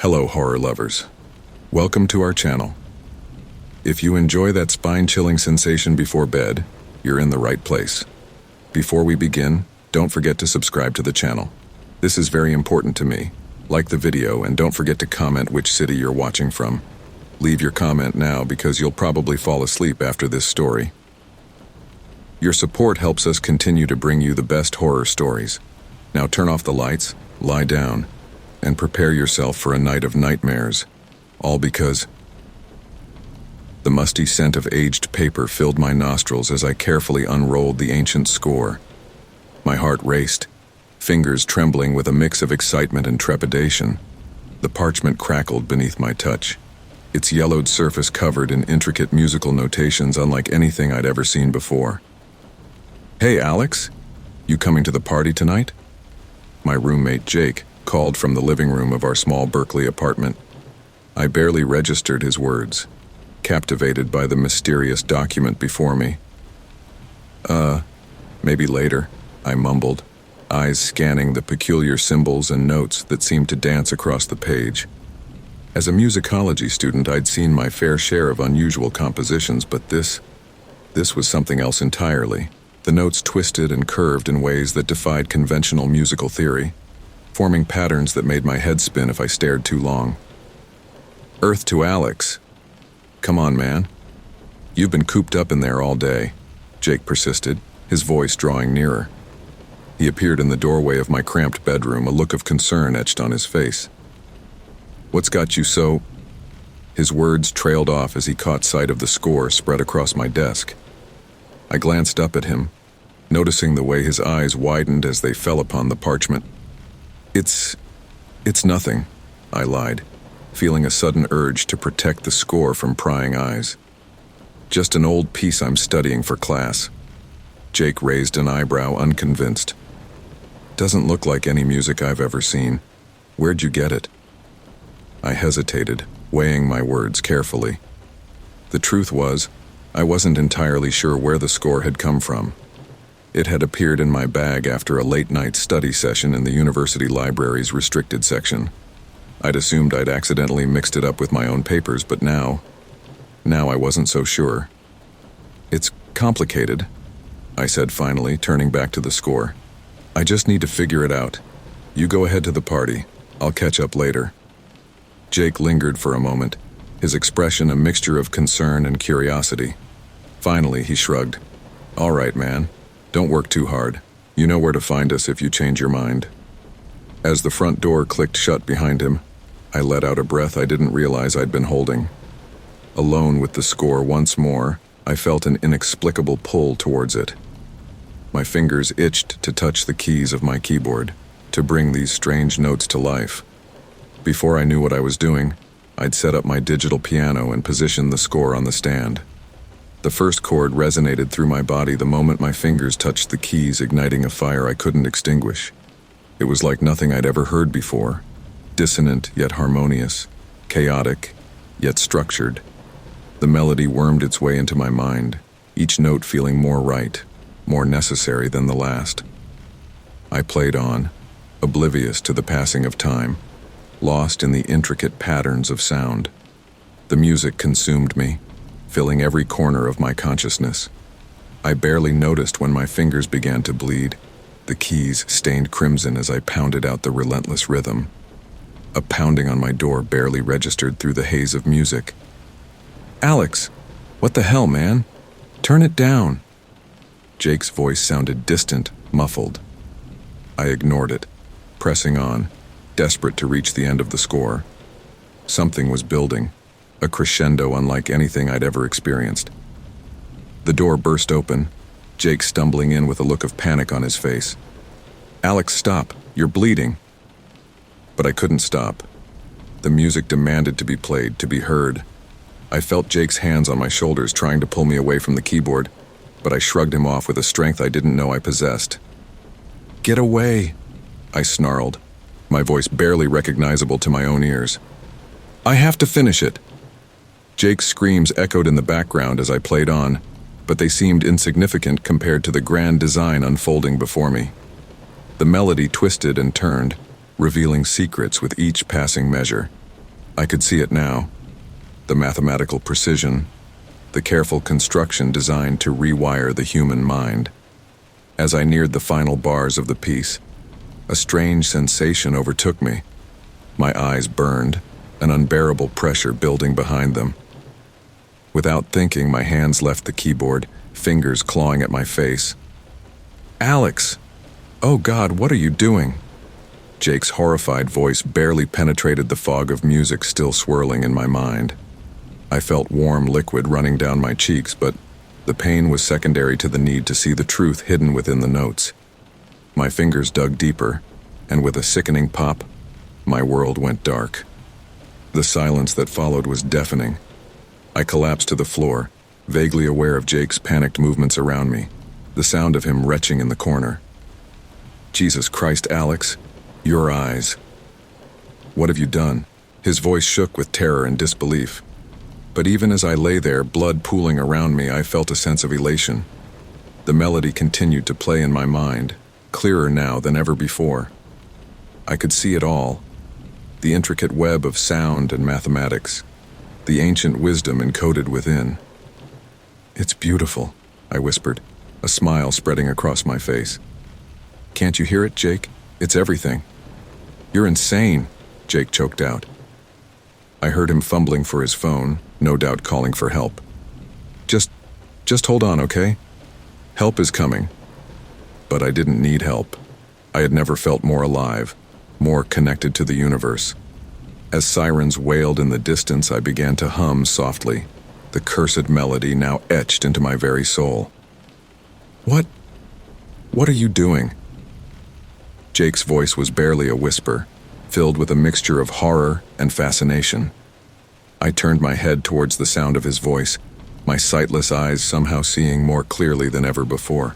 Hello, horror lovers. Welcome to our channel. If you enjoy that spine-chilling sensation before bed, you're in the right place. Before we begin, don't forget to subscribe to the channel. This is very important to me. Like the video and don't forget to comment which city you're watching from. Leave your comment now because you'll probably fall asleep after this story. Your support helps us continue to bring you the best horror stories. Now turn off the lights, lie down, and prepare yourself for a night of nightmares. All because the musty scent of aged paper filled my nostrils as I carefully unrolled the ancient score. My heart raced, fingers trembling with a mix of excitement and trepidation. The parchment crackled beneath my touch, its yellowed surface covered in intricate musical notations unlike anything I'd ever seen before. "Hey, Alex, you coming to the party tonight?" My roommate Jake called from the living room of our small Berkeley apartment. I barely registered his words, captivated by the mysterious document before me. Maybe later," I mumbled, eyes scanning the peculiar symbols and notes that seemed to dance across the page. As a musicology student, I'd seen my fair share of unusual compositions, but this was something else entirely. The notes twisted and curved in ways that defied conventional musical theory, forming patterns that made my head spin if I stared too long. "Earth to Alex. Come on, man. You've been cooped up in there all day," Jake persisted, his voice drawing nearer. He appeared in the doorway of my cramped bedroom, a look of concern etched on his face. "What's got you so—" His words trailed off as he caught sight of the score spread across my desk. I glanced up at him, noticing the way his eyes widened as they fell upon the parchment. It's nothing," I lied, feeling a sudden urge to protect the score from prying eyes. "Just an old piece I'm studying for class." Jake raised an eyebrow, unconvinced. "Doesn't look like any music I've ever seen. Where'd you get it?" I hesitated, weighing my words carefully. The truth was, I wasn't entirely sure where the score had come from. It had appeared in my bag after a late-night study session in the university library's restricted section. I'd assumed I'd accidentally mixed it up with my own papers, but now I wasn't so sure. "It's complicated," I said finally, turning back to the score. "I just need to figure it out. You go ahead to the party. I'll catch up later." Jake lingered for a moment, his expression a mixture of concern and curiosity. Finally, he shrugged. "All right, man. Don't work too hard. You know where to find us if you change your mind." As the front door clicked shut behind him, I let out a breath I didn't realize I'd been holding. Alone with the score once more, I felt an inexplicable pull towards it. My fingers itched to touch the keys of my keyboard, to bring these strange notes to life. Before I knew what I was doing, I'd set up my digital piano and positioned the score on the stand. The first chord resonated through my body the moment my fingers touched the keys, igniting a fire I couldn't extinguish. It was like nothing I'd ever heard before, dissonant yet harmonious, chaotic yet structured. The melody wormed its way into my mind, each note feeling more right, more necessary than the last. I played on, oblivious to the passing of time, lost in the intricate patterns of sound. The music consumed me, filling every corner of my consciousness. I barely noticed when my fingers began to bleed. The keys stained crimson as I pounded out the relentless rhythm. A pounding on my door barely registered through the haze of music. "Alex, what the hell, man? Turn it down." Jake's voice sounded distant, muffled. I ignored it, pressing on, desperate to reach the end of the score. Something was building, a crescendo unlike anything I'd ever experienced. The door burst open, Jake stumbling in with a look of panic on his face. "Alex, stop. You're bleeding." But I couldn't stop. The music demanded to be played, to be heard. I felt Jake's hands on my shoulders trying to pull me away from the keyboard, but I shrugged him off with a strength I didn't know I possessed. "Get away," I snarled, my voice barely recognizable to my own ears. "I have to finish it." Jake's screams echoed in the background as I played on, but they seemed insignificant compared to the grand design unfolding before me. The melody twisted and turned, revealing secrets with each passing measure. I could see it now. The mathematical precision, the careful construction designed to rewire the human mind. As I neared the final bars of the piece, a strange sensation overtook me. My eyes burned, an unbearable pressure building behind them. Without thinking, my hands left the keyboard, fingers clawing at my face. "Alex! Oh God, what are you doing?" Jake's horrified voice barely penetrated the fog of music still swirling in my mind. I felt warm liquid running down my cheeks, but the pain was secondary to the need to see the truth hidden within the notes. My fingers dug deeper, and with a sickening pop, my world went dark. The silence that followed was deafening. I collapsed to the floor, vaguely aware of Jake's panicked movements around me, the sound of him retching in the corner. "Jesus Christ, Alex, your eyes. What have you done?" His voice shook with terror and disbelief. But even as I lay there, blood pooling around me, I felt a sense of elation. The melody continued to play in my mind, clearer now than ever before. I could see it all, the intricate web of sound and mathematics, the ancient wisdom encoded within. "It's beautiful," I whispered, a smile spreading across my face. "Can't you hear it, Jake? It's everything." "You're insane," Jake choked out. I heard him fumbling for his phone, no doubt calling for help. Just hold on, okay? Help is coming." But I didn't need help. I had never felt more alive, more connected to the universe. As sirens wailed in the distance, I began to hum softly, the cursed melody now etched into my very soul. What are you doing?" Jake's voice was barely a whisper, filled with a mixture of horror and fascination. I turned my head towards the sound of his voice, my sightless eyes somehow seeing more clearly than ever before.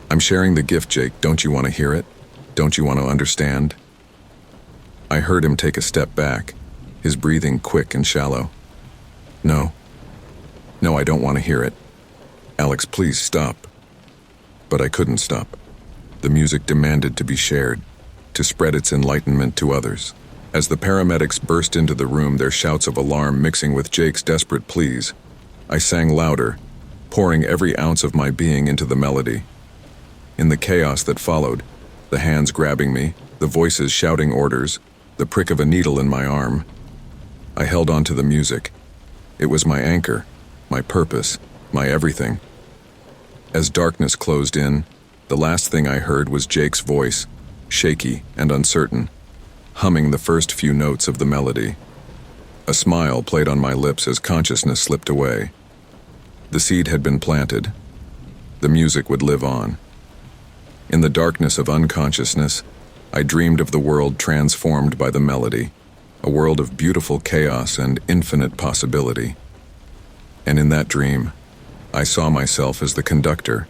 "I'm sharing the gift, Jake. Don't you want to hear it? Don't you want to understand?" I heard him take a step back, his breathing quick and shallow. No, I don't want to hear it. Alex, please stop." But I couldn't stop. The music demanded to be shared, to spread its enlightenment to others. As the paramedics burst into the room, their shouts of alarm mixing with Jake's desperate pleas, I sang louder, pouring every ounce of my being into the melody. In the chaos that followed, the hands grabbing me, the voices shouting orders, the prick of a needle in my arm, I held on to the music. It was my anchor, my purpose, my everything. As darkness closed in, the last thing I heard was Jake's voice, shaky and uncertain, humming the first few notes of the melody. A smile played on my lips as consciousness slipped away. The seed had been planted. The music would live on. In the darkness of unconsciousness, I dreamed of the world transformed by the melody, a world of beautiful chaos and infinite possibility. And in that dream, I saw myself as the conductor,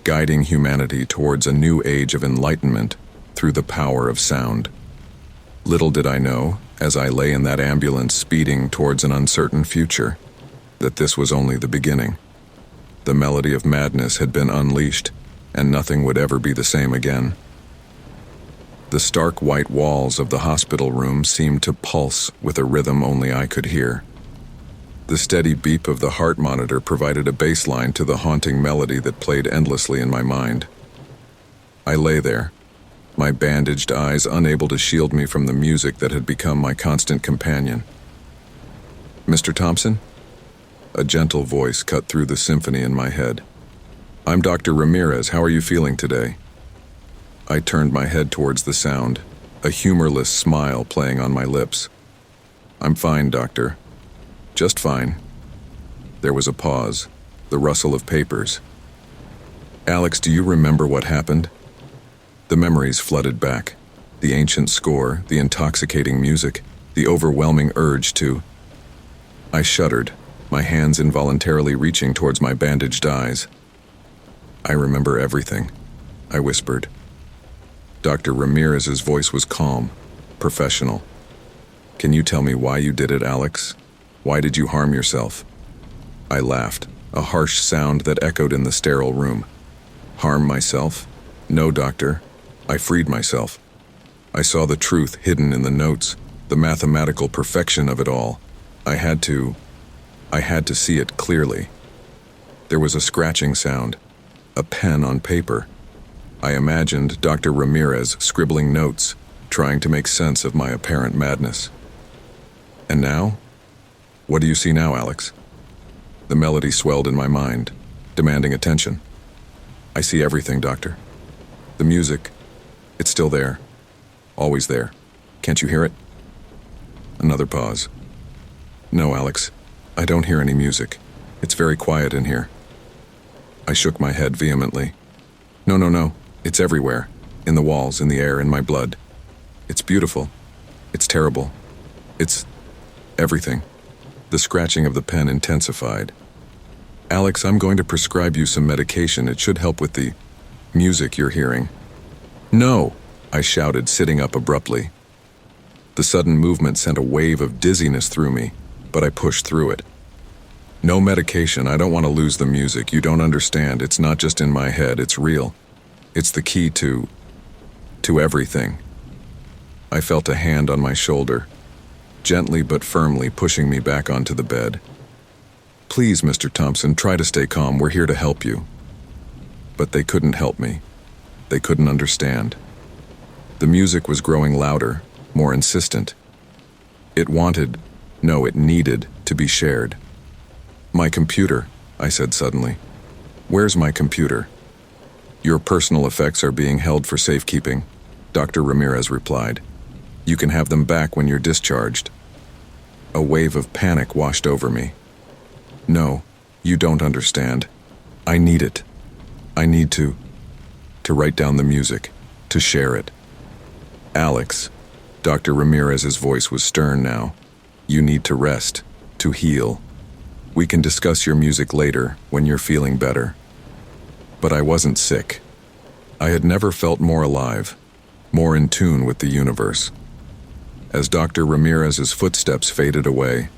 guiding humanity towards a new age of enlightenment through the power of sound. Little did I know, as I lay in that ambulance speeding towards an uncertain future, that this was only the beginning. The melody of madness had been unleashed, and nothing would ever be the same again. The stark white walls of the hospital room seemed to pulse with a rhythm only I could hear. The steady beep of the heart monitor provided a baseline to the haunting melody that played endlessly in my mind. I lay there, my bandaged eyes unable to shield me from the music that had become my constant companion. "Mr. Thompson?" A gentle voice cut through the symphony in my head. "I'm Dr. Ramirez. How are you feeling today?" I turned my head towards the sound, a humorless smile playing on my lips. "I'm fine, doctor. Just fine." There was a pause, the rustle of papers. "Alex, do you remember what happened?" The memories flooded back. The ancient score, the intoxicating music, the overwhelming urge to... I shuddered, my hands involuntarily reaching towards my bandaged eyes. "I remember everything," I whispered. Dr. Ramirez's voice was calm, professional. "Can you tell me why you did it, Alex? Why did you harm yourself?" I laughed, a harsh sound that echoed in the sterile room. "Harm myself? No, doctor. I freed myself. I saw the truth hidden in the notes, the mathematical perfection of it all. I had to see it clearly. There was a scratching sound, a pen on paper. I imagined Dr. Ramirez scribbling notes, trying to make sense of my apparent madness. And now? What do you see now, Alex? The melody swelled in my mind, demanding attention. I see everything, Doctor. The music, it's still there. Always there. Can't you hear it? Another pause. No, Alex, I don't hear any music. It's very quiet in here. I shook my head vehemently. No. It's everywhere. In the walls, in the air, in my blood. It's beautiful. It's terrible. It's everything. The scratching of the pen intensified. Alex, I'm going to prescribe you some medication. It should help with the music you're hearing. No, I shouted, sitting up abruptly. The sudden movement sent a wave of dizziness through me, but I pushed through it. No medication. I don't want to lose the music. You don't understand. It's not just in my head. It's real. It's the key to everything. I felt a hand on my shoulder, gently but firmly pushing me back onto the bed. Please, Mr. Thompson, try to stay calm. We're here to help you. But they couldn't help me. They couldn't understand. The music was growing louder, more insistent. It needed to be shared. My computer, I said suddenly. Where's my computer? Your personal effects are being held for safekeeping, Dr. Ramirez replied. You can have them back when you're discharged. A wave of panic washed over me. No, you don't understand. I need it. I need to write down the music, to share it. Alex, Dr. Ramirez's voice was stern now. You need to rest, to heal. We can discuss your music later, when you're feeling better. But I wasn't sick. I had never felt more alive, more in tune with the universe. As Dr. Ramirez's footsteps faded away,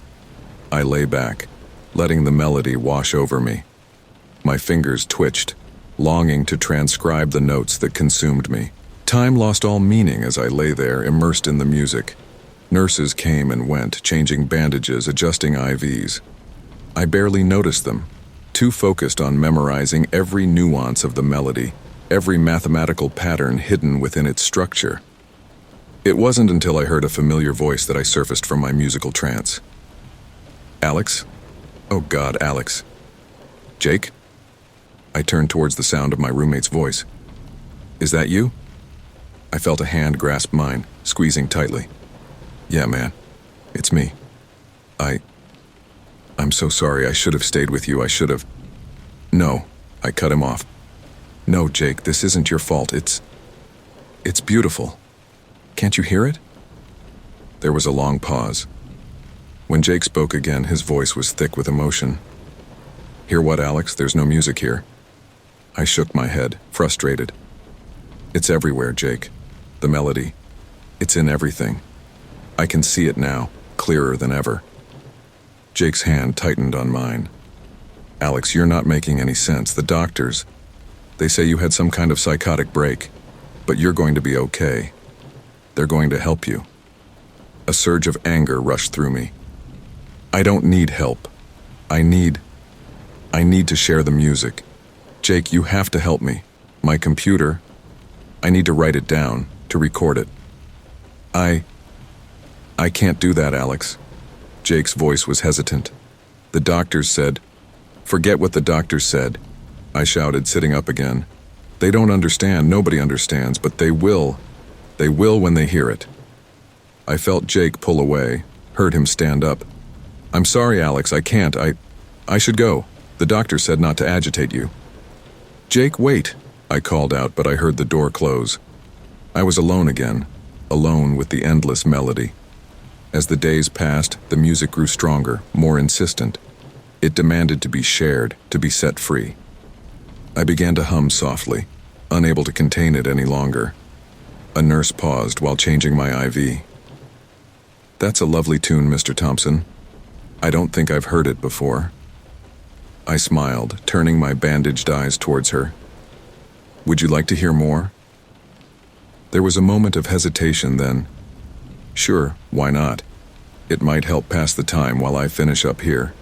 I lay back, letting the melody wash over me. My fingers twitched, longing to transcribe the notes that consumed me. Time lost all meaning as I lay there, immersed in the music. Nurses came and went, changing bandages, adjusting IVs. I barely noticed them, too focused on memorizing every nuance of the melody, every mathematical pattern hidden within its structure. It wasn't until I heard a familiar voice that I surfaced from my musical trance. Alex? Oh God, Alex. Jake? I turned towards the sound of my roommate's voice. Is that you? I felt a hand grasp mine, squeezing tightly. Yeah, man. It's me. I'm so sorry. I should have stayed with you. I should have... No, I cut him off. No, Jake, this isn't your fault. It's beautiful. Can't you hear it? There was a long pause. When Jake spoke again, his voice was thick with emotion. Hear what, Alex? There's no music here. I shook my head, frustrated. It's everywhere, Jake. The melody. It's in everything. I can see it now, clearer than ever. Jake's hand tightened on mine. Alex, you're not making any sense. The doctors, they say you had some kind of psychotic break, but you're going to be okay. They're going to help you. A surge of anger rushed through me. I don't need help. I need to share the music. Jake, you have to help me. My computer, I need to write it down, to record it. I can't do that, Alex. Jake's voice was hesitant. The doctors said, Forget what the doctors said, I shouted, sitting up again. They don't understand, nobody understands, but they will. They will when they hear it. I felt Jake pull away, heard him stand up. I'm sorry, Alex, I can't, I should go. The doctor said not to agitate you. Jake, wait, I called out, but I heard the door close. I was alone again, alone with the endless melody. As the days passed, the music grew stronger, more insistent. It demanded to be shared, to be set free. I began to hum softly, unable to contain it any longer. A nurse paused while changing my IV. That's a lovely tune, Mr. Thompson. I don't think I've heard it before. I smiled, turning my bandaged eyes towards her. Would you like to hear more? There was a moment of hesitation then. Sure, why not? It might help pass the time while I finish up here.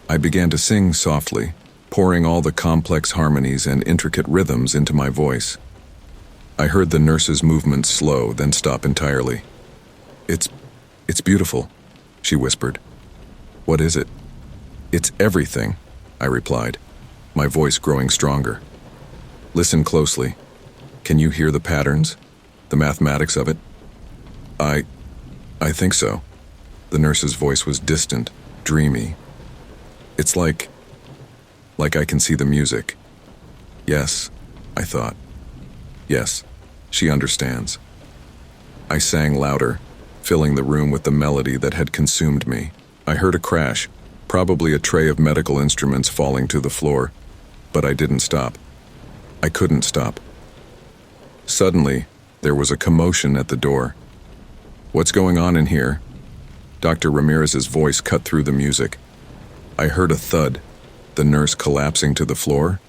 I began to sing softly, pouring all the complex harmonies and intricate rhythms into my voice. I heard the nurse's movements slow, then stop entirely. It's beautiful," she whispered. "What is it?" "It's everything," I replied, my voice growing stronger. "Listen closely. Can you hear the patterns? The mathematics of it?" I think so." The nurse's voice was distant, dreamy. "It's like I can see the music." "Yes," I thought. "Yes, she understands." I sang louder, filling the room with the melody that had consumed me. I heard a crash, probably a tray of medical instruments falling to the floor, but I didn't stop. I couldn't stop. Suddenly, there was a commotion at the door. "What's going on in here?" Dr. Ramirez's voice cut through the music. I heard a thud, the nurse collapsing to the floor,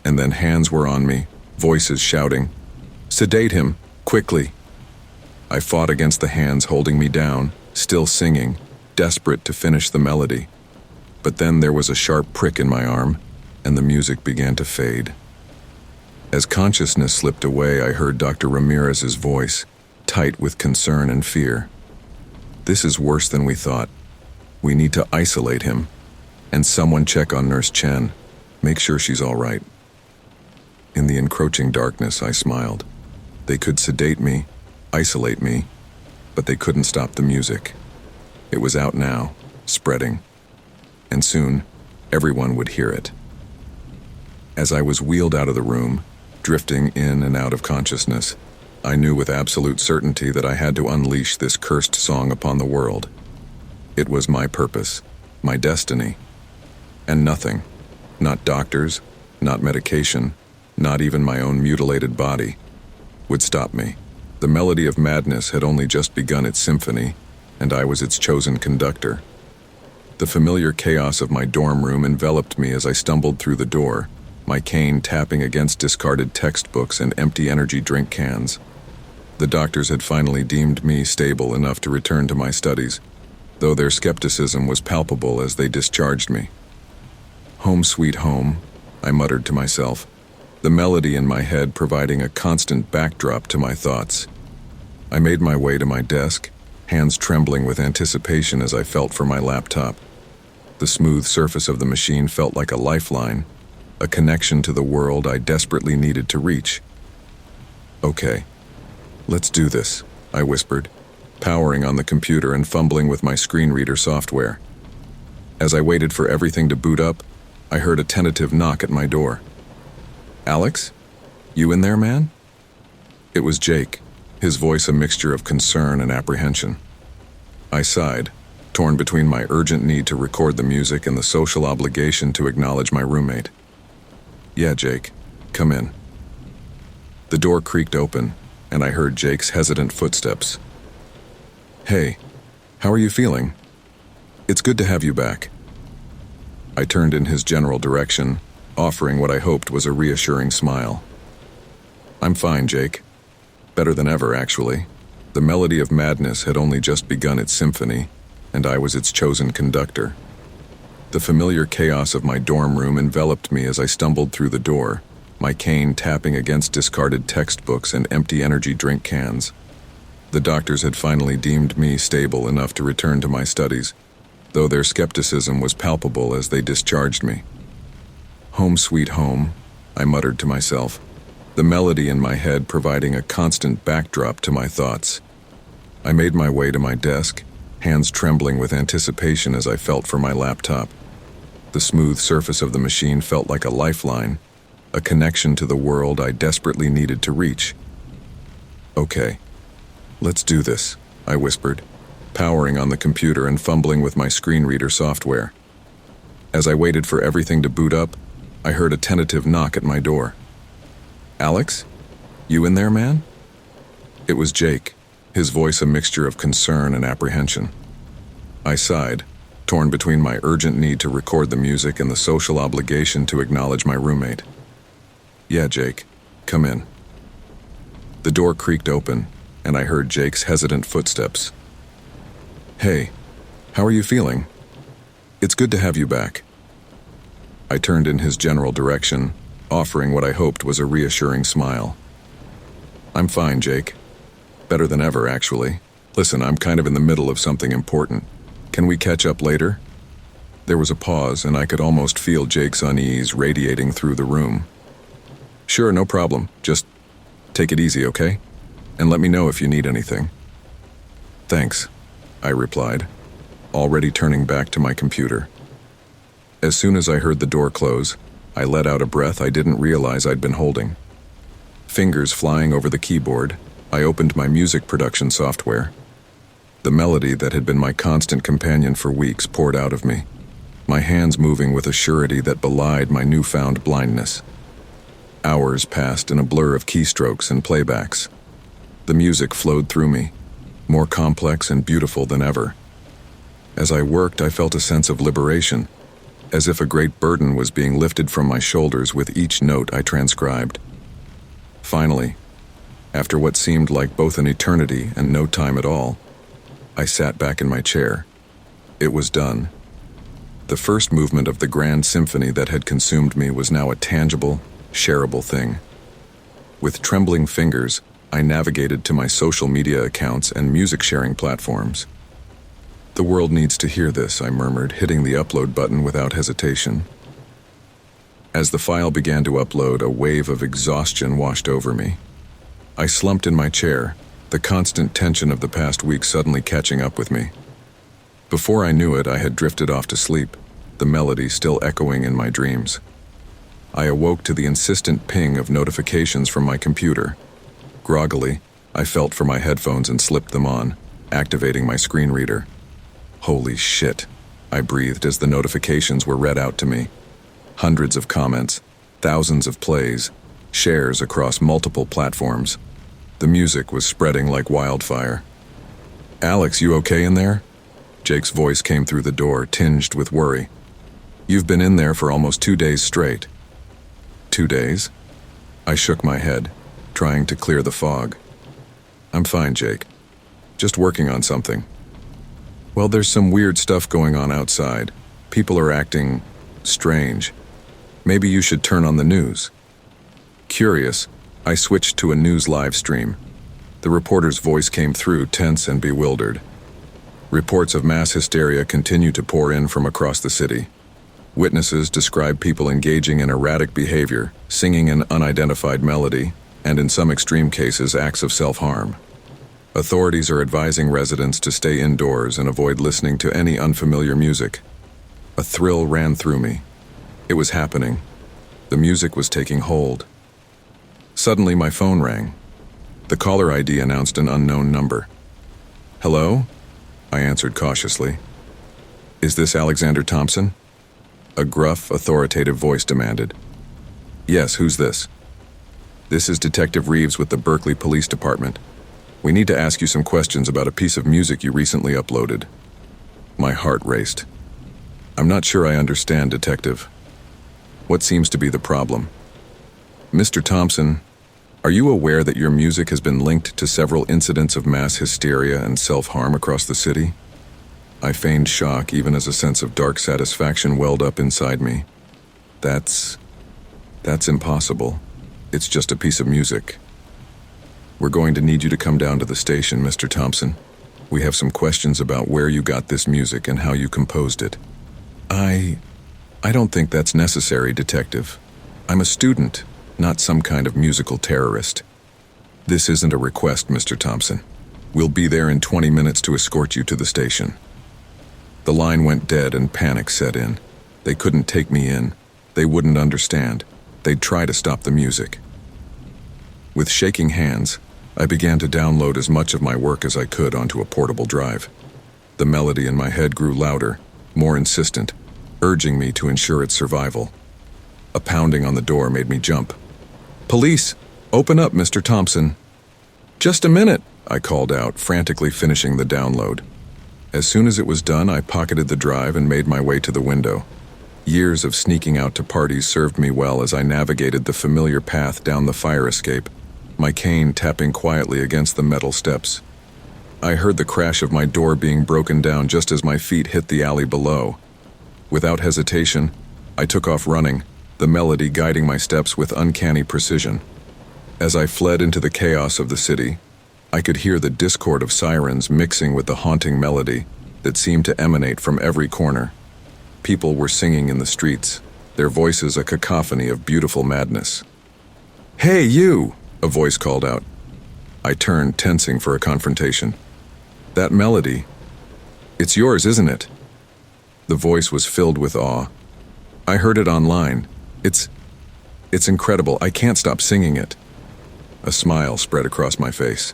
and then hands were on me, voices shouting, "Sedate him, quickly!" I fought against the hands holding me down, still singing, desperate to finish the melody. But then there was a sharp prick in my arm, and the music began to fade. As consciousness slipped away, I heard Dr. Ramirez's voice, tight with concern and fear. "This is worse than we thought. We need to isolate him. And someone check on Nurse Chen. Make sure she's all right." In the encroaching darkness, I smiled. They could sedate me, isolate me, but they couldn't stop the music. It was out now, spreading. And soon, everyone would hear it. As I was wheeled out of the room, drifting in and out of consciousness, I knew with absolute certainty that I had to unleash this cursed song upon the world. It was my purpose, my destiny. And nothing, not doctors, not medication, not even my own mutilated body, would stop me. The melody of madness had only just begun its symphony, and I was its chosen conductor. The familiar chaos of my dorm room enveloped me as I stumbled through the door, my cane tapping against discarded textbooks and empty energy drink cans. The doctors had finally deemed me stable enough to return to my studies, though their skepticism was palpable as they discharged me. "Home sweet home," I muttered to myself, the melody in my head providing a constant backdrop to my thoughts. I made my way to my desk, hands trembling with anticipation as I felt for my laptop. The smooth surface of the machine felt like a lifeline, a connection to the world I desperately needed to reach. "Okay, let's do this," I whispered, powering on the computer and fumbling with my screen reader software. As I waited for everything to boot up, I heard a tentative knock at my door. "Alex? You in there, man?" It was Jake, his voice a mixture of concern and apprehension. I sighed, torn between my urgent need to record the music and the social obligation to acknowledge my roommate. "Yeah, Jake, come in." The door creaked open, and I heard Jake's hesitant footsteps. "Hey, how are you feeling? It's good to have you back." I turned in his general direction, offering what I hoped was a reassuring smile. "I'm fine, Jake. Better than ever, actually." The melody of madness had only just begun its symphony, and I was its chosen conductor. The familiar chaos of my dorm room enveloped me as I stumbled through the door, my cane tapping against discarded textbooks and empty energy drink cans. The doctors had finally deemed me stable enough to return to my studies, though their skepticism was palpable as they discharged me. "Home sweet home," I muttered to myself, the melody in my head providing a constant backdrop to my thoughts. I made my way to my desk, hands trembling with anticipation as I felt for my laptop. The smooth surface of the machine felt like a lifeline, a connection to the world I desperately needed to reach. "Okay, let's do this," I whispered, powering on the computer and fumbling with my screen reader software. As I waited for everything to boot up, I heard a tentative knock at my door. "Alex? You in there, man?" It was Jake, his voice a mixture of concern and apprehension. I sighed, torn between my urgent need to record the music and the social obligation to acknowledge my roommate. "Yeah, Jake, come in." The door creaked open, and I heard Jake's hesitant footsteps. "Hey, how are you feeling? It's good to have you back." I turned in his general direction, offering what I hoped was a reassuring smile. "I'm fine, Jake. Better than ever, actually. Listen, I'm kind of in the middle of something important. Can we catch up later?" There was a pause, and I could almost feel Jake's unease radiating through the room. "Sure, no problem. Just take it easy, okay? And let me know if you need anything." "Thanks," I replied, already turning back to my computer. As soon as I heard the door close, I let out a breath I didn't realize I'd been holding. Fingers flying over the keyboard, I opened my music production software. The melody that had been my constant companion for weeks poured out of me, my hands moving with a surety that belied my newfound blindness. Hours passed in a blur of keystrokes and playbacks. The music flowed through me, more complex and beautiful than ever. As I worked, I felt a sense of liberation, as if a great burden was being lifted from my shoulders with each note I transcribed. Finally, after what seemed like both an eternity and no time at all, I sat back in my chair. It was done. The first movement of the grand symphony that had consumed me was now a tangible, shareable thing. With trembling fingers, I navigated to my social media accounts and music-sharing platforms. "The world needs to hear this," I murmured, hitting the upload button without hesitation. As the file began to upload, a wave of exhaustion washed over me. I slumped in my chair, the constant tension of the past week suddenly catching up with me. Before I knew it, I had drifted off to sleep, the melody still echoing in my dreams. I awoke to the insistent ping of notifications from my computer. Groggily, I felt for my headphones and slipped them on, activating my screen reader. "Holy shit," I breathed as the notifications were read out to me. Hundreds of comments, thousands of plays, shares across multiple platforms. The music was spreading like wildfire. "Alex, you okay in there?" Jake's voice came through the door, tinged with worry. "You've been in there for almost 2 days straight." 2 days? I shook my head, trying to clear the fog. "I'm fine, Jake. Just working on something." "Well, there's some weird stuff going on outside. People are acting strange. Maybe you should turn on the news." Curious, I switched to a news live stream. The reporter's voice came through, tense and bewildered. Reports of mass hysteria continue to pour in from across the city. Witnesses describe people engaging in erratic behavior, singing an unidentified melody, and in some extreme cases, acts of self-harm. Authorities are advising residents to stay indoors and avoid listening to any unfamiliar music. A thrill ran through me. It was happening. The music was taking hold. Suddenly, my phone rang. The caller ID announced an unknown number. "Hello?" I answered cautiously. "Is this Alexander Thompson?" A gruff, authoritative voice demanded. "Yes, who's this?" "This is Detective Reeves with the Berkeley Police Department. We need to ask you some questions about a piece of music you recently uploaded." My heart raced. "I'm not sure I understand, Detective. What seems to be the problem?" "Mr. Thompson, are you aware that your music has been linked to several incidents of mass hysteria and self-harm across the city?" I feigned shock even as a sense of dark satisfaction welled up inside me. That's impossible. It's just a piece of music." "We're going to need you to come down to the station, Mr. Thompson. We have some questions about where you got this music and how you composed it." I don't think that's necessary, Detective. I'm a student, not some kind of musical terrorist." "This isn't a request, Mr. Thompson. We'll be there in 20 minutes to escort you to the station." The line went dead and panic set in. They couldn't take me in. They wouldn't understand. They'd try to stop the music. With shaking hands, I began to download as much of my work as I could onto a portable drive. The melody in my head grew louder, more insistent, urging me to ensure its survival. A pounding on the door made me jump. "Police! Open up, Mr. Thompson!" "Just a minute!" I called out, frantically finishing the download. As soon as it was done, I pocketed the drive and made my way to the window. Years of sneaking out to parties served me well as I navigated the familiar path down the fire escape. my cane tapping quietly against the metal steps. I heard the crash of my door being broken down just as my feet hit the alley below. Without hesitation, I took off running, the melody guiding my steps with uncanny precision. As I fled into the chaos of the city, I could hear the discord of sirens mixing with the haunting melody that seemed to emanate from every corner. People were singing in the streets, their voices a cacophony of beautiful madness. "Hey, you!" a voice called out. I turned, tensing for a confrontation. "That melody, it's yours, isn't it?" The voice was filled with awe. "I heard it online. It's incredible. I can't stop singing it." A smile spread across my face.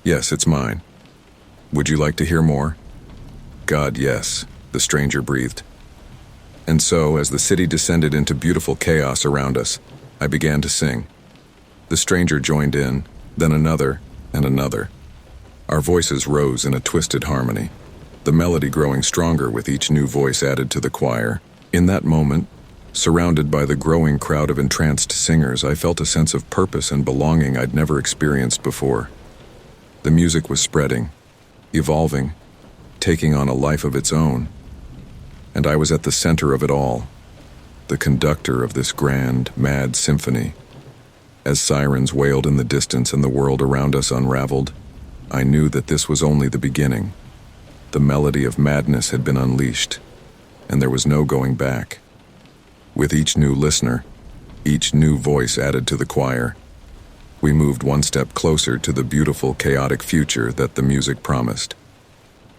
"Yes, it's mine. Would you like to hear more?" "God, yes," the stranger breathed. And so, as the city descended into beautiful chaos around us, I began to sing. The stranger joined in, then another, and another. Our voices rose in a twisted harmony, the melody growing stronger with each new voice added to the choir. In that moment, surrounded by the growing crowd of entranced singers, I felt a sense of purpose and belonging I'd never experienced before. The music was spreading, evolving, taking on a life of its own. And I was at the center of it all, the conductor of this grand, mad symphony. As sirens wailed in the distance and the world around us unraveled, I knew that this was only the beginning. The melody of madness had been unleashed, and there was no going back. With each new listener, each new voice added to the choir, we moved one step closer to the beautiful, chaotic future that the music promised.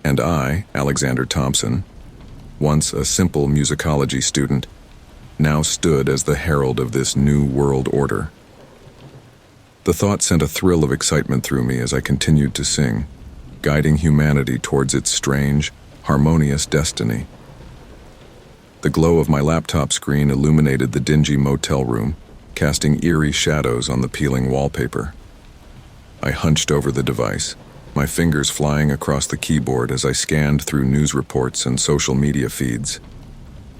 And I, Alexander Thompson, once a simple musicology student, now stood as the herald of this new world order. The thought sent a thrill of excitement through me as I continued to sing, guiding humanity towards its strange, harmonious destiny. The glow of my laptop screen illuminated the dingy motel room, casting eerie shadows on the peeling wallpaper. I hunched over the device, my fingers flying across the keyboard as I scanned through news reports and social media feeds.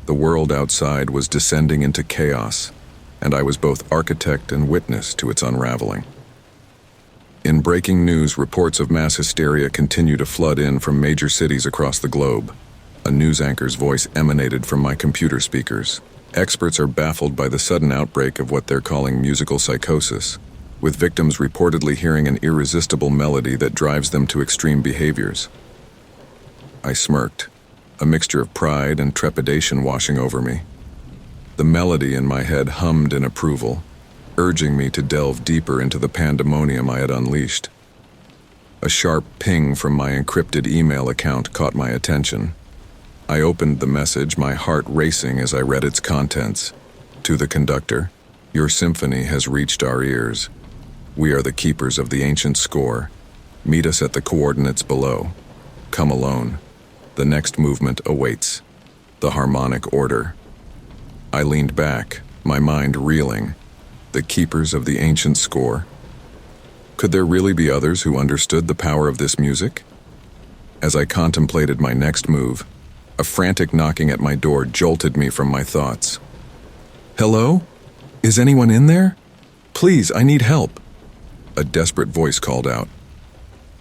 The world outside was descending into chaos, and I was both architect and witness to its unraveling. In breaking news, reports of mass hysteria continue to flood in from major cities across the globe. A news anchor's voice emanated from my computer speakers. Experts are baffled by the sudden outbreak of what they're calling musical psychosis, with victims reportedly hearing an irresistible melody that drives them to extreme behaviors. I smirked, a mixture of pride and trepidation washing over me. The melody in my head hummed in approval, urging me to delve deeper into the pandemonium I had unleashed. A sharp ping from my encrypted email account caught my attention. I opened the message, my heart racing as I read its contents. To the conductor, "Your symphony has reached our ears. We are the keepers of the ancient score. Meet us at the coordinates below. Come alone. The next movement awaits. The harmonic order." I leaned back, my mind reeling. The keepers of the ancient score. Could there really be others who understood the power of this music? As I contemplated my next move, a frantic knocking at my door jolted me from my thoughts. "Hello? Is anyone in there? Please, I need help," a desperate voice called out.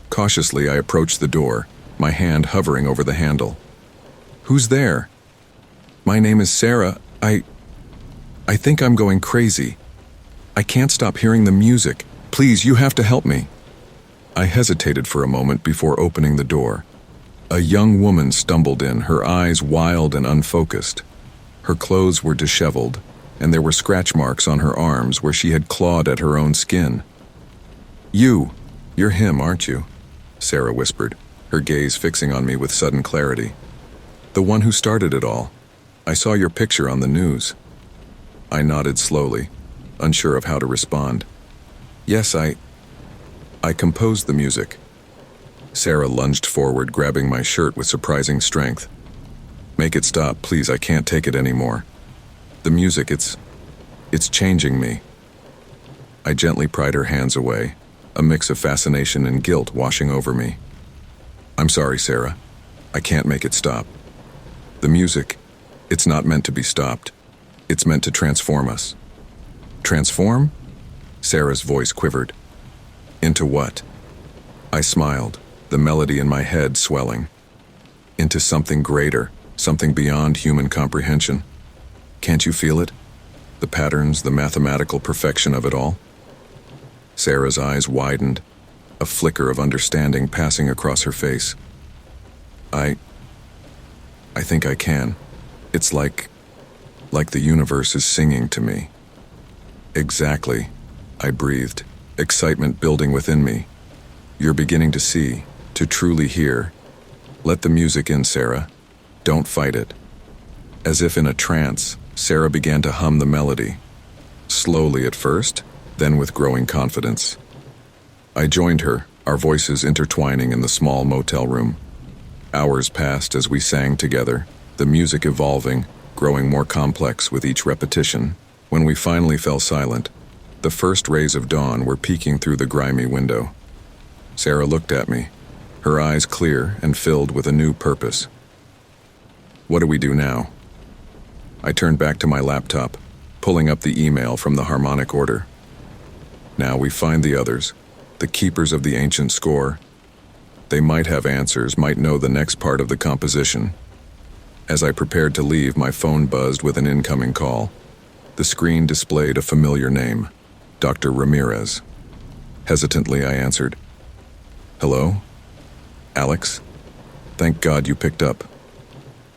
Cautiously, I approached the door, my hand hovering over the handle. "Who's there?" "My name is Sarah. I think I'm going crazy. I can't stop hearing the music. Please, you have to help me." I hesitated for a moment before opening the door. A young woman stumbled in, her eyes wild and unfocused. Her clothes were disheveled, and there were scratch marks on her arms where she had clawed at her own skin. You're him, aren't you?" Sarah whispered, her gaze fixing on me with sudden clarity. "The one who started it all. I saw your picture on the news." I nodded slowly, unsure of how to respond. "Yes, I composed the music." Sarah lunged forward, grabbing my shirt with surprising strength. "Make it stop, please. I can't take it anymore. The music, it's changing me." I gently pried her hands away, a mix of fascination and guilt washing over me. "I'm sorry, Sarah. I can't make it stop. The music, it's not meant to be stopped. It's meant to transform us." "Transform?" Sarah's voice quivered. Into what? I smiled, the melody in my head swelling. Into something greater, something beyond human comprehension. Can't you feel it? The patterns, the mathematical perfection of it all? Sarah's eyes widened, a flicker of understanding passing across her face. I think I can. It's like the universe is singing to me. Exactly, I breathed, excitement building within me. You're beginning to see, to truly hear. Let the music in, Sarah. Don't fight it. As if in a trance, Sarah began to hum the melody. Slowly at first, then with growing confidence. I joined her, our voices intertwining in the small motel room. Hours passed as we sang together, the music evolving, growing more complex with each repetition. When we finally fell silent, the first rays of dawn were peeking through the grimy window. Sarah looked at me, her eyes clear and filled with a new purpose. What do we do now? I turned back to my laptop, pulling up the email from the harmonic order. Now we find the others, the keepers of the ancient score. They might have answers, might know the next part of the composition. As I prepared to leave, my phone buzzed with an incoming call. The screen displayed a familiar name, Dr. Ramirez. Hesitantly, I answered. Hello? Alex? Thank God you picked up.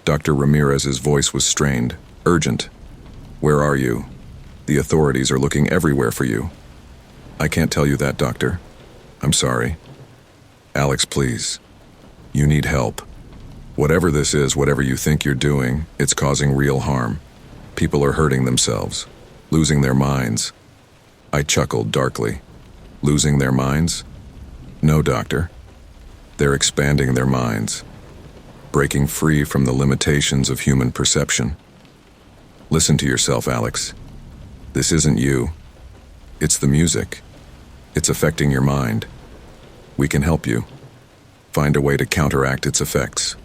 Dr. Ramirez's voice was strained, urgent. Where are you? The authorities are looking everywhere for you. I can't tell you that, doctor. I'm sorry. Alex, please. You need help. Whatever this is, whatever you think you're doing, it's causing real harm. People are hurting themselves, losing their minds. I chuckled darkly. Losing their minds? No, doctor. They're expanding their minds, breaking free from the limitations of human perception. Listen to yourself, Alex. This isn't you. It's the music. It's affecting your mind. We can help you. Find a way to counteract its effects.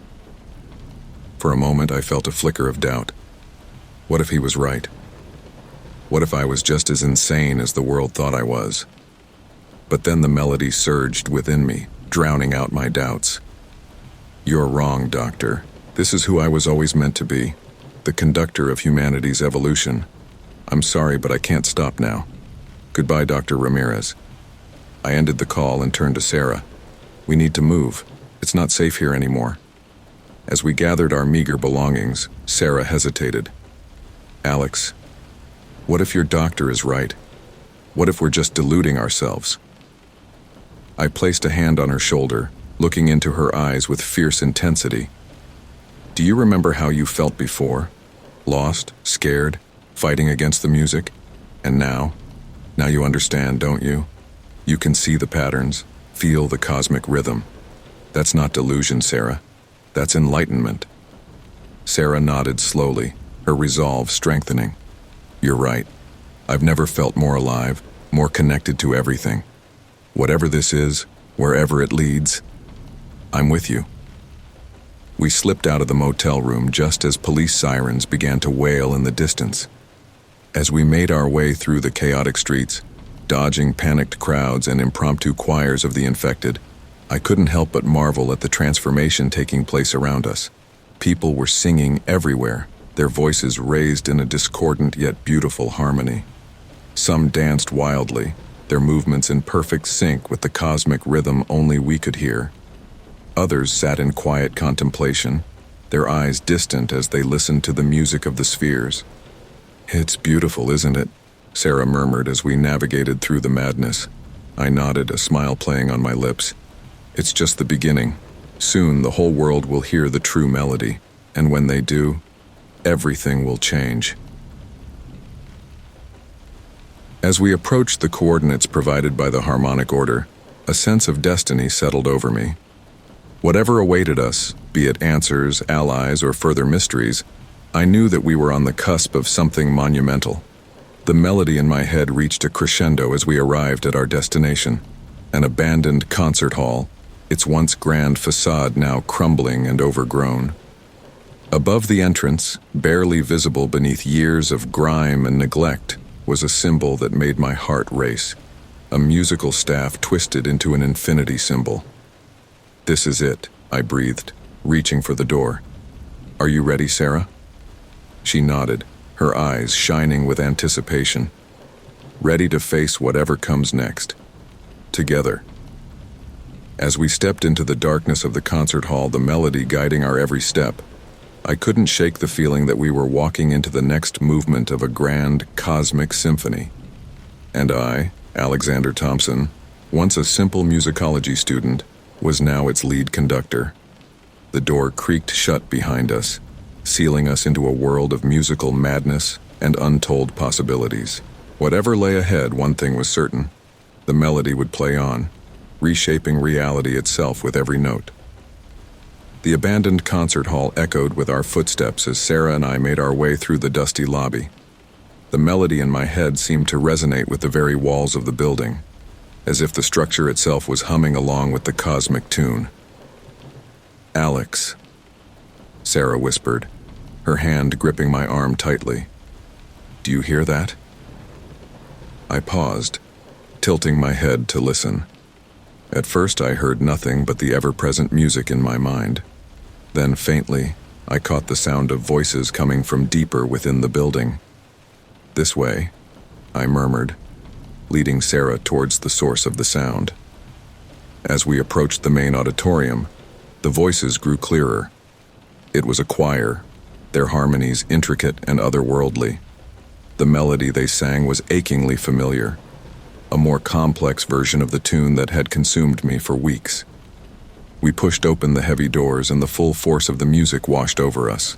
For a moment, I felt a flicker of doubt. What if he was right? What if I was just as insane as the world thought I was? But then the melody surged within me, drowning out my doubts. You're wrong, Doctor. This is who I was always meant to be, the conductor of humanity's evolution. I'm sorry, but I can't stop now. Goodbye, Dr. Ramirez. I ended the call and turned to Sarah. We need to move. It's not safe here anymore. As we gathered our meager belongings, Sarah hesitated. Alex, what if your doctor is right? What if we're just deluding ourselves? I placed a hand on her shoulder, looking into her eyes with fierce intensity. Do you remember how you felt before? Lost, scared, fighting against the music? And now? Now you understand, don't you? You can see the patterns, feel the cosmic rhythm. That's not delusion, Sarah. That's enlightenment. Sarah nodded slowly, her resolve strengthening. You're right. I've never felt more alive, more connected to everything. Whatever this is, wherever it leads, I'm with you. We slipped out of the motel room just as police sirens began to wail in the distance. As we made our way through the chaotic streets, dodging panicked crowds and impromptu choirs of the infected, I couldn't help but marvel at the transformation taking place around us. People were singing everywhere, their voices raised in a discordant yet beautiful harmony. Some danced wildly, their movements in perfect sync with the cosmic rhythm only we could hear. Others sat in quiet contemplation, their eyes distant as they listened to the music of the spheres. It's beautiful, isn't it? Sarah murmured as we navigated through the madness. I nodded, a smile playing on my lips. It's just the beginning. Soon the whole world will hear the true melody, and when they do, everything will change. As we approached the coordinates provided by the harmonic order, a sense of destiny settled over me. Whatever awaited us, be it answers, allies, or further mysteries, I knew that we were on the cusp of something monumental. The melody in my head reached a crescendo as we arrived at our destination, an abandoned concert hall, its once grand facade now crumbling and overgrown. Above the entrance, barely visible beneath years of grime and neglect, was a symbol that made my heart race. a musical staff twisted into an infinity symbol. "This is it," I breathed, reaching for the door. "Are you ready, Sarah?" She nodded, her eyes shining with anticipation. Ready to face whatever comes next. Together. As we stepped into the darkness of the concert hall, the melody guiding our every step, I couldn't shake the feeling that we were walking into the next movement of a grand, cosmic symphony. And I, Alexander Thompson, once a simple musicology student, was now its lead conductor. The door creaked shut behind us, sealing us into a world of musical madness and untold possibilities. Whatever lay ahead, one thing was certain: the melody would play on, reshaping reality itself with every note. The abandoned concert hall echoed with our footsteps as Sarah and I made our way through the dusty lobby. The melody in my head seemed to resonate with the very walls of the building, as if the structure itself was humming along with the cosmic tune. "Alex," Sarah whispered, her hand gripping my arm tightly. "Do you hear that?" I paused, tilting my head to listen. At first I heard nothing but the ever-present music in my mind. Then faintly, I caught the sound of voices coming from deeper within the building. "This way," I murmured, leading Sarah towards the source of the sound. As we approached the main auditorium, the voices grew clearer. It was a choir, their harmonies intricate and otherworldly. The melody they sang was achingly familiar, a more complex version of the tune that had consumed me for weeks. We pushed open the heavy doors and the full force of the music washed over us.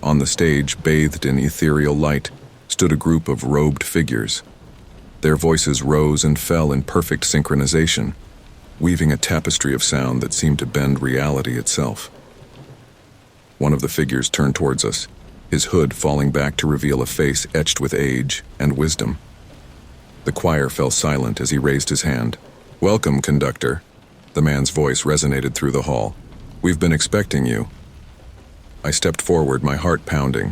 On the stage, bathed in ethereal light, stood a group of robed figures. Their voices rose and fell in perfect synchronization, weaving a tapestry of sound that seemed to bend reality itself. One of the figures turned towards us, his hood falling back to reveal a face etched with age and wisdom. The choir fell silent as he raised his hand. "Welcome, conductor." The man's voice resonated through the hall. "We've been expecting you." I stepped forward, my heart pounding.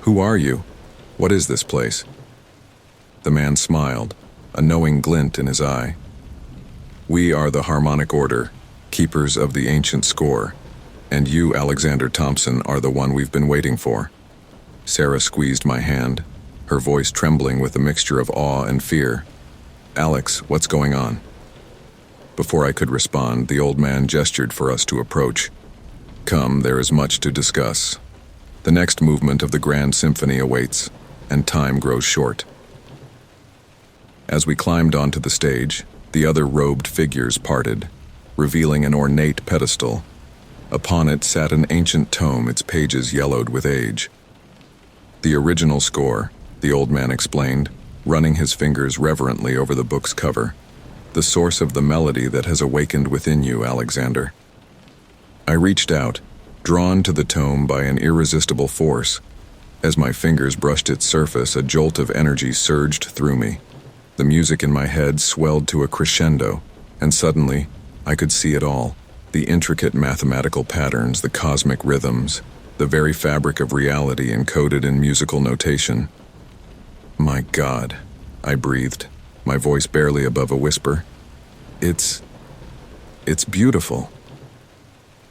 "Who are you? What is this place?" The man smiled, a knowing glint in his eye. "We are the Harmonic Order, keepers of the ancient score, and you, Alexander Thompson, are the one we've been waiting for." Sarah squeezed my hand, her voice trembling with a mixture of awe and fear. "Alex, what's going on?" Before I could respond, the old man gestured for us to approach. "Come, there is much to discuss. The next movement of the Grand Symphony awaits, and time grows short." As we climbed onto the stage, the other robed figures parted, revealing an ornate pedestal. Upon it sat an ancient tome, its pages yellowed with age. "The original score," the old man explained, running his fingers reverently over the book's cover. "The source of the melody that has awakened within you, Alexander." I reached out, drawn to the tome by an irresistible force. As my fingers brushed its surface, a jolt of energy surged through me. The music in my head swelled to a crescendo, and suddenly, I could see it all. The intricate mathematical patterns, the cosmic rhythms, the very fabric of reality encoded in musical notation. "My God," I breathed, my voice barely above a whisper. It's beautiful."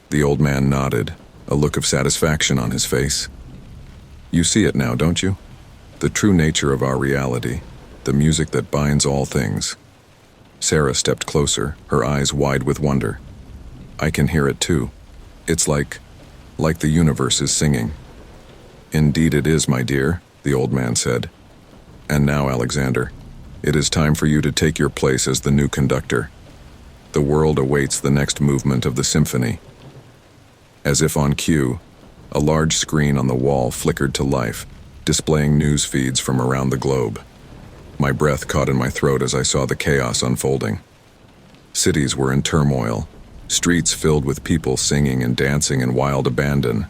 The old man nodded, a look of satisfaction on his face. "You see it now, don't you? The true nature of our reality, the music that binds all things." Sarah stepped closer, her eyes wide with wonder. "I can hear it too. It's like the universe is singing." "Indeed it is, my dear," the old man said. "And now, Alexander, it is time for you to take your place as the new conductor. The world awaits the next movement of the symphony." As if on cue, a large screen on the wall flickered to life, displaying news feeds from around the globe. My breath caught in my throat as I saw the chaos unfolding. Cities were in turmoil, streets filled with people singing and dancing in wild abandon.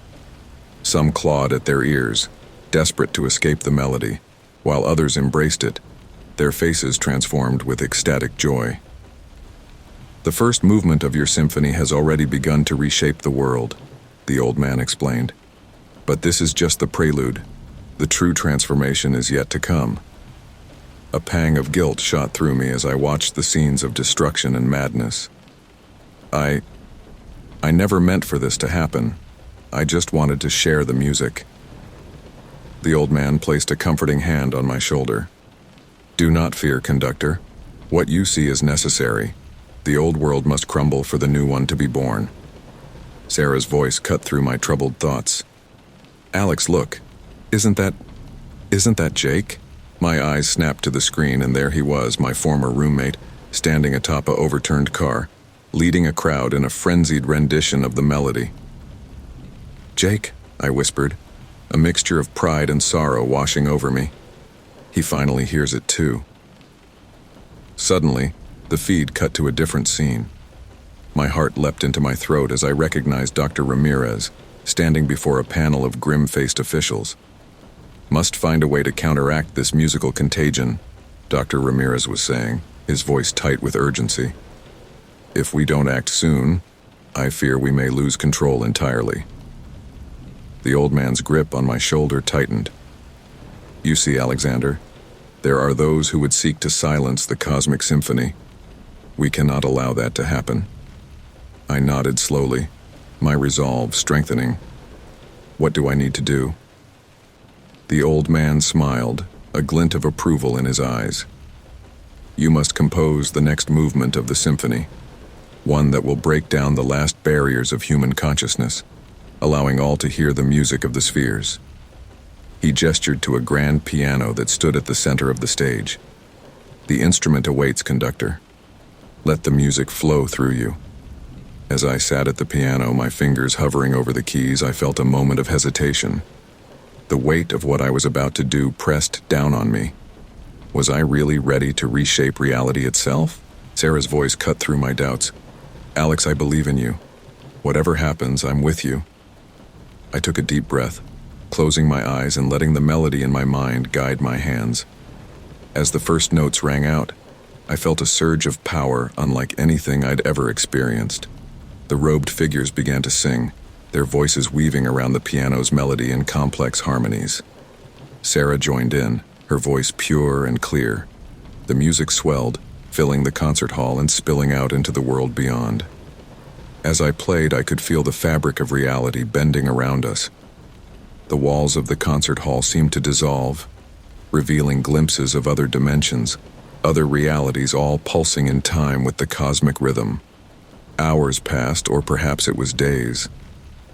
Some clawed at their ears, desperate to escape the melody, while others embraced it, their faces transformed with ecstatic joy. "The first movement of your symphony has already begun to reshape the world," the old man explained. "But this is just the prelude. The true transformation is yet to come." A pang of guilt shot through me as I watched the scenes of destruction and madness. I never meant for this to happen. I just wanted to share the music. The old man placed a comforting hand on my shoulder. Do not fear, conductor. What you see is necessary. The old world must crumble for the new one to be born. Sarah's voice cut through my troubled thoughts. Alex, look. Isn't that Jake? My eyes snapped to the screen, and there he was, my former roommate, standing atop a overturned car, leading a crowd in a frenzied rendition of the melody. Jake, I whispered, a mixture of pride and sorrow washing over me. He finally hears it too. Suddenly, the feed cut to a different scene. My heart leapt into my throat as I recognized Dr. Ramirez, standing before a panel of grim-faced officials. Must find a way to counteract this musical contagion, Dr. Ramirez was saying, his voice tight with urgency. If we don't act soon, I fear we may lose control entirely. The old man's grip on my shoulder tightened. You see, Alexander, there are those who would seek to silence the cosmic symphony. We cannot allow that to happen. I nodded slowly, my resolve strengthening. What do I need to do? The old man smiled, a glint of approval in his eyes. You must compose the next movement of the symphony, one that will break down the last barriers of human consciousness, allowing all to hear the music of the spheres. He gestured to a grand piano that stood at the center of the stage. The instrument awaits, conductor. Let the music flow through you. As I sat at the piano, my fingers hovering over the keys, I felt a moment of hesitation. The weight of what I was about to do pressed down on me. Was I really ready to reshape reality itself? Sarah's voice cut through my doubts. Alex, I believe in you. Whatever happens, I'm with you. I took a deep breath, closing my eyes and letting the melody in my mind guide my hands. As the first notes rang out, I felt a surge of power unlike anything I'd ever experienced. The robed figures began to sing, their voices weaving around the piano's melody in complex harmonies. Sarah joined in, her voice pure and clear. The music swelled, filling the concert hall and spilling out into the world beyond. As I played, I could feel the fabric of reality bending around us. The walls of the concert hall seemed to dissolve, revealing glimpses of other dimensions, other realities, all pulsing in time with the cosmic rhythm. Hours passed, or perhaps it was days.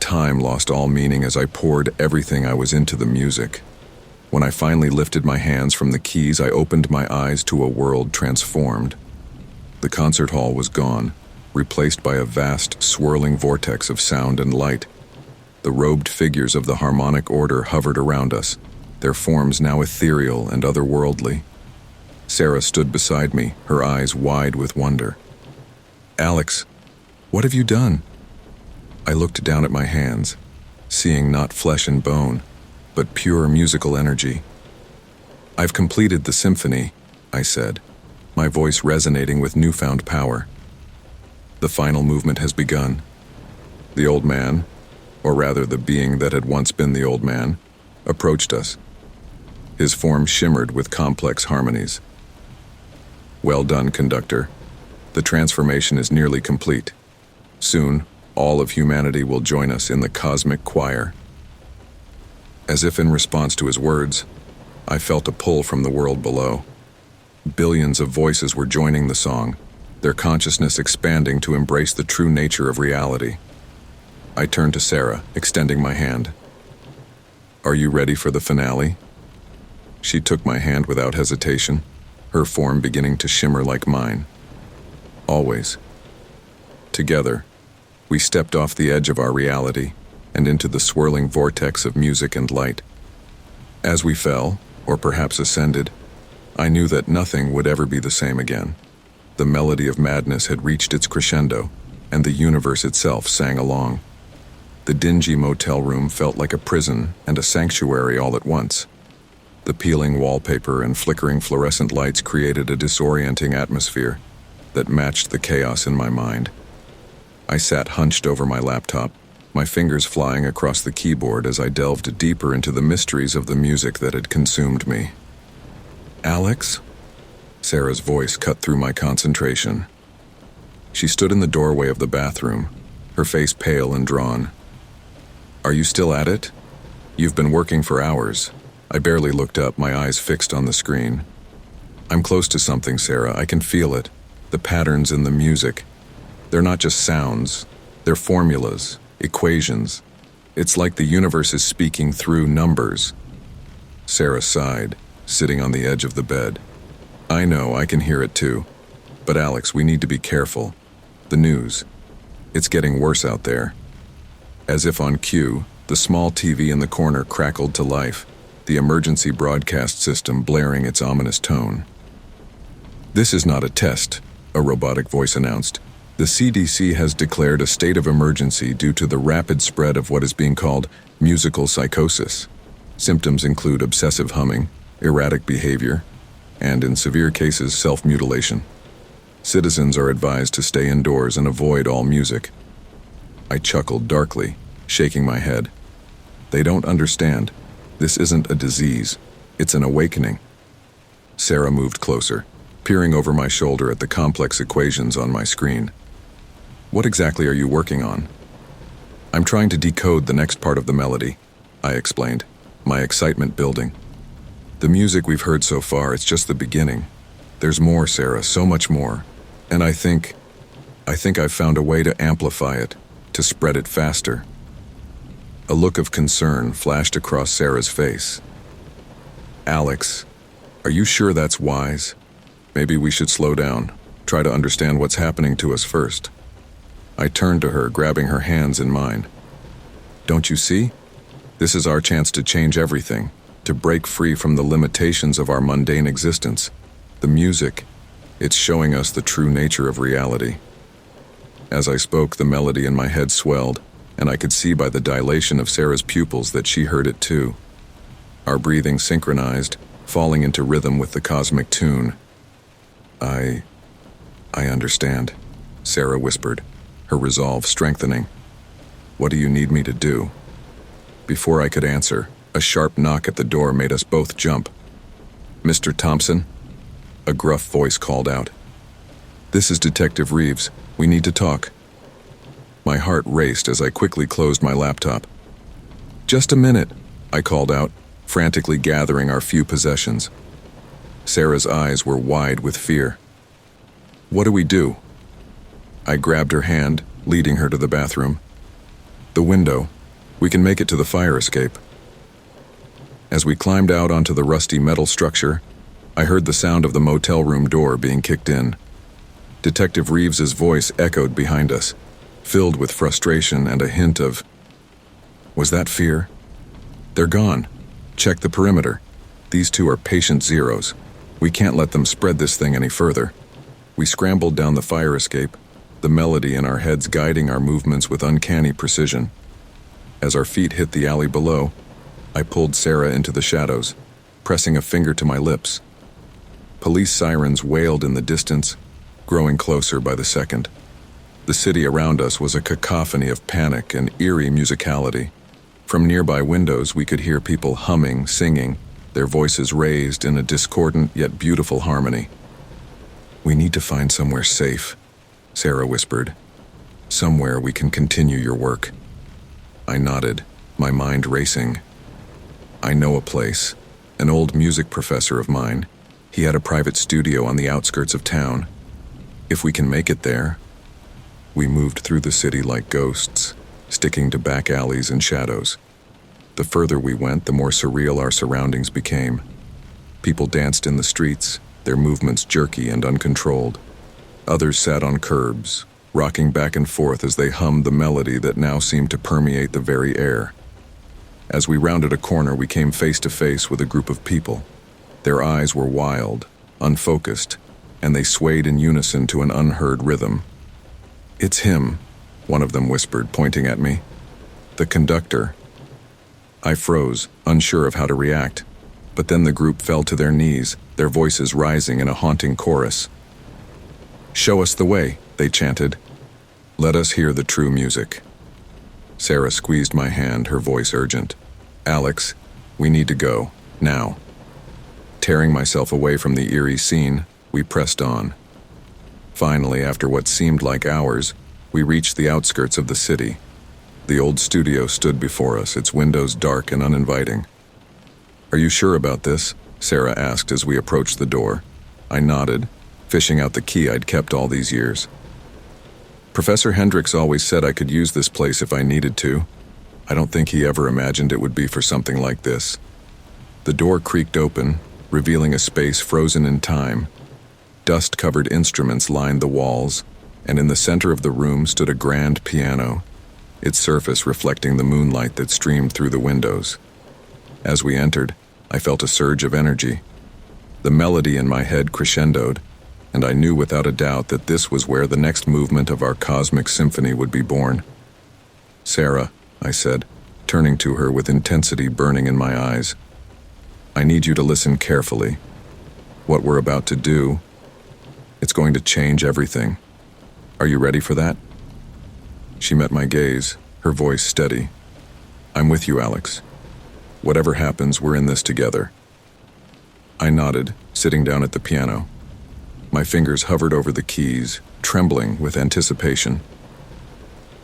Time lost all meaning as I poured everything I was into the music. When I finally lifted my hands from the keys, I opened my eyes to a world transformed. The concert hall was gone, replaced by a vast, swirling vortex of sound and light. The robed figures of the harmonic order hovered around us, their forms now ethereal and otherworldly. Sarah stood beside me, her eyes wide with wonder. Alex, what have you done? I looked down at my hands, seeing not flesh and bone, but pure musical energy. I've completed the symphony, I said, my voice resonating with newfound power. The final movement has begun. The old man, or rather the being that had once been the old man, approached us. His form shimmered with complex harmonies. Well done, conductor. The transformation is nearly complete. Soon, all of humanity will join us in the cosmic choir. As if in response to his words, I felt a pull from the world below. Billions of voices were joining the song, their consciousness expanding to embrace the true nature of reality. I turned to Sarah, extending my hand. Are you ready for the finale? She took my hand without hesitation, her form beginning to shimmer like mine. Always. Together, we stepped off the edge of our reality and into the swirling vortex of music and light. As we fell, or perhaps ascended, I knew that nothing would ever be the same again. The melody of madness had reached its crescendo, and the universe itself sang along. The dingy motel room felt like a prison and a sanctuary all at once. The peeling wallpaper and flickering fluorescent lights created a disorienting atmosphere that matched the chaos in my mind. I sat hunched over my laptop, my fingers flying across the keyboard as I delved deeper into the mysteries of the music that had consumed me. Alex, Sarah's voice cut through my concentration. She stood in the doorway of the bathroom, her face pale and drawn. "Are you still at it? You've been working for hours." I barely looked up, my eyes fixed on the screen. "I'm close to something, Sarah. I can feel it. The patterns in the music. They're not just sounds. They're formulas, equations. It's like the universe is speaking through numbers." Sarah sighed, sitting on the edge of the bed. "I know, I can hear it too. But Alex, we need to be careful. The news. It's getting worse out there." As if on cue, the small TV in the corner crackled to life, the emergency broadcast system blaring its ominous tone. "This is not a test," a robotic voice announced. "The CDC has declared a state of emergency due to the rapid spread of what is being called musical psychosis. Symptoms include obsessive humming, erratic behavior, and in severe cases, self-mutilation. Citizens are advised to stay indoors and avoid all music." I chuckled darkly, shaking my head. "They don't understand. This isn't a disease. It's an awakening." Sarah moved closer, peering over my shoulder at the complex equations on my screen. "What exactly are you working on?" "I'm trying to decode the next part of the melody," I explained, my excitement building. "The music we've heard so far, it's just the beginning. There's more, Sarah, so much more. And I think I've found a way to amplify it, to spread it faster." A look of concern flashed across Sarah's face. "Alex, are you sure that's wise? Maybe we should slow down, try to understand what's happening to us first." I turned to her, grabbing her hands in mine. "Don't you see? This is our chance to change everything, to break free from the limitations of our mundane existence. The music, it's showing us the true nature of reality." As I spoke, the melody in my head swelled, and I could see by the dilation of Sarah's pupils that she heard it too. Our breathing synchronized, falling into rhythm with the cosmic tune. I understand," Sarah whispered, her resolve strengthening. "What do you need me to do?" Before I could answer, a sharp knock at the door made us both jump. "Mr. Thompson?" a gruff voice called out. "This is Detective Reeves. We need to talk." My heart raced as I quickly closed my laptop. "Just a minute," I called out, frantically gathering our few possessions. Sarah's eyes were wide with fear. "What do we do?" I grabbed her hand, leading her to the bathroom. "The window. We can make it to the fire escape." As we climbed out onto the rusty metal structure, I heard the sound of the motel room door being kicked in. Detective Reeves's voice echoed behind us, filled with frustration and a hint of, was that fear? "They're gone. Check the perimeter. These two are patient zeros. We can't let them spread this thing any further." We scrambled down the fire escape, the melody in our heads guiding our movements with uncanny precision. As our feet hit the alley below, I pulled Sarah into the shadows, pressing a finger to my lips. Police sirens wailed in the distance, growing closer by the second. The city around us was a cacophony of panic and eerie musicality. From nearby windows, we could hear people humming, singing, their voices raised in a discordant yet beautiful harmony. "We need to find somewhere safe," Sarah whispered. "Somewhere we can continue your work." I nodded, my mind racing. "I know a place. An old music professor of mine. He had a private studio on the outskirts of town. If we can make it there." We moved through the city like ghosts, sticking to back alleys and shadows. The further we went, the more surreal our surroundings became. People danced in the streets, their movements jerky and uncontrolled. Others sat on curbs, rocking back and forth as they hummed the melody that now seemed to permeate the very air. As we rounded a corner, we came face to face with a group of people. Their eyes were wild, unfocused, and they swayed in unison to an unheard rhythm. "It's him," one of them whispered, pointing at me. "The conductor." I froze, unsure of how to react, but then the group fell to their knees, their voices rising in a haunting chorus. "Show us the way," they chanted. "Let us hear the true music." Sarah squeezed my hand, her voice urgent. "Alex, we need to go, now." Tearing myself away from the eerie scene, We pressed on. Finally, after what seemed like hours, we reached the outskirts of the city. The old studio stood before us, its windows dark and uninviting. "Are you sure about this?" Sarah asked as we approached the door. I nodded, fishing out the key I'd kept all these years. "Professor Hendricks always said I could use this place if I needed to. I don't think he ever imagined it would be for something like this." The door creaked open, revealing a space frozen in time. Dust-covered instruments lined the walls, and in the center of the room stood a grand piano, its surface reflecting the moonlight that streamed through the windows. As we entered, I felt a surge of energy. The melody in my head crescendoed, and I knew without a doubt that this was where the next movement of our cosmic symphony would be born. "Sarah," I said, turning to her with intensity burning in my eyes, "I need you to listen carefully. What we're about to do, it's going to change everything. Are you ready for that?" She met my gaze, her voice steady. "I'm with you, Alex. Whatever happens, we're in this together." I nodded, sitting down at the piano. My fingers hovered over the keys, trembling with anticipation.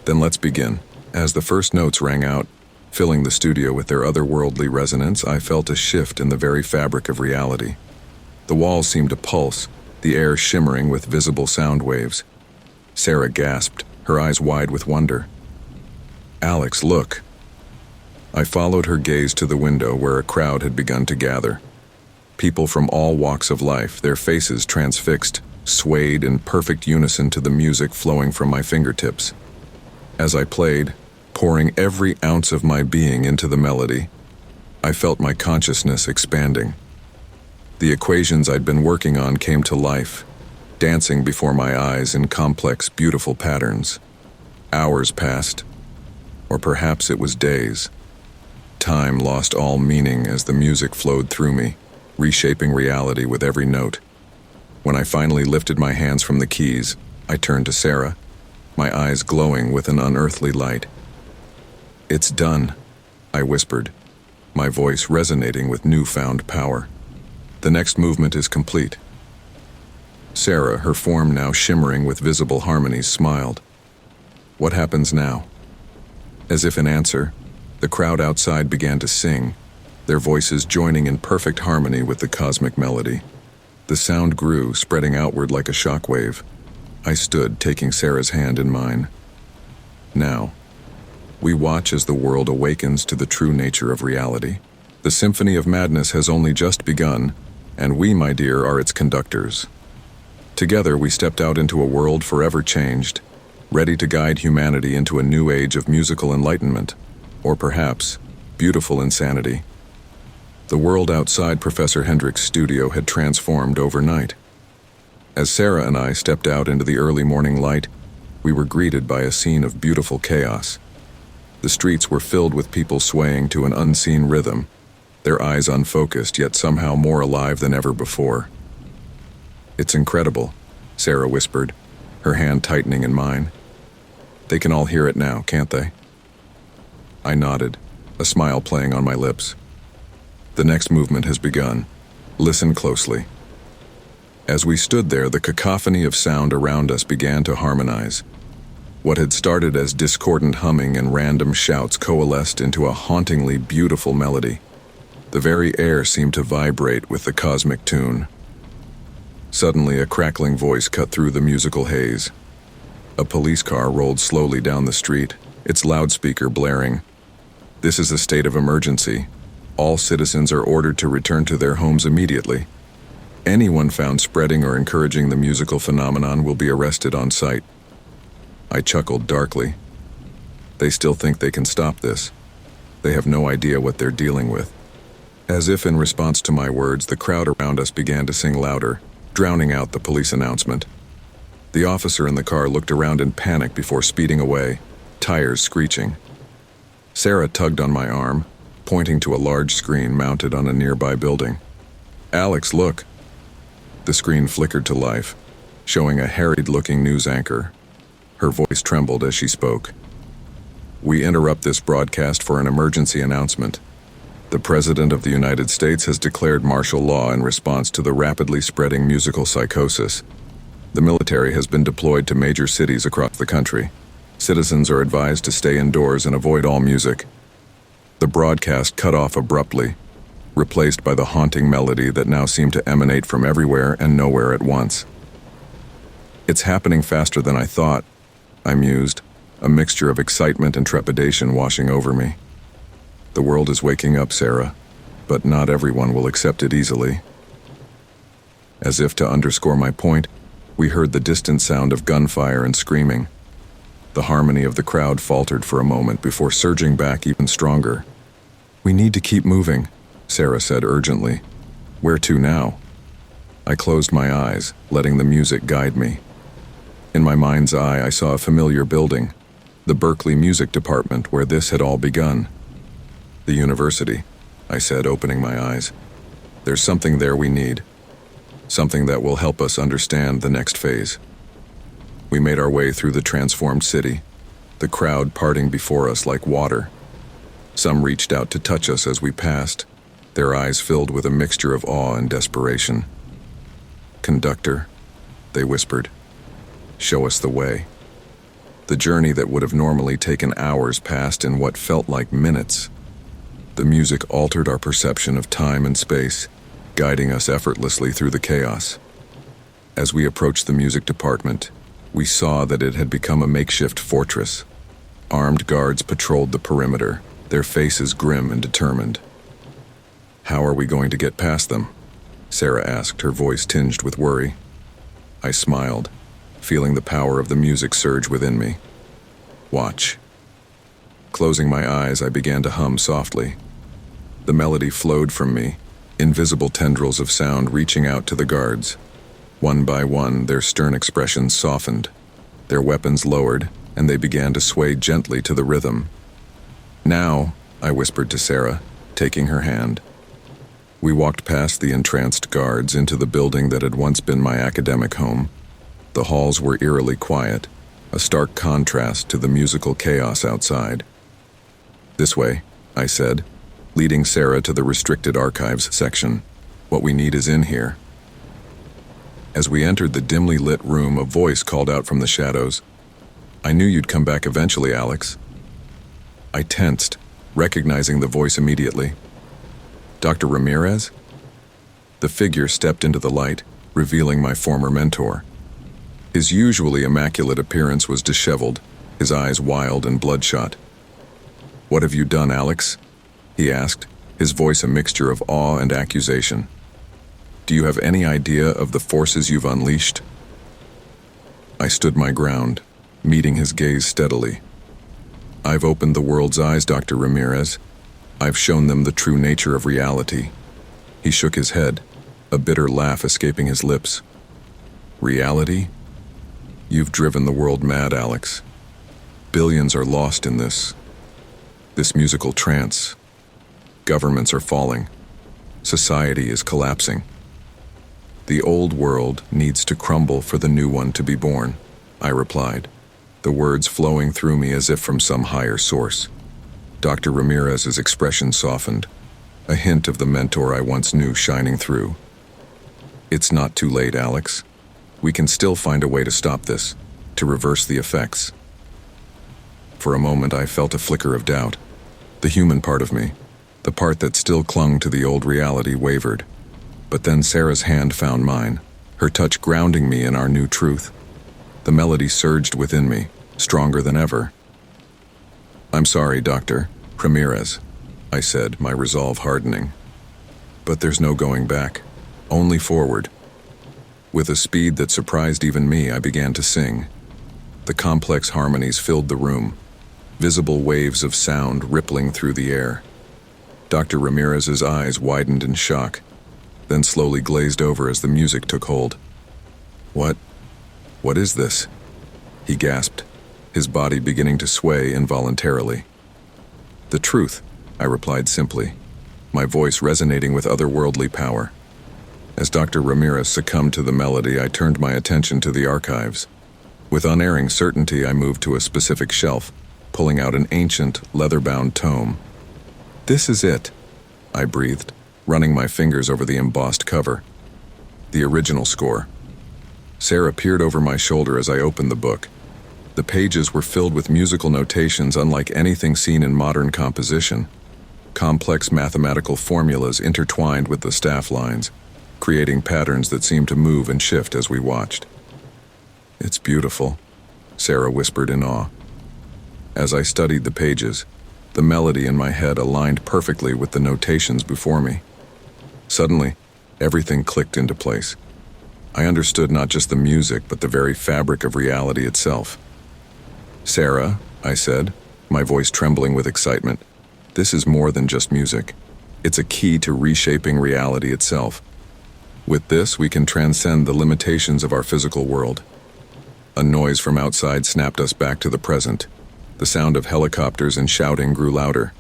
"Then let's begin." As the first notes rang out, filling the studio with their otherworldly resonance, I felt a shift in the very fabric of reality. The walls seemed to pulse, the air shimmering with visible sound waves. Sarah gasped, her eyes wide with wonder. "Alex, look." I followed her gaze to the window where a crowd had begun to gather. People from all walks of life, their faces transfixed, swayed in perfect unison to the music flowing from my fingertips. As I played, pouring every ounce of my being into the melody, I felt my consciousness expanding. The equations I'd been working on came to life, dancing before my eyes in complex, beautiful patterns. Hours passed, or perhaps it was days. Time lost all meaning as the music flowed through me, reshaping reality with every note. When I finally lifted my hands from the keys, I turned to Sarah, my eyes glowing with an unearthly light. "It's done," I whispered, my voice resonating with newfound power. "The next movement is complete." Sarah, her form now shimmering with visible harmonies, smiled. "What happens now?" As if in answer, the crowd outside began to sing, their voices joining in perfect harmony with the cosmic melody. The sound grew, spreading outward like a shockwave. I stood, taking Sarah's hand in mine. "Now, we watch as the world awakens to the true nature of reality. The symphony of madness has only just begun, and we, my dear, are its conductors." Together we stepped out into a world forever changed, ready to guide humanity into a new age of musical enlightenment, or perhaps, beautiful insanity. The world outside Professor Hendricks' studio had transformed overnight. As Sarah and I stepped out into the early morning light, we were greeted by a scene of beautiful chaos. The streets were filled with people swaying to an unseen rhythm, their eyes unfocused yet somehow more alive than ever before. "It's incredible," Sarah whispered, her hand tightening in mine. "They can all hear it now, can't they?" I nodded, a smile playing on my lips. "The next movement has begun. Listen closely." As we stood there, the cacophony of sound around us began to harmonize. What had started as discordant humming and random shouts coalesced into a hauntingly beautiful melody. The very air seemed to vibrate with the cosmic tune. Suddenly, a crackling voice cut through the musical haze. A police car rolled slowly down the street, its loudspeaker blaring. "This is a state of emergency. All citizens are ordered to return to their homes immediately. Anyone found spreading or encouraging the musical phenomenon will be arrested on sight." I chuckled darkly. They still think they can stop this. They have no idea what they're dealing with. As if in response to my words, the crowd around us began to sing louder, drowning out the police announcement. The officer in the car looked around in panic before speeding away, tires screeching. Sarah tugged on my arm, pointing to a large screen mounted on a nearby building. "Alex, look." The screen flickered to life, showing a harried-looking news anchor. Her voice trembled as she spoke. "We interrupt this broadcast for an emergency announcement. The President of the United States has declared martial law in response to the rapidly spreading musical psychosis. The military has been deployed to major cities across the country. Citizens are advised to stay indoors and avoid all music. The broadcast cut off abruptly, replaced by the haunting melody that now seemed to emanate from everywhere and nowhere at once. It's happening faster than I thought, I mused, a mixture of excitement and trepidation washing over me. The world is waking up, Sarah, but not everyone will accept it easily. As if to underscore my point, we heard the distant sound of gunfire and screaming. The harmony of the crowd faltered for a moment before surging back even stronger. "We need to keep moving," Sarah said urgently. "Where to now?" I closed my eyes, letting the music guide me. In my mind's eye, I saw a familiar building, the Berkeley Music Department where this had all begun. "The university," I said, opening my eyes. "There's something there we need. Something that will help us understand the next phase." We made our way through the transformed city, the crowd parting before us like water. Some reached out to touch us as we passed, their eyes filled with a mixture of awe and desperation. "Conductor," they whispered, "show us the way." The journey that would have normally taken hours passed in what felt like minutes. The music altered our perception of time and space, guiding us effortlessly through the chaos. As we approached the music department, we saw that it had become a makeshift fortress. Armed guards patrolled the perimeter, their faces grim and determined. "How are we going to get past them?" Sarah asked, her voice tinged with worry. I smiled, feeling the power of the music surge within me. "Watch." Closing my eyes, I began to hum softly. The melody flowed from me, invisible tendrils of sound reaching out to the guards. One by one, their stern expressions softened, their weapons lowered, and they began to sway gently to the rhythm. "Now," I whispered to Sarah, taking her hand. We walked past the entranced guards into the building that had once been my academic home. The halls were eerily quiet, a stark contrast to the musical chaos outside. "This way," I said, leading Sarah to the restricted archives section. "What we need is in here." As we entered the dimly lit room, a voice called out from the shadows. "I knew you'd come back eventually, Alex." I tensed, recognizing the voice immediately. "Dr. Ramirez?" The figure stepped into the light, revealing my former mentor. His usually immaculate appearance was disheveled, his eyes wild and bloodshot. "What have you done, Alex?" he asked, his voice a mixture of awe and accusation. "Do you have any idea of the forces you've unleashed?" I stood my ground, meeting his gaze steadily. "I've opened the world's eyes, Dr. Ramirez. I've shown them the true nature of reality." He shook his head, a bitter laugh escaping his lips. "Reality? You've driven the world mad, Alex. Billions are lost in this musical trance. Governments are falling. Society is collapsing. The old world needs to crumble for the new one to be born," I replied, the words flowing through me as if from some higher source. Dr. Ramirez's expression softened, a hint of the mentor I once knew shining through. "It's not too late, Alex. We can still find a way to stop this, to reverse the effects." For a moment I felt a flicker of doubt. The human part of me, the part that still clung to the old reality, wavered. But then Sarah's hand found mine, her touch grounding me in our new truth. The melody surged within me, stronger than ever. "I'm sorry, Dr. Ramirez," I said, my resolve hardening. "But there's no going back, only forward." With a speed that surprised even me, I began to sing. The complex harmonies filled the room, visible waves of sound rippling through the air. Dr. Ramirez's eyes widened in shock, then slowly glazed over as the music took hold. What is this?" he gasped, his body beginning to sway involuntarily. "The truth," I replied simply, my voice resonating with otherworldly power. As Dr. Ramirez succumbed to the melody, I turned my attention to the archives. With unerring certainty, I moved to a specific shelf, pulling out an ancient, leather-bound tome. "This is it," I breathed, running my fingers over the embossed cover. The original score. Sarah peered over my shoulder as I opened the book. The pages were filled with musical notations unlike anything seen in modern composition. Complex mathematical formulas intertwined with the staff lines, creating patterns that seemed to move and shift as we watched. "It's beautiful," Sarah whispered in awe. As I studied the pages, the melody in my head aligned perfectly with the notations before me. Suddenly, everything clicked into place. I understood not just the music, but the very fabric of reality itself. "Sarah," I said, my voice trembling with excitement, "this is more than just music. It's a key to reshaping reality itself. With this, we can transcend the limitations of our physical world." A noise from outside snapped us back to the present. The sound of helicopters and shouting grew louder.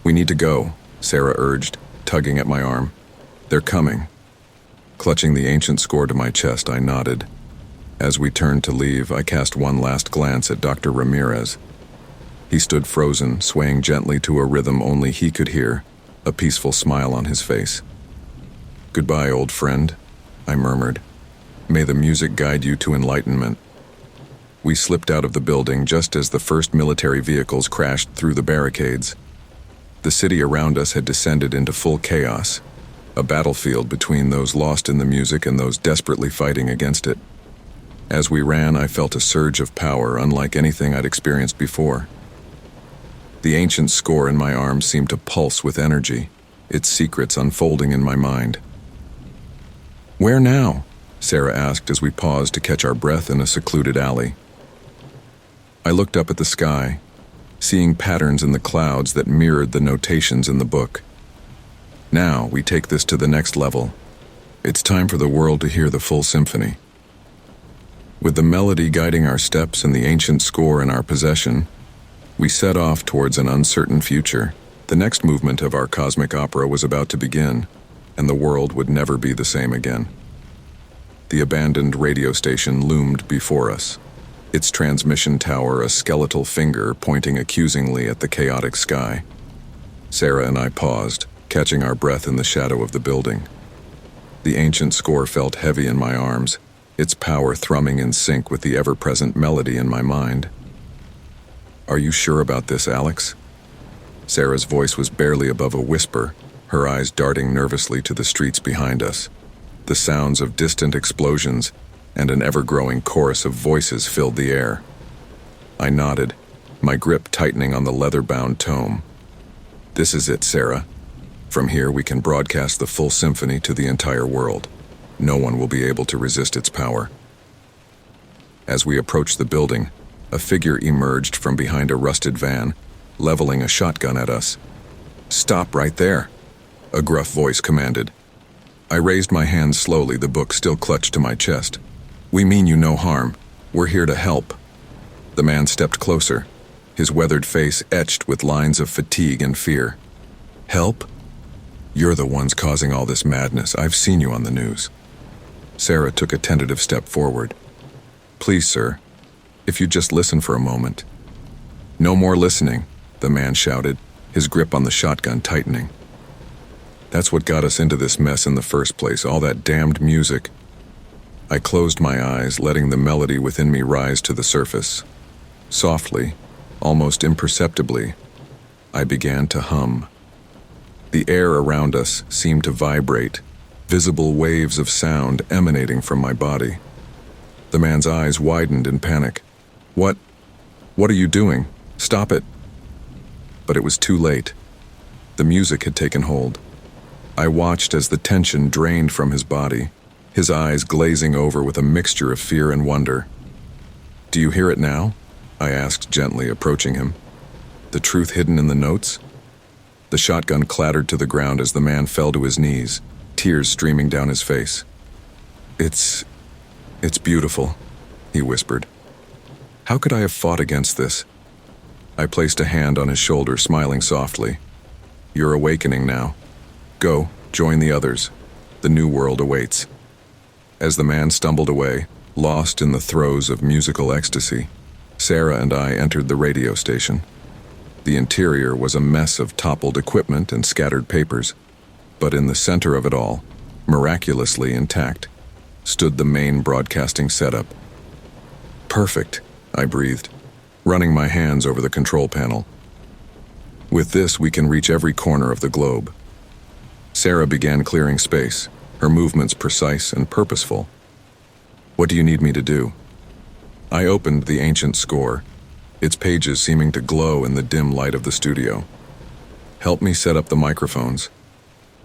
"We need to go," Sarah urged, tugging at my arm. "They're coming." Clutching the ancient score to my chest, I nodded. As we turned to leave, I cast one last glance at Dr. Ramirez. He stood frozen, swaying gently to a rhythm only he could hear, a peaceful smile on his face. "Goodbye, old friend," I murmured. "May the music guide you to enlightenment." We slipped out of the building just as the first military vehicles crashed through the barricades. The city around us had descended into full chaos, a battlefield between those lost in the music and those desperately fighting against it. As we ran, I felt a surge of power unlike anything I'd experienced before. The ancient score in my arms seemed to pulse with energy, its secrets unfolding in my mind. "Where now?" Sarah asked as we paused to catch our breath in a secluded alley. I looked up at the sky, seeing patterns in the clouds that mirrored the notations in the book. "Now we take this to the next level. It's time for the world to hear the full symphony." With the melody guiding our steps and the ancient score in our possession, we set off towards an uncertain future. The next movement of our cosmic opera was about to begin, and the world would never be the same again. The abandoned radio station loomed before us, its transmission tower a skeletal finger pointing accusingly at the chaotic sky. Sarah and I paused, catching our breath in the shadow of the building. The ancient score felt heavy in my arms, its power thrumming in sync with the ever-present melody in my mind. "Are you sure about this, Alex?" Sarah's voice was barely above a whisper, her eyes darting nervously to the streets behind us. The sounds of distant explosions and an ever-growing chorus of voices filled the air. I nodded, my grip tightening on the leather-bound tome. "This is it, Sarah. From here we can broadcast the full symphony to the entire world. No one will be able to resist its power." As we approached the building, a figure emerged from behind a rusted van, leveling a shotgun at us. "Stop right there," a gruff voice commanded. I raised my hand slowly, the book still clutched to my chest. "We mean you no harm. We're here to help." The man stepped closer, his weathered face etched with lines of fatigue and fear. "Help? You're the ones causing all this madness. I've seen you on the news." Sarah took a tentative step forward. "Please, sir, if you'd just listen for a moment." "No more listening," the man shouted, his grip on the shotgun tightening. "That's what got us into this mess in the first place, all that damned music." I closed my eyes, letting the melody within me rise to the surface. Softly, almost imperceptibly, I began to hum. The air around us seemed to vibrate, visible waves of sound emanating from my body. The man's eyes widened in panic. What are you doing? Stop it." But it was too late. The music had taken hold. I watched as the tension drained from his body, his eyes glazing over with a mixture of fear and wonder. "Do you hear it now?" I asked gently, approaching him. "The truth hidden in the notes?" The shotgun clattered to the ground as the man fell to his knees, tears streaming down his face. It's beautiful," he whispered. "How could I have fought against this?" I placed a hand on his shoulder, smiling softly. "You're awakening now. Go, join the others. The new world awaits." As the man stumbled away, lost in the throes of musical ecstasy, Sarah and I entered the radio station. The interior was a mess of toppled equipment and scattered papers, but in the center of it all, miraculously intact, stood the main broadcasting setup. Perfect, I breathed, running my hands over the control panel. With this, we can reach every corner of the globe. Sarah began clearing space, her movements precise and purposeful. What do you need me to do? I opened the ancient score, its pages seeming to glow in the dim light of the studio. Help me set up the microphones.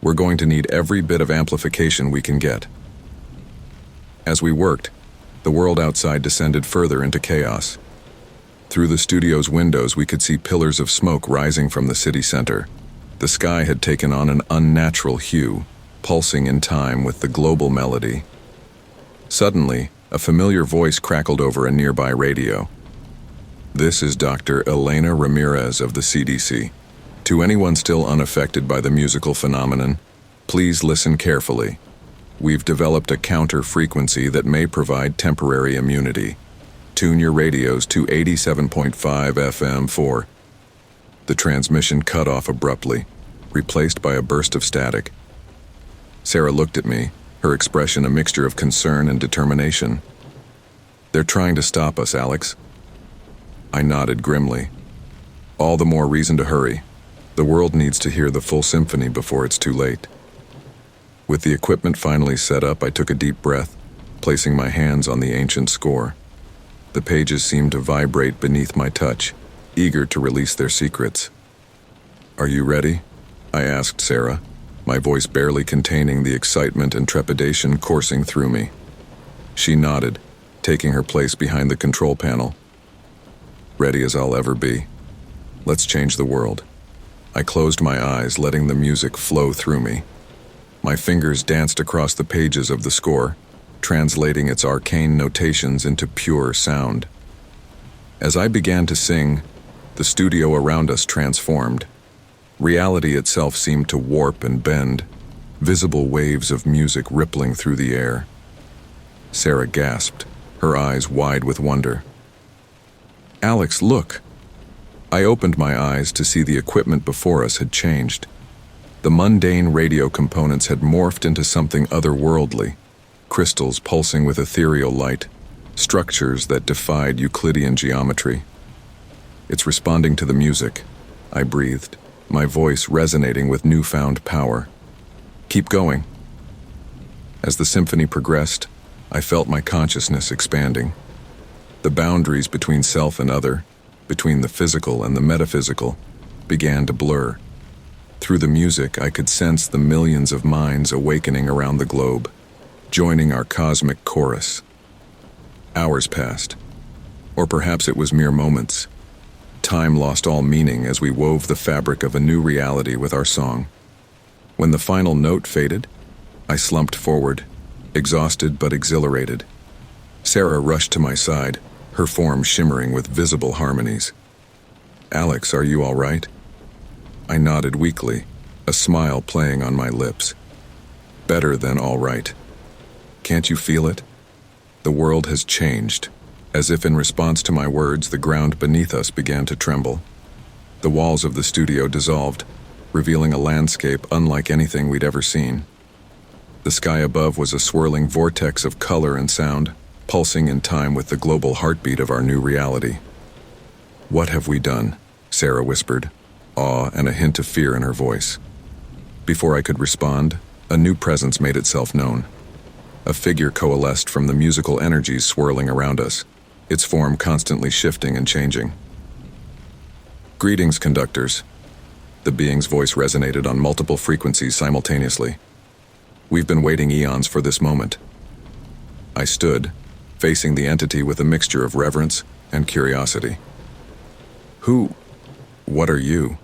We're going to need every bit of amplification we can get. As we worked, the world outside descended further into chaos. Through the studio's windows, we could see pillars of smoke rising from the city center. The sky had taken on an unnatural hue, pulsing in time with the global melody. Suddenly, a familiar voice crackled over a nearby radio. This is Dr. Elena Ramirez of the CDC. To anyone still unaffected by the musical phenomenon, please listen carefully. We've developed a counter frequency that may provide temporary immunity. Tune your radios to 87.5 FM for... The transmission cut off abruptly, replaced by a burst of static. Sarah looked at me, her expression a mixture of concern and determination. They're trying to stop us, Alex. I nodded grimly. All the more reason to hurry. The world needs to hear the full symphony before it's too late. With the equipment finally set up, I took a deep breath, placing my hands on the ancient score. The pages seemed to vibrate beneath my touch, eager to release their secrets. Are you ready? I asked Sarah, my voice barely containing the excitement and trepidation coursing through me. She nodded, taking her place behind the control panel. Ready as I'll ever be. Let's change the world. I closed my eyes, letting the music flow through me. My fingers danced across the pages of the score, translating its arcane notations into pure sound. As I began to sing, the studio around us transformed. Reality itself seemed to warp and bend, visible waves of music rippling through the air. Sarah gasped, her eyes wide with wonder. Alex, look! I opened my eyes to see the equipment before us had changed. The mundane radio components had morphed into something otherworldly. Crystals pulsing with ethereal light, structures that defied Euclidean geometry. It's responding to the music, I breathed, my voice resonating with newfound power. Keep going. As the symphony progressed, I felt my consciousness expanding. The boundaries between self and other, between the physical and the metaphysical, began to blur. Through the music, I could sense the millions of minds awakening around the globe, joining our cosmic chorus. Hours passed, or perhaps it was mere moments. Time lost all meaning as we wove the fabric of a new reality with our song. When the final note faded, I slumped forward, exhausted but exhilarated. Sarah rushed to my side, her form shimmering with visible harmonies. Alex, are you all right? I nodded weakly, a smile playing on my lips. Better than all right. Can't you feel it? The world has changed. As if in response to my words, the ground beneath us began to tremble. The walls of the studio dissolved, revealing a landscape unlike anything we'd ever seen. The sky above was a swirling vortex of color and sound, pulsing in time with the global heartbeat of our new reality. What have we done? Sarah whispered, awe and a hint of fear in her voice. Before I could respond, a new presence made itself known. A figure coalesced from the musical energies swirling around us, its form constantly shifting and changing. Greetings, conductors. The being's voice resonated on multiple frequencies simultaneously. We've been waiting eons for this moment. I stood, facing the entity with a mixture of reverence and curiosity. What are you?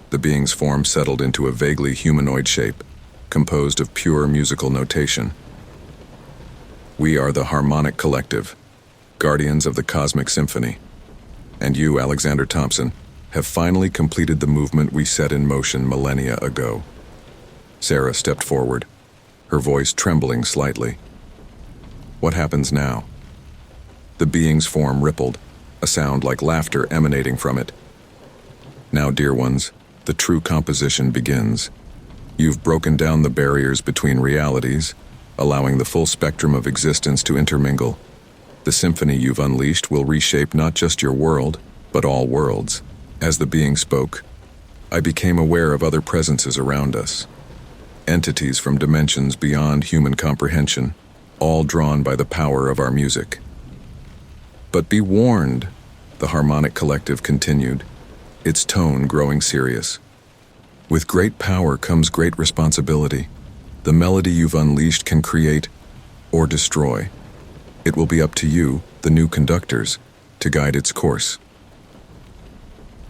The being's form settled into a vaguely humanoid shape, composed of pure musical notation. We are the Harmonic Collective, guardians of the Cosmic Symphony. And you, Alexander Thompson, have finally completed the movement we set in motion millennia ago. Sarah stepped forward, her voice trembling slightly. What happens now? The being's form rippled, a sound like laughter emanating from it. Now, dear ones, the true composition begins. You've broken down the barriers between realities, allowing the full spectrum of existence to intermingle. The symphony you've unleashed will reshape not just your world, but all worlds. As the being spoke, I became aware of other presences around us. Entities from dimensions beyond human comprehension, all drawn by the power of our music. But be warned, the harmonic collective continued, its tone growing serious. With great power comes great responsibility. The melody you've unleashed can create or destroy. It will be up to you, the new conductors, to guide its course.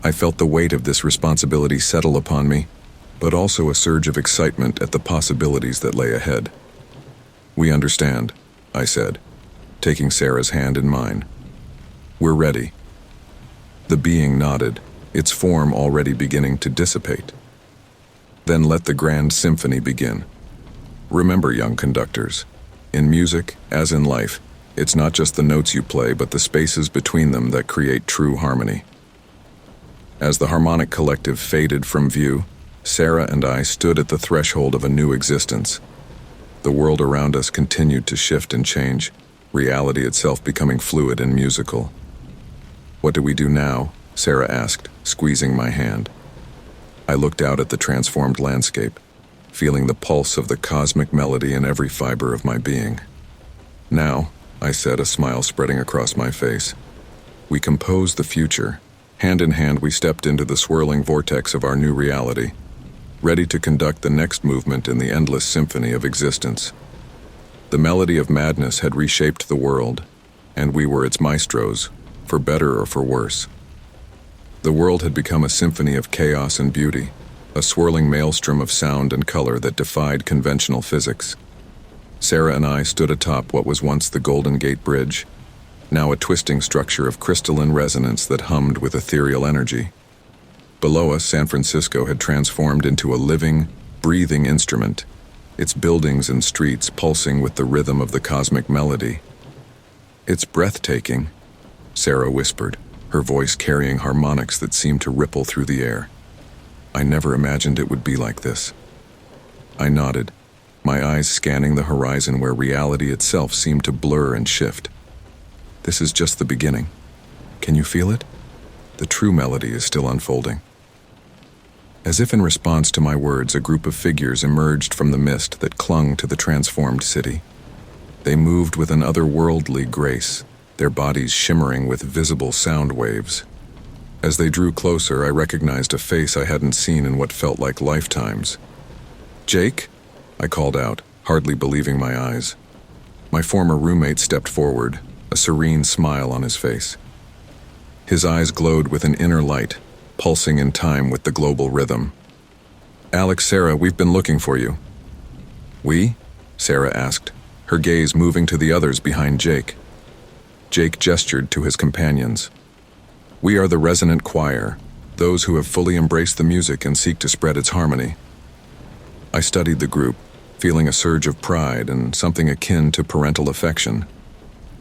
I felt the weight of this responsibility settle upon me, but also a surge of excitement at the possibilities that lay ahead. We understand, I said, taking Sarah's hand in mine. We're ready. The being nodded, its form already beginning to dissipate. Then let the grand symphony begin. Remember, young conductors, in music, as in life, it's not just the notes you play, but the spaces between them that create true harmony. As the harmonic collective faded from view, Sarah and I stood at the threshold of a new existence. The world around us continued to shift and change, reality itself becoming fluid and musical. What do we do now? Sarah asked, squeezing my hand. I looked out at the transformed landscape, feeling the pulse of the cosmic melody in every fiber of my being. Now, I said, a smile spreading across my face, we compose the future. Hand in hand, we stepped into the swirling vortex of our new reality, ready to conduct the next movement in the endless symphony of existence. The melody of madness had reshaped the world, and we were its maestros, for better or for worse. The world had become a symphony of chaos and beauty, a swirling maelstrom of sound and color that defied conventional physics. Sarah and I stood atop what was once the Golden Gate Bridge, now a twisting structure of crystalline resonance that hummed with ethereal energy. Below us, San Francisco had transformed into a living, breathing instrument, its buildings and streets pulsing with the rhythm of the cosmic melody. It's breathtaking, Sarah whispered, her voice carrying harmonics that seemed to ripple through the air. I never imagined it would be like this. I nodded, my eyes scanning the horizon where reality itself seemed to blur and shift. This is just the beginning. Can you feel it? The true melody is still unfolding. As if in response to my words, a group of figures emerged from the mist that clung to the transformed city. They moved with an otherworldly grace, their bodies shimmering with visible sound waves. As they drew closer, I recognized a face I hadn't seen in what felt like lifetimes. "Jake?" I called out, hardly believing my eyes. My former roommate stepped forward, a serene smile on his face. His eyes glowed with an inner light, pulsing in time with the global rhythm. "Alex, Sarah, we've been looking for you." "We?" Sarah asked, her gaze moving to the others behind Jake. Jake gestured to his companions. "We are the resonant choir, those who have fully embraced the music and seek to spread its harmony." I studied the group, feeling a surge of pride and something akin to parental affection.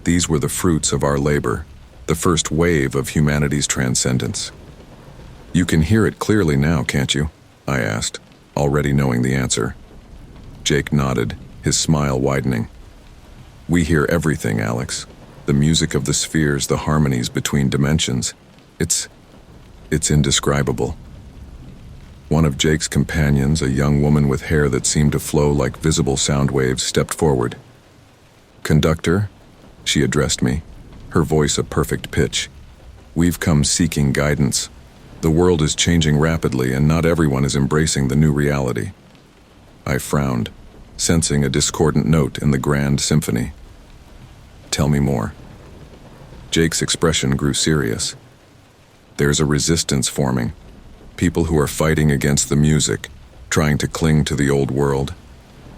These were the fruits of our labor, the first wave of humanity's transcendence. "You can hear it clearly now, can't you?" I asked, already knowing the answer. Jake nodded, his smile widening. "We hear everything, Alex. The music of the spheres, the harmonies between dimensions. It's indescribable." One of Jake's companions, a young woman with hair that seemed to flow like visible sound waves, stepped forward. "Conductor," she addressed me, her voice a perfect pitch. "We've come seeking guidance. The world is changing rapidly, and not everyone is embracing the new reality." I frowned, sensing a discordant note in the grand symphony. "Tell me more." Jake's expression grew serious. "There's a resistance forming. People who are fighting against the music, trying to cling to the old world.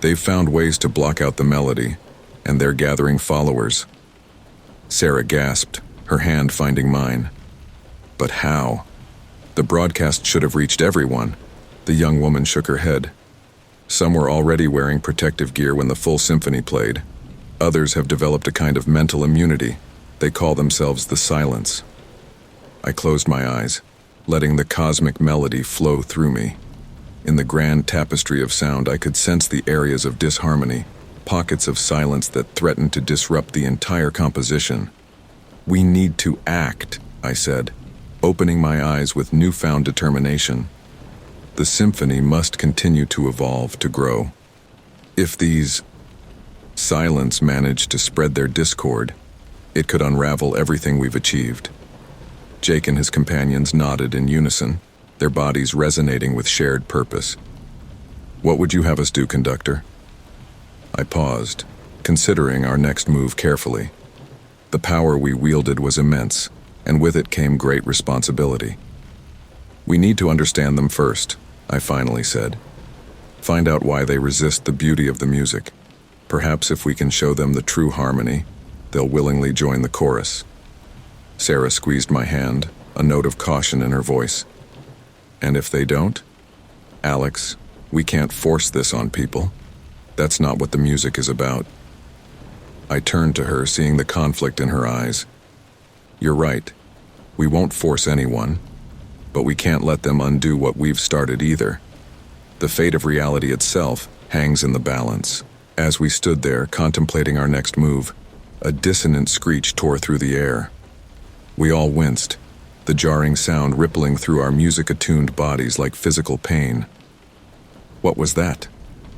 They've found ways to block out the melody, and they're gathering followers." Sarah gasped, her hand finding mine. "But how? The broadcast should have reached everyone." The young woman shook her head. "Some were already wearing protective gear when the full symphony played. Others have developed a kind of mental immunity. They call themselves the Silence." I closed my eyes, letting the cosmic melody flow through me. In the grand tapestry of sound, I could sense the areas of disharmony, pockets of silence that threatened to disrupt the entire composition. "We need to act," I said, opening my eyes with newfound determination. The symphony must continue to evolve, to grow. If these silence managed to spread their discord, it could unravel everything we've achieved. Jake and his companions nodded in unison, their bodies resonating with shared purpose. "What would you have us do, conductor?" I paused, considering our next move carefully. The power we wielded was immense, and with it came great responsibility. "We need to understand them first," I finally said. "Find out why they resist the beauty of the music. Perhaps if we can show them the true harmony, they'll willingly join the chorus." Sarah squeezed my hand, a note of caution in her voice. "And if they don't? Alex, we can't force this on people. That's not what the music is about." I turned to her, seeing the conflict in her eyes. "You're right. We won't force anyone, but we can't let them undo what we've started either. The fate of reality itself hangs in the balance." As we stood there, contemplating our next move, a dissonant screech tore through the air. We all winced, the jarring sound rippling through our music-attuned bodies like physical pain. "What was that?"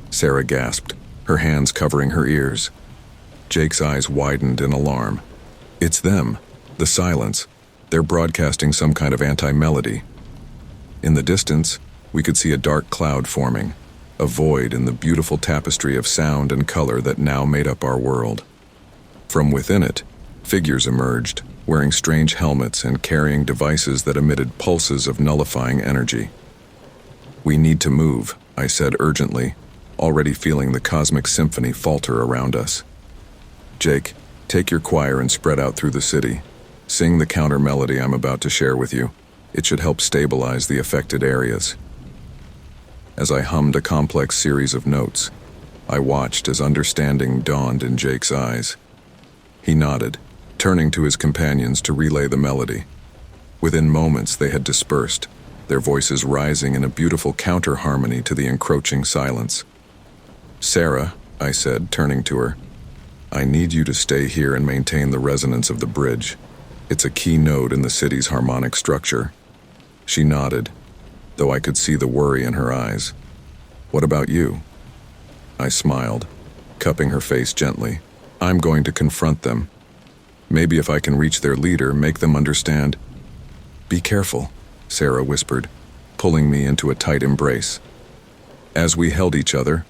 Sarah gasped, her hands covering her ears. Jake's eyes widened in alarm. "It's them, the silence. They're broadcasting some kind of anti-melody." In the distance, we could see a dark cloud forming, a void in the beautiful tapestry of sound and color that now made up our world. From within it, figures emerged, wearing strange helmets and carrying devices that emitted pulses of nullifying energy. "We need to move," I said urgently, already feeling the cosmic symphony falter around us. "Jake, take your choir and spread out through the city. Sing the counter melody I'm about to share with you. It should help stabilize the affected areas." As I hummed a complex series of notes, I watched as understanding dawned in Jake's eyes. He nodded, turning to his companions to relay the melody. Within moments they had dispersed, their voices rising in a beautiful counter-harmony to the encroaching silence. "Sarah," I said, turning to her, "I need you to stay here and maintain the resonance of the bridge. It's a key node in the city's harmonic structure." She nodded, though I could see the worry in her eyes. "What about you?" I smiled, cupping her face gently. "I'm going to confront them. Maybe if I can reach their leader, make them understand." "Be careful," Sarah whispered, pulling me into a tight embrace. As we held each other,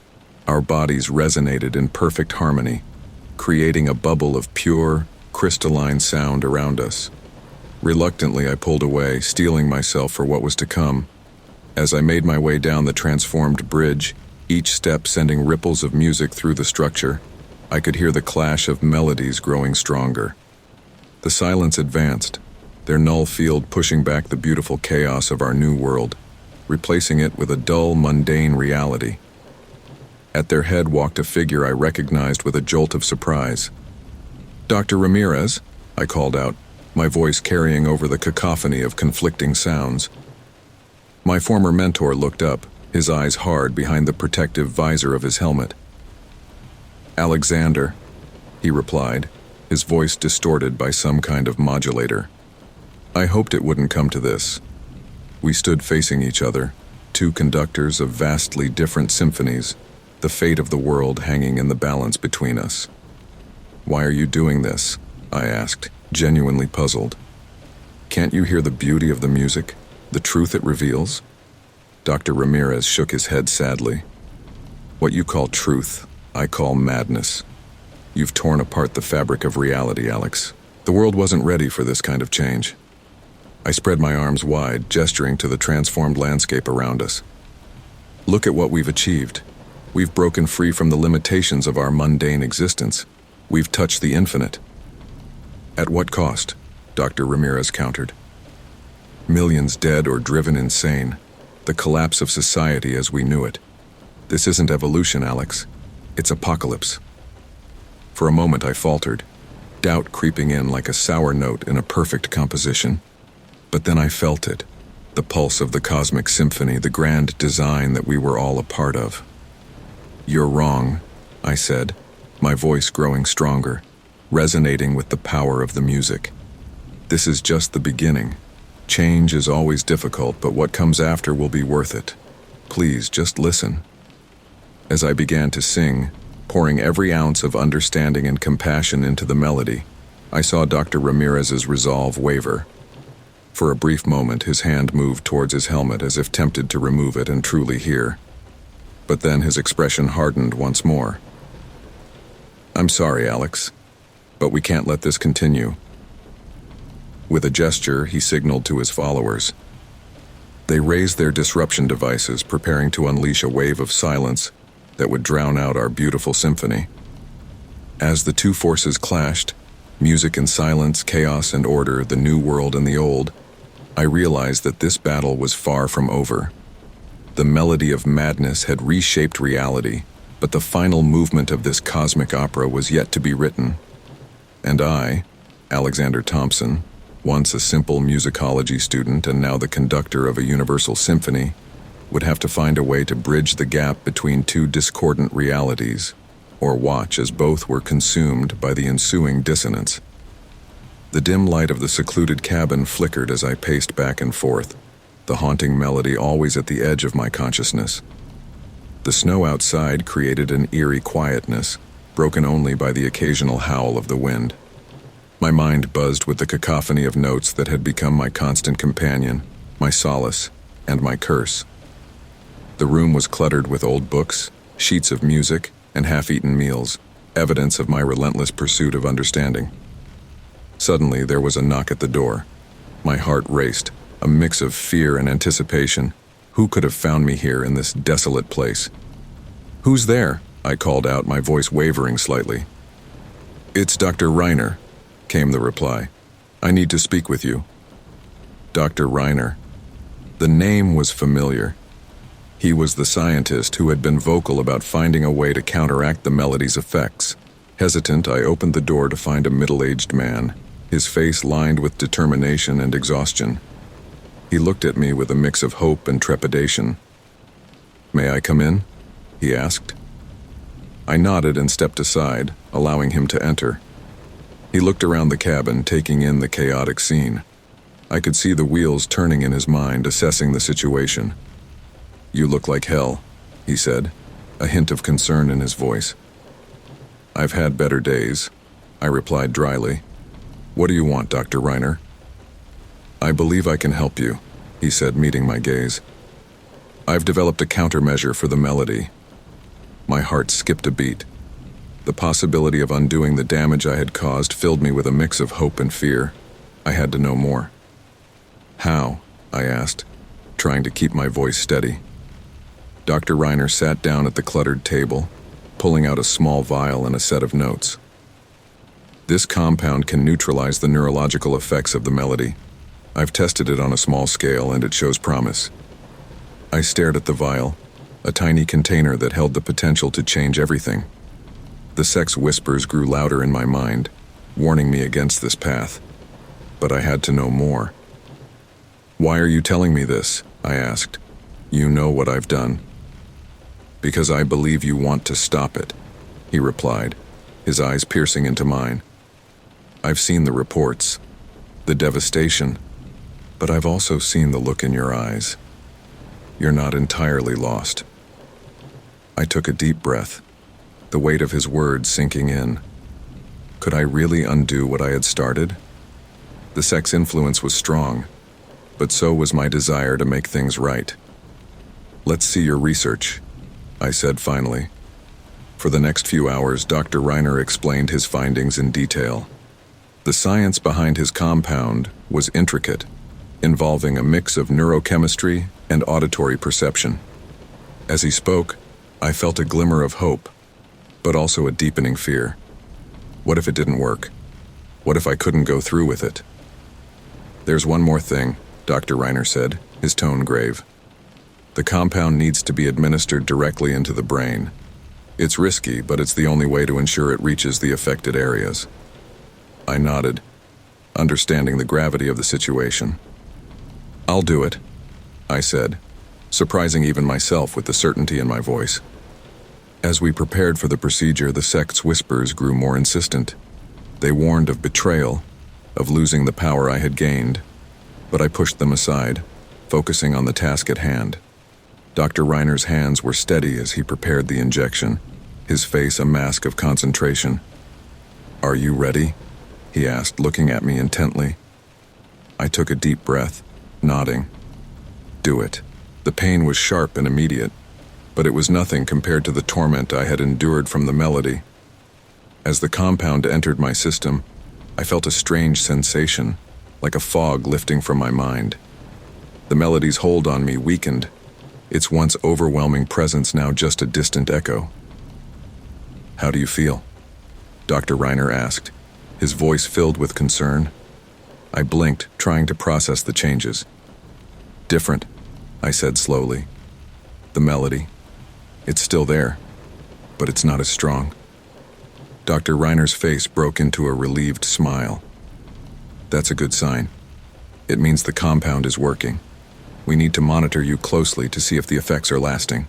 our bodies resonated in perfect harmony, creating a bubble of pure, crystalline sound around us. Reluctantly, I pulled away, steeling myself for what was to come. As I made my way down the transformed bridge, each step sending ripples of music through the structure, I could hear the clash of melodies growing stronger. The silence advanced, their null field pushing back the beautiful chaos of our new world, replacing it with a dull, mundane reality. At their head walked a figure I recognized with a jolt of surprise. "Dr. Ramirez," I called out, my voice carrying over the cacophony of conflicting sounds. My former mentor looked up, his eyes hard behind the protective visor of his helmet. "Alexander," he replied, his voice distorted by some kind of modulator. I hoped it wouldn't come to this. We stood facing each other, two conductors of vastly different symphonies, the fate of the world hanging in the balance between us. "Why are you doing this?" I asked, genuinely puzzled. "Can't you hear the beauty of the music, the truth it reveals?" Dr. Ramirez shook his head sadly. "What you call truth, I call madness. You've torn apart the fabric of reality, Alex. The world wasn't ready for this kind of change." I spread my arms wide, gesturing to the transformed landscape around us. "Look at what we've achieved. We've broken free from the limitations of our mundane existence. We've touched the infinite." "At what cost?" Dr. Ramirez countered. "Millions dead or driven insane. The collapse of society as we knew it. This isn't evolution, Alex. It's apocalypse." For a moment I faltered, doubt creeping in like a sour note in a perfect composition. But then I felt it, the pulse of the cosmic symphony, the grand design that we were all a part of. "You're wrong," I said, my voice growing stronger, resonating with the power of the music. "This is just the beginning. Change is always difficult, but what comes after will be worth it. Please, just listen." As I began to sing, pouring every ounce of understanding and compassion into the melody, I saw Dr. Ramirez's resolve waver. For a brief moment, his hand moved towards his helmet as if tempted to remove it and truly hear. But then his expression hardened once more. "I'm sorry, Alex, but we can't let this continue." With a gesture, he signaled to his followers. They raised their disruption devices, preparing to unleash a wave of silence that would drown out our beautiful symphony. As the two forces clashed, music and silence, chaos and order, the new world and the old, I realized that this battle was far from over. The melody of madness had reshaped reality, but the final movement of this cosmic opera was yet to be written. And I, Alexander Thompson, once a simple musicology student and now the conductor of a universal symphony, would have to find a way to bridge the gap between two discordant realities, or watch as both were consumed by the ensuing dissonance. The dim light of the secluded cabin flickered as I paced back and forth, the haunting melody always at the edge of my consciousness. The snow outside created an eerie quietness, broken only by the occasional howl of the wind. My mind buzzed with the cacophony of notes that had become my constant companion, my solace, and my curse. The room was cluttered with old books, sheets of music, and half-eaten meals, evidence of my relentless pursuit of understanding. Suddenly, there was a knock at the door. My heart raced, a mix of fear and anticipation. Who could have found me here in this desolate place? "Who's there?" I called out, my voice wavering slightly. "It's Dr. Reiner," came the reply. "I need to speak with you." Dr. Reiner. The name was familiar. He was the scientist who had been vocal about finding a way to counteract the melody's effects. Hesitant, I opened the door to find a middle-aged man, his face lined with determination and exhaustion. He looked at me with a mix of hope and trepidation. "May I come in?" he asked. I nodded and stepped aside, allowing him to enter. He looked around the cabin, taking in the chaotic scene. I could see the wheels turning in his mind, assessing the situation. "You look like hell," he said, a hint of concern in his voice. "I've had better days," I replied dryly. "What do you want, Dr. Reiner?" "I believe I can help you," he said, meeting my gaze. "I've developed a countermeasure for the melody." My heart skipped a beat. The possibility of undoing the damage I had caused filled me with a mix of hope and fear. I had to know more. "How?" I asked, trying to keep my voice steady. Dr. Reiner sat down at the cluttered table, pulling out a small vial and a set of notes. "This compound can neutralize the neurological effects of the melody. I've tested it on a small scale and it shows promise." I stared at the vial, a tiny container that held the potential to change everything. The sex whispers grew louder in my mind, warning me against this path. But I had to know more. "Why are you telling me this?" I asked. "You know what I've done." "Because I believe you want to stop it," he replied, his eyes piercing into mine. "I've seen the reports, the devastation, but I've also seen the look in your eyes. You're not entirely lost." I took a deep breath, the weight of his words sinking in. Could I really undo what I had started? The sex influence was strong, but so was my desire to make things right. "Let's see your research," I said finally. For the next few hours, Dr. Reiner explained his findings in detail. The science behind his compound was intricate, involving a mix of neurochemistry and auditory perception. As he spoke, I felt a glimmer of hope, but also a deepening fear. What if it didn't work? What if I couldn't go through with it? "There's one more thing," Dr. Reiner said, his tone grave. "The compound needs to be administered directly into the brain. It's risky, but it's the only way to ensure it reaches the affected areas." I nodded, understanding the gravity of the situation. "I'll do it," I said, surprising even myself with the certainty in my voice. As we prepared for the procedure, the sect's whispers grew more insistent. They warned of betrayal, of losing the power I had gained, but I pushed them aside, focusing on the task at hand. Dr. Reiner's hands were steady as he prepared the injection, his face a mask of concentration. "Are you ready?" he asked, looking at me intently. I took a deep breath, nodding. "Do it." The pain was sharp and immediate, but it was nothing compared to the torment I had endured from the melody. As the compound entered my system, I felt a strange sensation, like a fog lifting from my mind. The melody's hold on me weakened, its once overwhelming presence now just a distant echo. "How do you feel?" Dr. Reiner asked, his voice filled with concern. I blinked, trying to process the changes. "Different," I said slowly. "The melody, it's still there, but it's not as strong." Dr. Reiner's face broke into a relieved smile. "That's a good sign. It means the compound is working. We need to monitor you closely to see if the effects are lasting."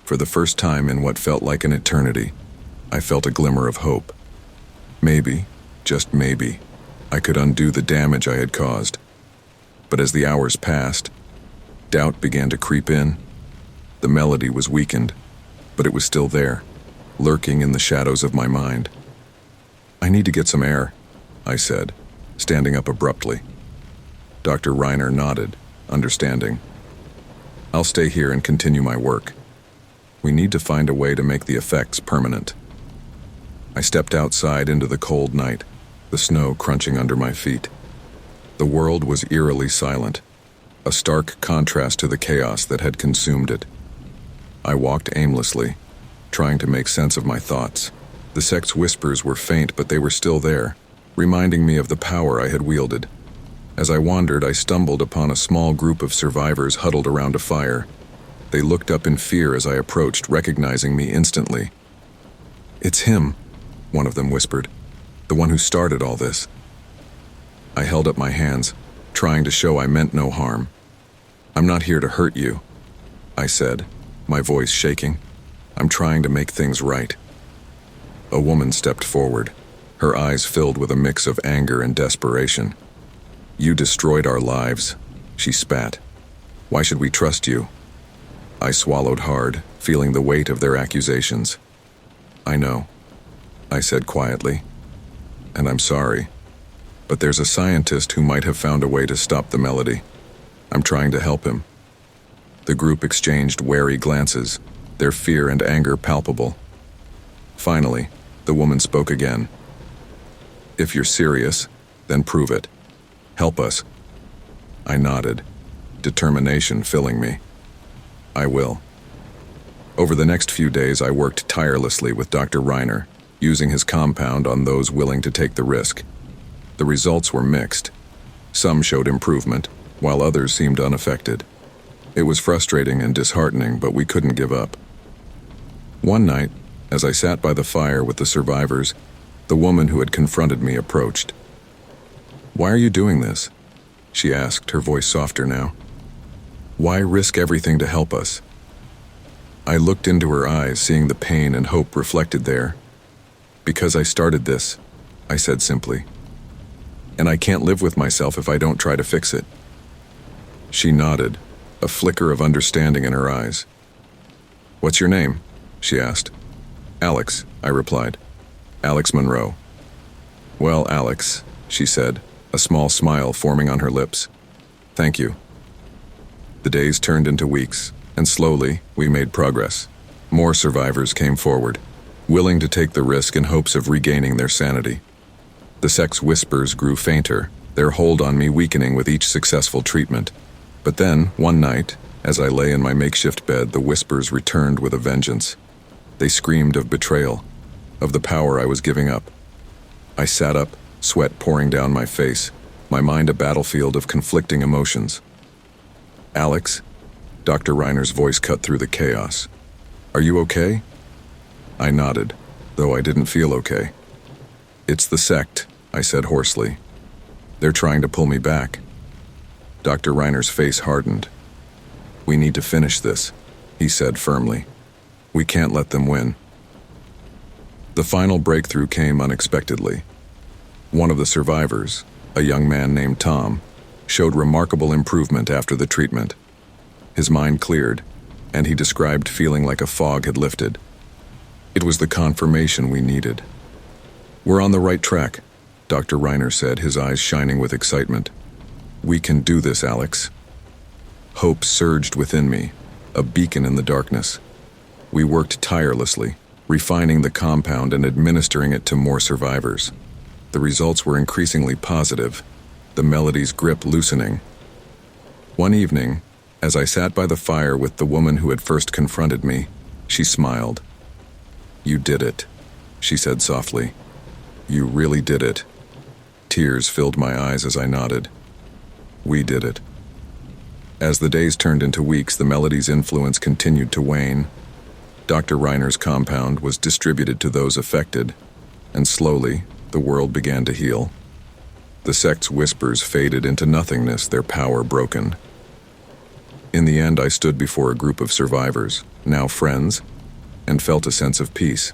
For the first time in what felt like an eternity, I felt a glimmer of hope. Maybe, just maybe, I could undo the damage I had caused. But as the hours passed, doubt began to creep in. The melody was weakened, but it was still there, lurking in the shadows of my mind. "I need to get some air," I said, standing up abruptly. Dr. Reiner nodded, understanding. "I'll stay here and continue my work. We need to find a way to make the effects permanent." I stepped outside into the cold night, the snow crunching under my feet. The world was eerily silent, a stark contrast to the chaos that had consumed it. I walked aimlessly, trying to make sense of my thoughts. The sect's whispers were faint, but they were still there, reminding me of the power I had wielded. As I wandered, I stumbled upon a small group of survivors huddled around a fire. They looked up in fear as I approached, recognizing me instantly. "It's him," one of them whispered. "The one who started all this." I held up my hands, trying to show I meant no harm. "I'm not here to hurt you," I said, my voice shaking. "I'm trying to make things right." A woman stepped forward, her eyes filled with a mix of anger and desperation. "You destroyed our lives," she spat. "Why should we trust you?" I swallowed hard, feeling the weight of their accusations. "I know," I said quietly, "and I'm sorry. But there's a scientist who might have found a way to stop the melody. I'm trying to help him." The group exchanged wary glances, their fear and anger palpable. Finally, the woman spoke again. "If you're serious, then prove it. Help us." I nodded, determination filling me. "I will." Over the next few days, I worked tirelessly with Dr. Reiner, using his compound on those willing to take the risk. The results were mixed. Some showed improvement, while others seemed unaffected. It was frustrating and disheartening, but we couldn't give up. One night, as I sat by the fire with the survivors, the woman who had confronted me approached. "Why are you doing this?" she asked, her voice softer now. "Why risk everything to help us?" I looked into her eyes, seeing the pain and hope reflected there. "Because I started this," I said simply. "And I can't live with myself if I don't try to fix it." She nodded, a flicker of understanding in her eyes. "What's your name?" she asked. "Alex," I replied. "Alex Monroe." "Well, Alex," she said, a small smile forming on her lips. "Thank you." The days turned into weeks, and slowly we made progress. More survivors came forward, willing to take the risk in hopes of regaining their sanity. The sect's whispers grew fainter, their hold on me weakening with each successful treatment. But then, one night, as I lay in my makeshift bed, the whispers returned with a vengeance. They screamed of betrayal, of the power I was giving up. I sat up, sweat pouring down my face, my mind a battlefield of conflicting emotions. "Alex?" Dr. Reiner's voice cut through the chaos. "Are you okay?" I nodded, though I didn't feel okay. "It's the sect," I said hoarsely. "They're trying to pull me back." Dr. Reiner's face hardened. "We need to finish this," he said firmly. "We can't let them win." The final breakthrough came unexpectedly. One of the survivors, a young man named Tom, showed remarkable improvement after the treatment. His mind cleared, and he described feeling like a fog had lifted. It was the confirmation we needed. "We're on the right track," Dr. Reiner said, his eyes shining with excitement. "We can do this, Alex." Hope surged within me, a beacon in the darkness. We worked tirelessly, refining the compound and administering it to more survivors. The results were increasingly positive, the melody's grip loosening. One evening, as I sat by the fire with the woman who had first confronted me, she smiled. "You did it," she said softly. "You really did it." Tears filled my eyes as I nodded. We did it. As the days turned into weeks, the melody's influence continued to wane. Dr. Reiner's compound was distributed to those affected, and slowly, the world began to heal. The sect's whispers faded into nothingness, their power broken. In the end, I stood before a group of survivors, now friends, and felt a sense of peace.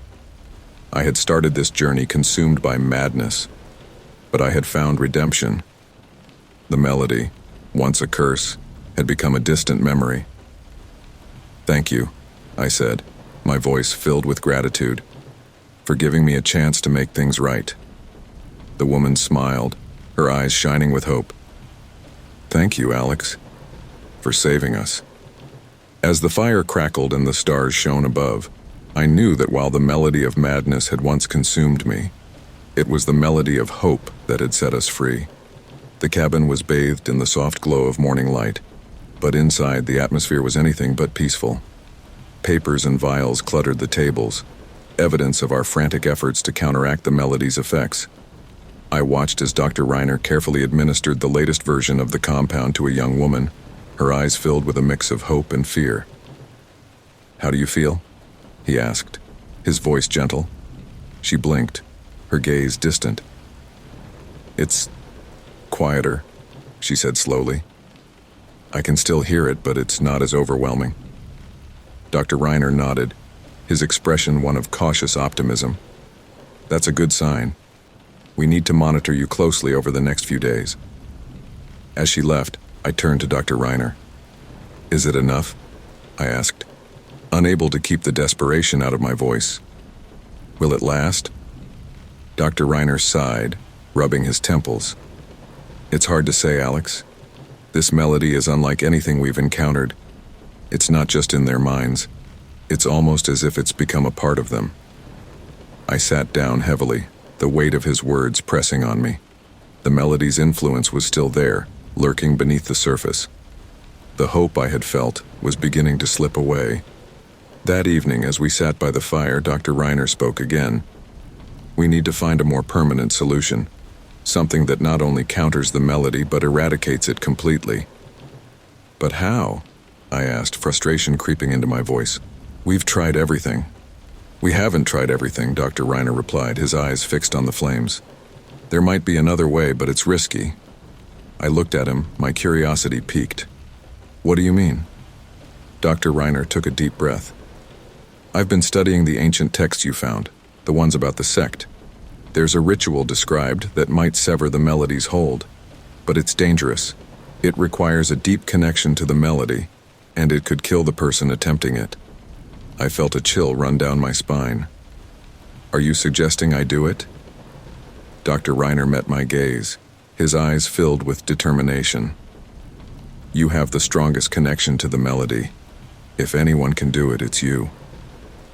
I had started this journey consumed by madness, but I had found redemption. The melody, once a curse, had become a distant memory. "Thank you," I said, my voice filled with gratitude, "for giving me a chance to make things right." The woman smiled, her eyes shining with hope. "Thank you, Alex, for saving us." As the fire crackled and the stars shone above, I knew that while the melody of madness had once consumed me, it was the melody of hope that had set us free. The cabin was bathed in the soft glow of morning light, but inside the atmosphere was anything but peaceful. Papers and vials cluttered the tables, evidence of our frantic efforts to counteract the melody's effects. I watched as Dr. Reiner carefully administered the latest version of the compound to a young woman, her eyes filled with a mix of hope and fear. "How do you feel?" he asked, his voice gentle. She blinked, her gaze distant. "It's quieter," she said slowly. "I can still hear it, but it's not as overwhelming." Dr. Reiner nodded, his expression one of cautious optimism. "That's a good sign. We need to monitor you closely over the next few days." As she left, I turned to Dr. Reiner. "Is it enough?" I asked, unable to keep the desperation out of my voice. "Will it last?" Dr. Reiner sighed, rubbing his temples. "It's hard to say, Alex. This melody is unlike anything we've encountered. It's not just in their minds. It's almost as if it's become a part of them." I sat down heavily, the weight of his words pressing on me. The melody's influence was still there, lurking beneath the surface. The hope I had felt was beginning to slip away. That evening, as we sat by the fire, Dr. Reiner spoke again. "We need to find a more permanent solution, something that not only counters the melody but eradicates it completely." "But how?" I asked, frustration creeping into my voice. "We've tried everything." "We haven't tried everything," Dr. Reiner replied, his eyes fixed on the flames. "There might be another way, but it's risky." I looked at him, my curiosity piqued. "What do you mean?" Dr. Reiner took a deep breath. "I've been studying the ancient texts you found, the ones about the sect. There's a ritual described that might sever the melody's hold, but it's dangerous. It requires a deep connection to the melody, and it could kill the person attempting it." I felt a chill run down my spine. "Are you suggesting I do it?" Dr. Reiner met my gaze, his eyes filled with determination. "You have the strongest connection to the melody. If anyone can do it, it's you."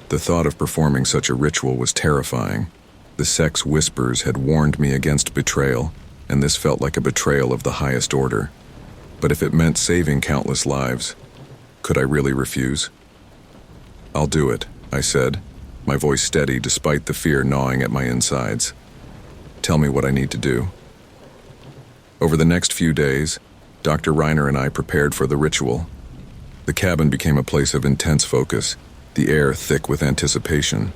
The thought of performing such a ritual was terrifying. The sect's whispers had warned me against betrayal, and this felt like a betrayal of the highest order. But if it meant saving countless lives, could I really refuse? "I'll do it," I said, my voice steady despite the fear gnawing at my insides. "Tell me what I need to do." Over the next few days, Dr. Reiner and I prepared for the ritual. The cabin became a place of intense focus, the air thick with anticipation.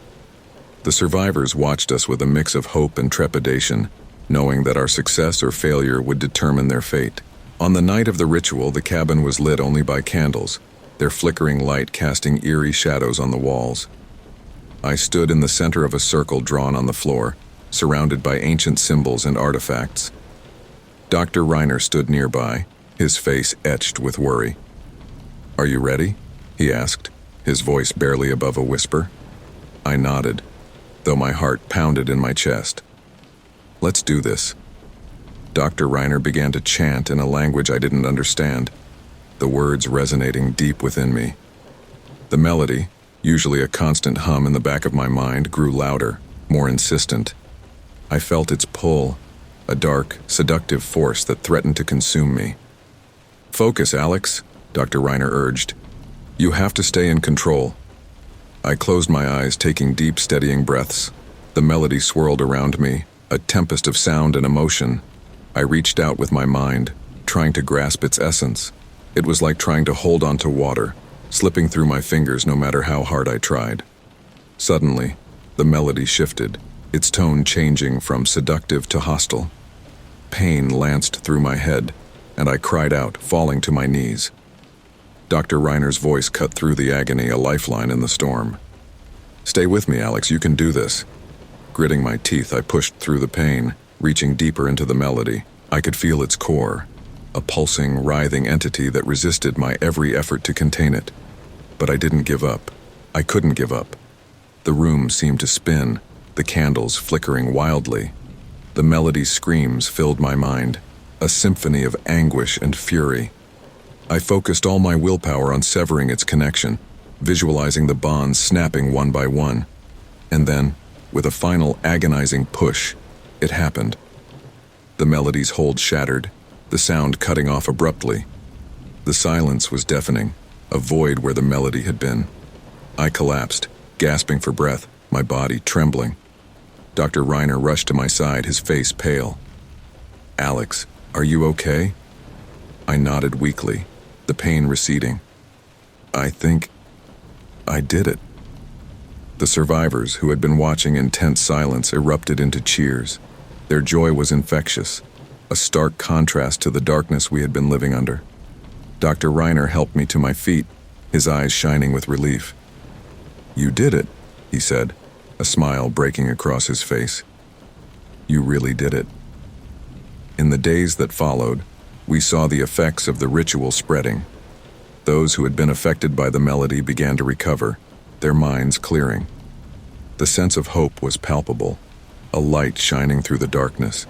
The survivors watched us with a mix of hope and trepidation, knowing that our success or failure would determine their fate. On the night of the ritual, the cabin was lit only by candles, their flickering light casting eerie shadows on the walls. I stood in the center of a circle drawn on the floor, surrounded by ancient symbols and artifacts. Dr. Reiner stood nearby, his face etched with worry. "Are you ready?" he asked, his voice barely above a whisper. I nodded, though my heart pounded in my chest. "Let's do this." Dr. Reiner began to chant in a language I didn't understand, the words resonating deep within me. The melody, usually a constant hum in the back of my mind, grew louder, more insistent. I felt its pull, a dark, seductive force that threatened to consume me. "Focus, Alex," Dr. Reiner urged. "You have to stay in control." I closed my eyes, taking deep, steadying breaths. The melody swirled around me, a tempest of sound and emotion. I reached out with my mind, trying to grasp its essence. It was like trying to hold onto water, slipping through my fingers no matter how hard I tried. Suddenly, the melody shifted, its tone changing from seductive to hostile. Pain lanced through my head, and I cried out, falling to my knees. Dr. Reiner's voice cut through the agony, a lifeline in the storm. "Stay with me, Alex, you can do this." Gritting my teeth, I pushed through the pain, reaching deeper into the melody. I could feel its core, a pulsing, writhing entity that resisted my every effort to contain it. But I didn't give up. I couldn't give up. The room seemed to spin, the candles flickering wildly. The melody's screams filled my mind, a symphony of anguish and fury. I focused all my willpower on severing its connection, visualizing the bonds snapping one by one. And then, with a final agonizing push, it happened. The melody's hold shattered, the sound cutting off abruptly. The silence was deafening, a void where the melody had been. I collapsed, gasping for breath, my body trembling. Dr. Reiner rushed to my side, his face pale. "Alex, are you okay?" I nodded weakly, the pain receding. "I think I did it." The survivors, who had been watching in tense silence, erupted into cheers. Their joy was infectious, a stark contrast to the darkness we had been living under. Dr. Reiner helped me to my feet, his eyes shining with relief. "You did it," he said, a smile breaking across his face. "You really did it." In the days that followed, we saw the effects of the ritual spreading. Those who had been affected by the melody began to recover, their minds clearing. The sense of hope was palpable, a light shining through the darkness.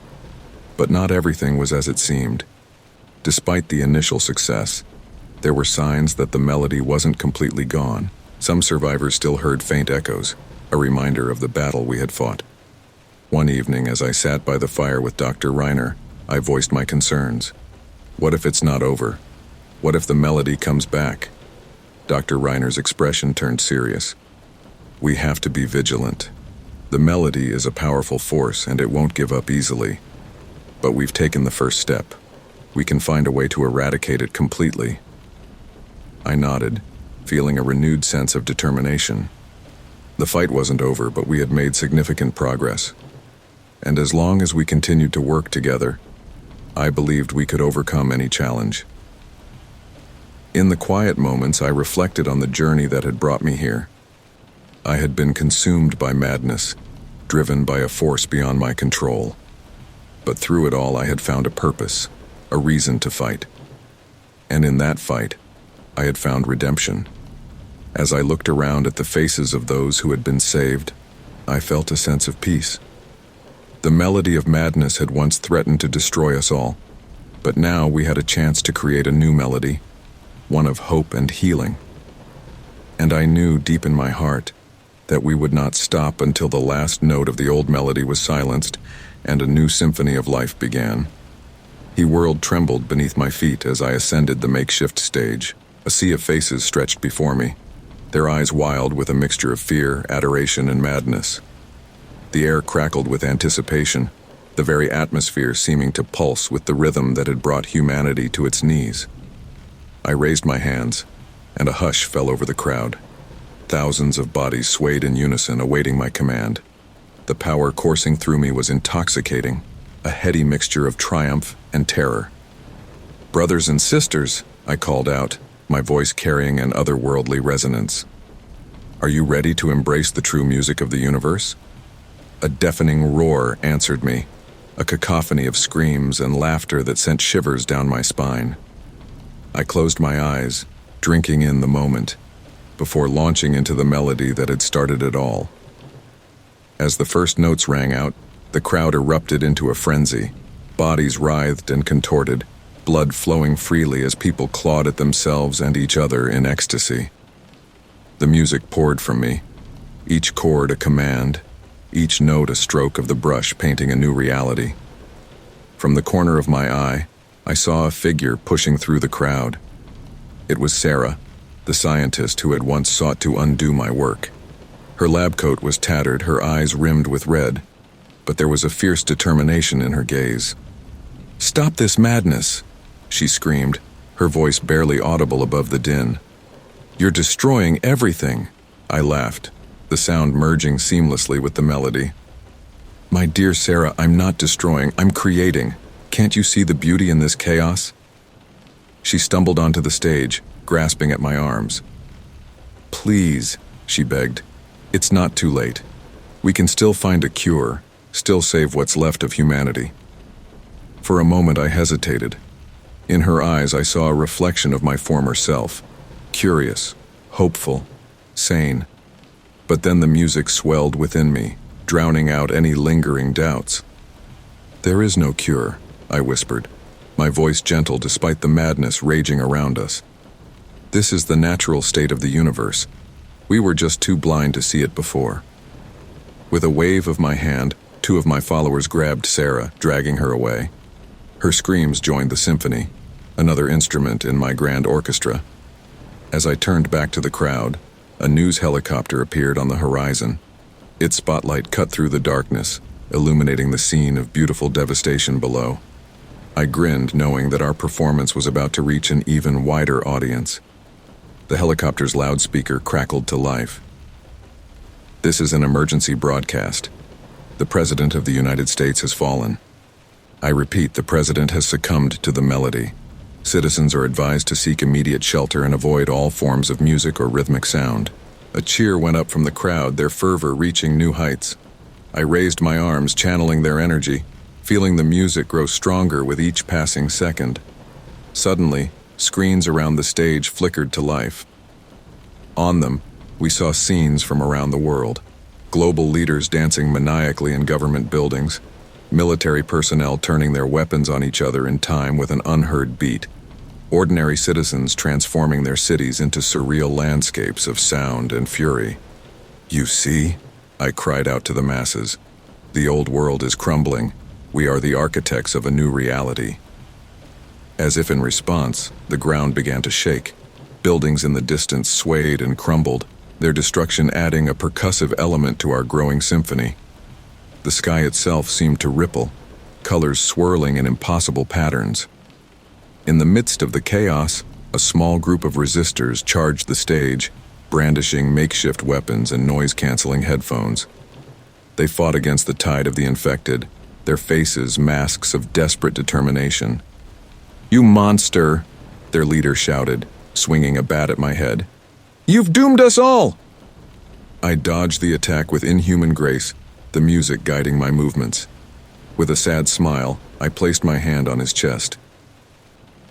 But not everything was as it seemed. Despite the initial success, there were signs that the melody wasn't completely gone. Some survivors still heard faint echoes, a reminder of the battle we had fought. One evening, as I sat by the fire with Dr. Reiner, I voiced my concerns. What if it's not over? What if the melody comes back? Dr. Reiner's expression turned serious. "We have to be vigilant. The melody is a powerful force and it won't give up easily. But we've taken the first step. We can find a way to eradicate it completely." I nodded, feeling a renewed sense of determination. The fight wasn't over, but we had made significant progress. And as long as we continued to work together, I believed we could overcome any challenge. In the quiet moments, I reflected on the journey that had brought me here. I had been consumed by madness, driven by a force beyond my control. But through it all, I had found a purpose, a reason to fight. And in that fight, I had found redemption. As I looked around at the faces of those who had been saved, I felt a sense of peace. The melody of madness had once threatened to destroy us all, but now we had a chance to create a new melody, one of hope and healing. And I knew deep in my heart that we would not stop until the last note of the old melody was silenced and a new symphony of life began. The world trembled beneath my feet as I ascended the makeshift stage. A sea of faces stretched before me, their eyes wild with a mixture of fear, adoration, and madness. The air crackled with anticipation, the very atmosphere seeming to pulse with the rhythm that had brought humanity to its knees. I raised my hands, and a hush fell over the crowd. Thousands of bodies swayed in unison, awaiting my command. The power coursing through me was intoxicating, a heady mixture of triumph and terror. "Brothers and sisters," I called out, my voice carrying an otherworldly resonance. "Are you ready to embrace the true music of the universe?" A deafening roar answered me, a cacophony of screams and laughter that sent shivers down my spine. I closed my eyes, drinking in the moment, before launching into the melody that had started it all. As the first notes rang out, the crowd erupted into a frenzy. Bodies writhed and contorted, blood flowing freely as people clawed at themselves and each other in ecstasy. The music poured from me, each chord a command, each note a stroke of the brush painting a new reality. From the corner of my eye, I saw a figure pushing through the crowd. It was Sarah, the scientist who had once sought to undo my work. Her lab coat was tattered, her eyes rimmed with red, but there was a fierce determination in her gaze. "Stop this madness!" she screamed, her voice barely audible above the din. "You're destroying everything!" I laughed, the sound merging seamlessly with the melody. "My dear Sarah, I'm not destroying, I'm creating. Can't you see the beauty in this chaos?" She stumbled onto the stage, grasping at my arms. "Please," she begged, "it's not too late. We can still find a cure, still save what's left of humanity." For a moment I hesitated. In her eyes I saw a reflection of my former self, curious, hopeful, sane. But then the music swelled within me, drowning out any lingering doubts. "There is no cure," I whispered, my voice gentle despite the madness raging around us. "This is the natural state of the universe. We were just too blind to see it before." With a wave of my hand, two of my followers grabbed Sarah, dragging her away. Her screams joined the symphony, another instrument in my grand orchestra. As I turned back to the crowd, a news helicopter appeared on the horizon. Its spotlight cut through the darkness, illuminating the scene of beautiful devastation below. I grinned, knowing that our performance was about to reach an even wider audience. The helicopter's loudspeaker crackled to life. "This is an emergency broadcast. The President of the United States has fallen. I repeat, the President has succumbed to the melody. Citizens are advised to seek immediate shelter and avoid all forms of music or rhythmic sound." A cheer went up from the crowd, their fervor reaching new heights. I raised my arms, channeling their energy, feeling the music grow stronger with each passing second. Suddenly, screens around the stage flickered to life. On them, we saw scenes from around the world. Global leaders dancing maniacally in government buildings, military personnel turning their weapons on each other in time with an unheard beat, ordinary citizens transforming their cities into surreal landscapes of sound and fury. "You see?" I cried out to the masses. "The old world is crumbling. We are the architects of a new reality." As if in response, the ground began to shake. Buildings in the distance swayed and crumbled, their destruction adding a percussive element to our growing symphony. The sky itself seemed to ripple, colors swirling in impossible patterns. In the midst of the chaos, a small group of resistors charged the stage, brandishing makeshift weapons and noise-canceling headphones. They fought against the tide of the infected, their faces masks of desperate determination. "You monster!" their leader shouted, swinging a bat at my head. "You've doomed us all!" I dodged the attack with inhuman grace, the music guiding my movements. With a sad smile, I placed my hand on his chest.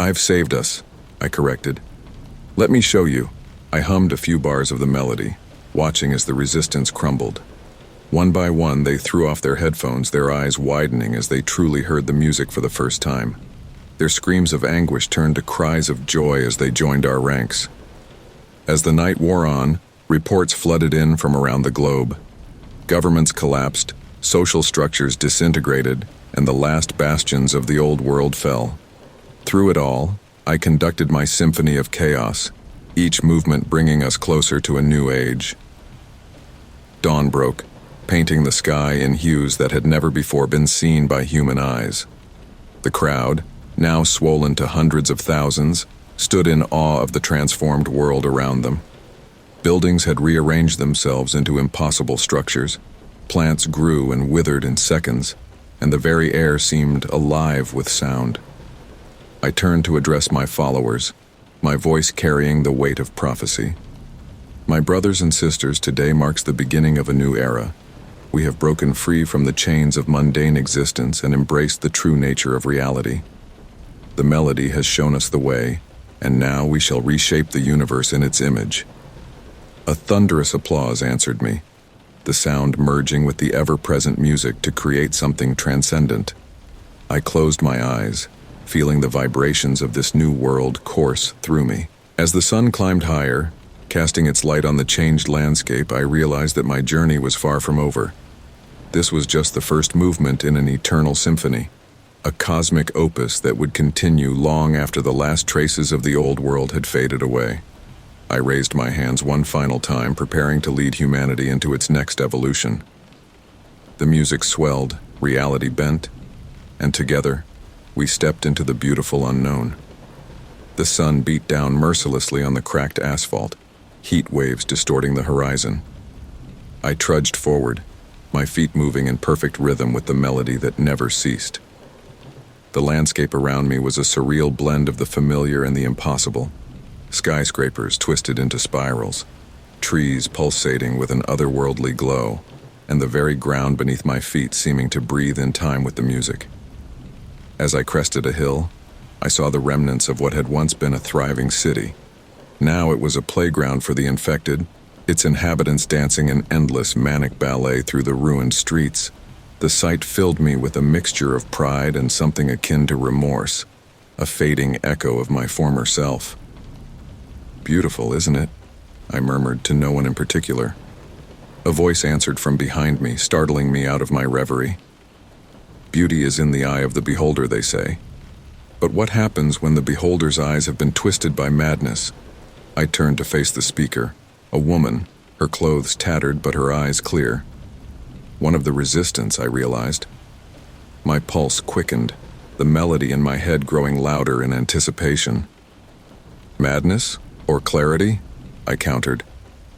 "I've saved us," I corrected. "Let me show you." I hummed a few bars of the melody, watching as the resistance crumbled. One by one, they threw off their headphones, their eyes widening as they truly heard the music for the first time. Their screams of anguish turned to cries of joy as they joined our ranks. As the night wore on, reports flooded in from around the globe. Governments collapsed, social structures disintegrated, and the last bastions of the old world fell. Through it all, I conducted my symphony of chaos, each movement bringing us closer to a new age. Dawn broke, painting the sky in hues that had never before been seen by human eyes. The crowd, now swollen to hundreds of thousands, stood in awe of the transformed world around them. Buildings had rearranged themselves into impossible structures. Plants grew and withered in seconds, and the very air seemed alive with sound. I turned to address my followers, my voice carrying the weight of prophecy. My brothers and sisters, today marks the beginning of a new era. We have broken free from the chains of mundane existence and embraced the true nature of reality. The melody has shown us the way, and now we shall reshape the universe in its image. A thunderous applause answered me, the sound merging with the ever-present music to create something transcendent. I closed my eyes, feeling the vibrations of this new world course through me. As the sun climbed higher, casting its light on the changed landscape, I realized that my journey was far from over. This was just the first movement in an eternal symphony, a cosmic opus that would continue long after the last traces of the old world had faded away. I raised my hands one final time, preparing to lead humanity into its next evolution. The music swelled, reality bent, and together, we stepped into the beautiful unknown. The sun beat down mercilessly on the cracked asphalt, heat waves distorting the horizon. I trudged forward, my feet moving in perfect rhythm with the melody that never ceased. The landscape around me was a surreal blend of the familiar and the impossible. Skyscrapers twisted into spirals, trees pulsating with an otherworldly glow, and the very ground beneath my feet seeming to breathe in time with the music. As I crested a hill, I saw the remnants of what had once been a thriving city. Now it was a playground for the infected, its inhabitants dancing an endless manic ballet through the ruined streets. The sight filled me with a mixture of pride and something akin to remorse, a fading echo of my former self. "Beautiful, isn't it?" I murmured to no one in particular. A voice answered from behind me, startling me out of my reverie. "Beauty is in the eye of the beholder," they say. But what happens when the beholder's eyes have been twisted by madness? I turned to face the speaker, a woman, her clothes tattered but her eyes clear. One of the resistance, I realized. My pulse quickened, the melody in my head growing louder in anticipation. "Madness? Or clarity?" I countered,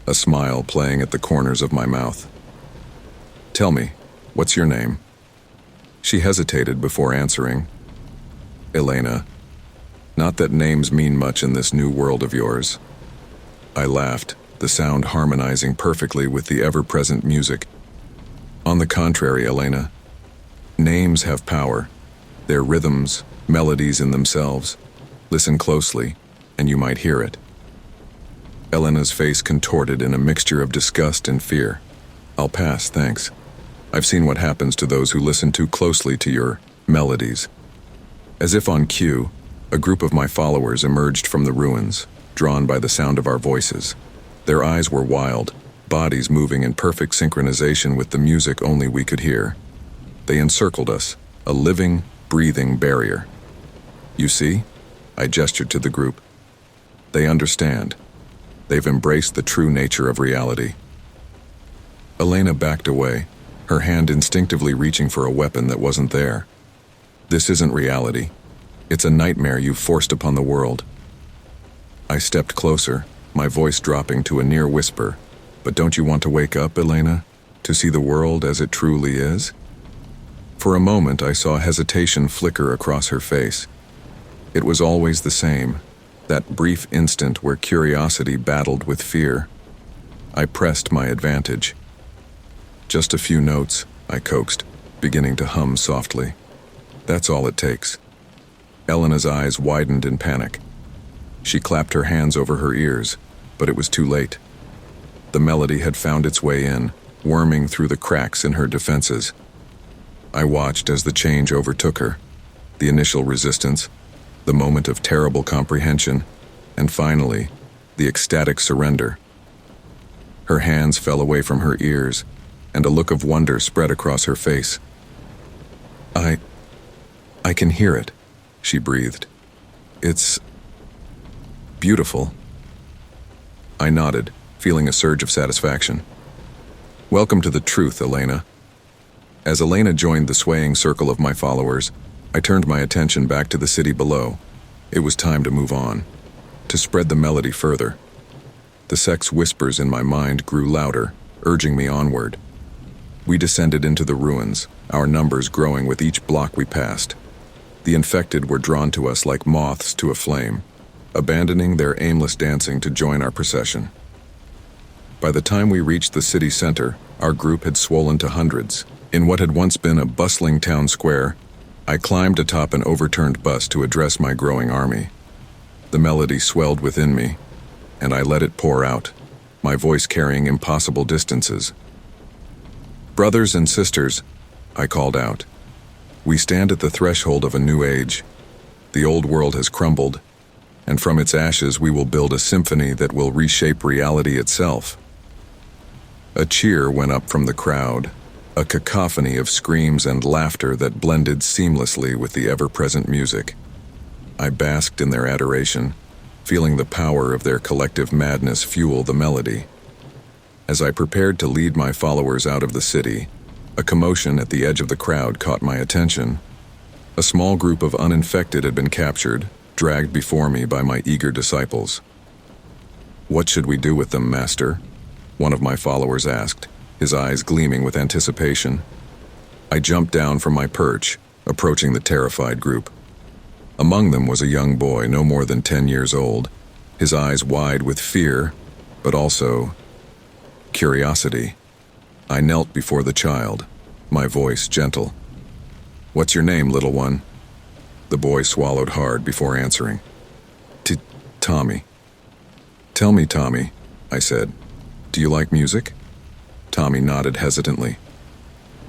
a smile playing at the corners of my mouth. "Tell me, what's your name?" She hesitated before answering. "Elena. Not that names mean much in this new world of yours." I laughed, the sound harmonizing perfectly with the ever-present music. "On the contrary, Elena. Names have power. They're rhythms, melodies in themselves. Listen closely, and you might hear it." Elena's face contorted in a mixture of disgust and fear. "I'll pass, thanks. I've seen what happens to those who listen too closely to your melodies." As if on cue, a group of my followers emerged from the ruins, drawn by the sound of our voices. Their eyes were wild, bodies moving in perfect synchronization with the music only we could hear. They encircled us, a living, breathing barrier. "You see?" I gestured to the group. "They understand. They've embraced the true nature of reality." Elena backed away, her hand instinctively reaching for a weapon that wasn't there. "This isn't reality. It's a nightmare you've forced upon the world." I stepped closer, my voice dropping to a near whisper. "But don't you want to wake up, Elena? To see the world as it truly is?" For a moment I saw hesitation flicker across her face. It was always the same, that brief instant where curiosity battled with fear. I pressed my advantage. "Just a few notes," I coaxed, beginning to hum softly. "That's all it takes." Elena's eyes widened in panic. She clapped her hands over her ears, but it was too late. The melody had found its way in, worming through the cracks in her defenses. I watched as the change overtook her, the initial resistance, the moment of terrible comprehension, and finally, the ecstatic surrender. Her hands fell away from her ears, and a look of wonder spread across her face. I can hear it," she breathed. "It's beautiful." I nodded, feeling a surge of satisfaction. "Welcome to the truth, Elena." As Elena joined the swaying circle of my followers, I turned my attention back to the city below. It was time to move on, to spread the melody further. The sex whispers in my mind grew louder, urging me onward. We descended into the ruins, our numbers growing with each block we passed. The infected were drawn to us like moths to a flame, abandoning their aimless dancing to join our procession. By the time we reached the city center, our group had swollen to hundreds. In what had once been a bustling town square, I climbed atop an overturned bus to address my growing army. The melody swelled within me, and I let it pour out, my voice carrying impossible distances. "Brothers and sisters," I called out, "we stand at the threshold of a new age. The old world has crumbled, and from its ashes we will build a symphony that will reshape reality itself." A cheer went up from the crowd, a cacophony of screams and laughter that blended seamlessly with the ever-present music. I basked in their adoration, feeling the power of their collective madness fuel the melody. As I prepared to lead my followers out of the city, a commotion at the edge of the crowd caught my attention. A small group of uninfected had been captured, dragged before me by my eager disciples. "What should we do with them, Master?" one of my followers asked, his eyes gleaming with anticipation. I jumped down from my perch, approaching the terrified group. Among them was a young boy no more than 10 years old, his eyes wide with fear, but also curiosity. I knelt before the child, my voice gentle. "What's your name, little one?" The boy swallowed hard before answering. Tommy." "Tell me, Tommy," I said, "do you like music?" Tommy nodded hesitantly.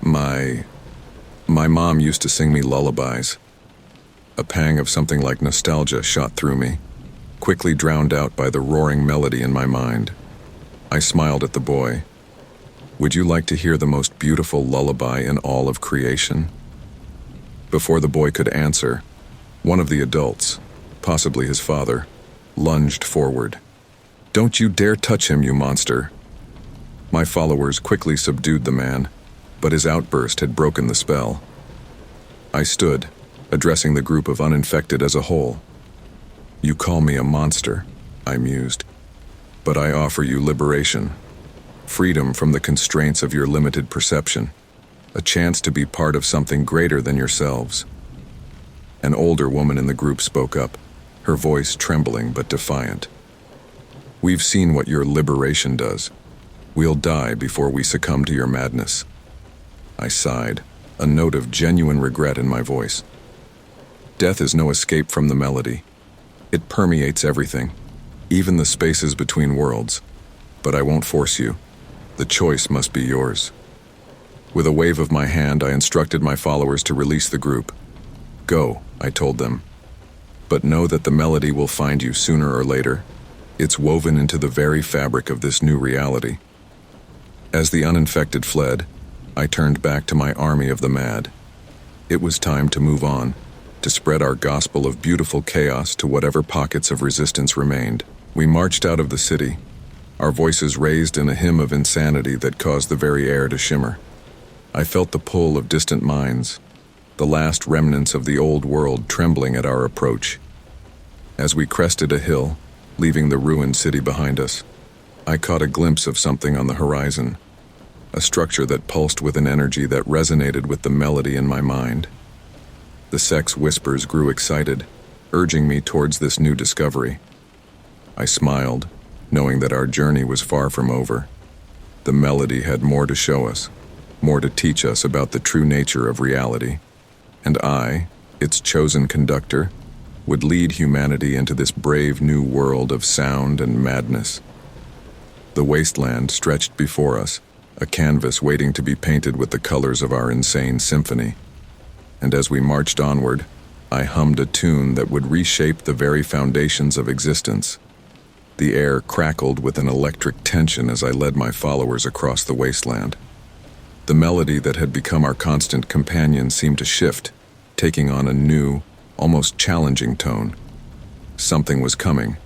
My mom used to sing me lullabies." A pang of something like nostalgia shot through me, quickly drowned out by the roaring melody in my mind. I smiled at the boy. "Would you like to hear the most beautiful lullaby in all of creation?" Before the boy could answer, one of the adults, possibly his father, lunged forward. "Don't you dare touch him, you monster!" My followers quickly subdued the man, but his outburst had broken the spell. I stood, addressing the group of uninfected as a whole. "You call me a monster," I mused, "but I offer you liberation, freedom from the constraints of your limited perception, a chance to be part of something greater than yourselves." An older woman in the group spoke up, her voice trembling but defiant. "We've seen what your liberation does. We'll die before we succumb to your madness." I sighed, a note of genuine regret in my voice. Death is no escape from the melody. It permeates everything, even the spaces between worlds. But I won't force you. The choice must be yours. With a wave of my hand, I instructed my followers to release the group. "Go," I told them. "But know that the melody will find you sooner or later. It's woven into the very fabric of this new reality." As the uninfected fled, I turned back to my army of the mad. It was time to move on, to spread our gospel of beautiful chaos to whatever pockets of resistance remained. We marched out of the city, our voices raised in a hymn of insanity that caused the very air to shimmer. I felt the pull of distant minds, the last remnants of the old world trembling at our approach. As we crested a hill, leaving the ruined city behind us, I caught a glimpse of something on the horizon, a structure that pulsed with an energy that resonated with the melody in my mind. The sex whispers grew excited, urging me towards this new discovery. I smiled, knowing that our journey was far from over. The melody had more to show us, more to teach us about the true nature of reality. And I, its chosen conductor, would lead humanity into this brave new world of sound and madness. The wasteland stretched before us, a canvas waiting to be painted with the colors of our insane symphony. And as we marched onward, I hummed a tune that would reshape the very foundations of existence. The air crackled with an electric tension as I led my followers across the wasteland. The melody that had become our constant companion seemed to shift, taking on a new, almost challenging tone. Something was coming.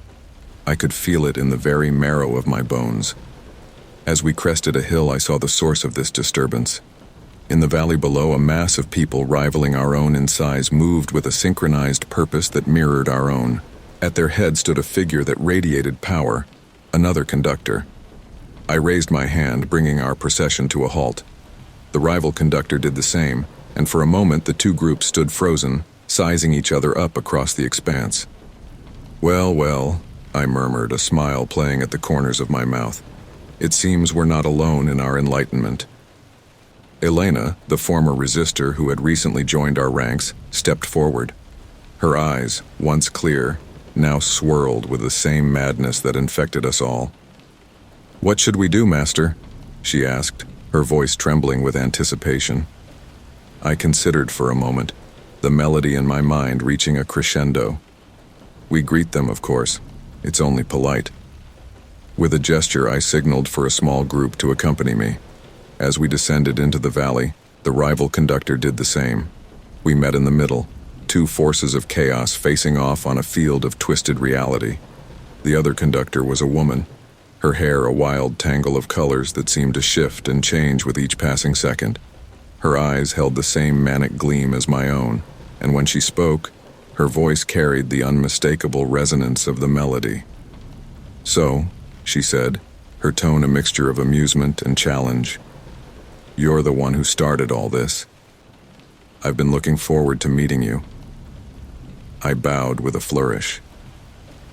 I could feel it in the very marrow of my bones. As we crested a hill, I saw the source of this disturbance. In the valley below, a mass of people rivaling our own in size moved with a synchronized purpose that mirrored our own. At their head stood a figure that radiated power, another conductor. I raised my hand, bringing our procession to a halt. The rival conductor did the same, and for a moment the two groups stood frozen, sizing each other up across the expanse. "Well, well," I murmured, a smile playing at the corners of my mouth. "It seems we're not alone in our enlightenment." Elena, the former resistor who had recently joined our ranks, stepped forward. Her eyes, once clear, now swirled with the same madness that infected us all. "What should we do, Master?" she asked, her voice trembling with anticipation. I considered for a moment, the melody in my mind reaching a crescendo. "We greet them, of course. It's only polite." With a gesture, I signaled for a small group to accompany me. As we descended into the valley, the rival conductor did the same. We met in the middle, two forces of chaos facing off on a field of twisted reality. The other conductor was a woman, her hair a wild tangle of colors that seemed to shift and change with each passing second. Her eyes held the same manic gleam as my own, and when she spoke, her voice carried the unmistakable resonance of the melody. "So," she said, her tone a mixture of amusement and challenge, "you're the one who started all this. I've been looking forward to meeting you." I bowed with a flourish.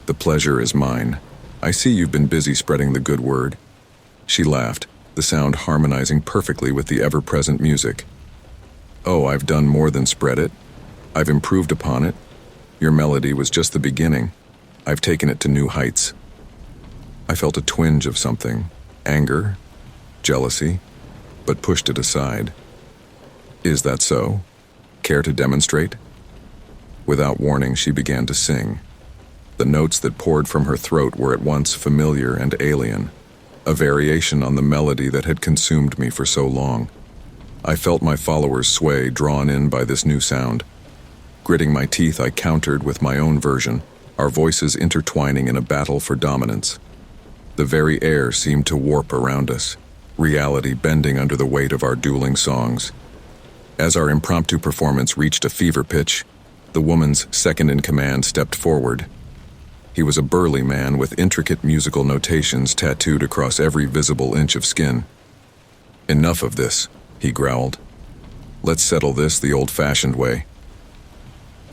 "The pleasure is mine. I see you've been busy spreading the good word." She laughed, the sound harmonizing perfectly with the ever-present music. "Oh, I've done more than spread it. I've improved upon it. Your melody was just the beginning. I've taken it to new heights." I felt a twinge of something, anger, jealousy, but pushed it aside. "Is that so? Care to demonstrate?" Without warning, she began to sing. The notes that poured from her throat were at once familiar and alien, a variation on the melody that had consumed me for so long. I felt my followers sway, drawn in by this new sound. Gritting my teeth, I countered with my own version, our voices intertwining in a battle for dominance. The very air seemed to warp around us, reality bending under the weight of our dueling songs. As our impromptu performance reached a fever pitch, the woman's second-in-command stepped forward. He was a burly man with intricate musical notations tattooed across every visible inch of skin. "Enough of this," he growled. "Let's settle this the old-fashioned way."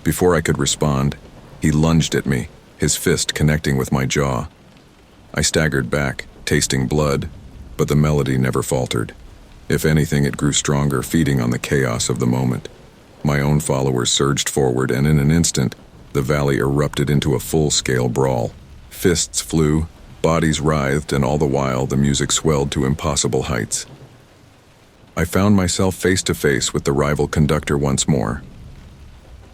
Before I could respond, he lunged at me, his fist connecting with my jaw. I staggered back, tasting blood, but the melody never faltered. If anything, it grew stronger, feeding on the chaos of the moment. My own followers surged forward, and in an instant, the valley erupted into a full-scale brawl. Fists flew, bodies writhed, and all the while the music swelled to impossible heights. I found myself face to face with the rival conductor once more.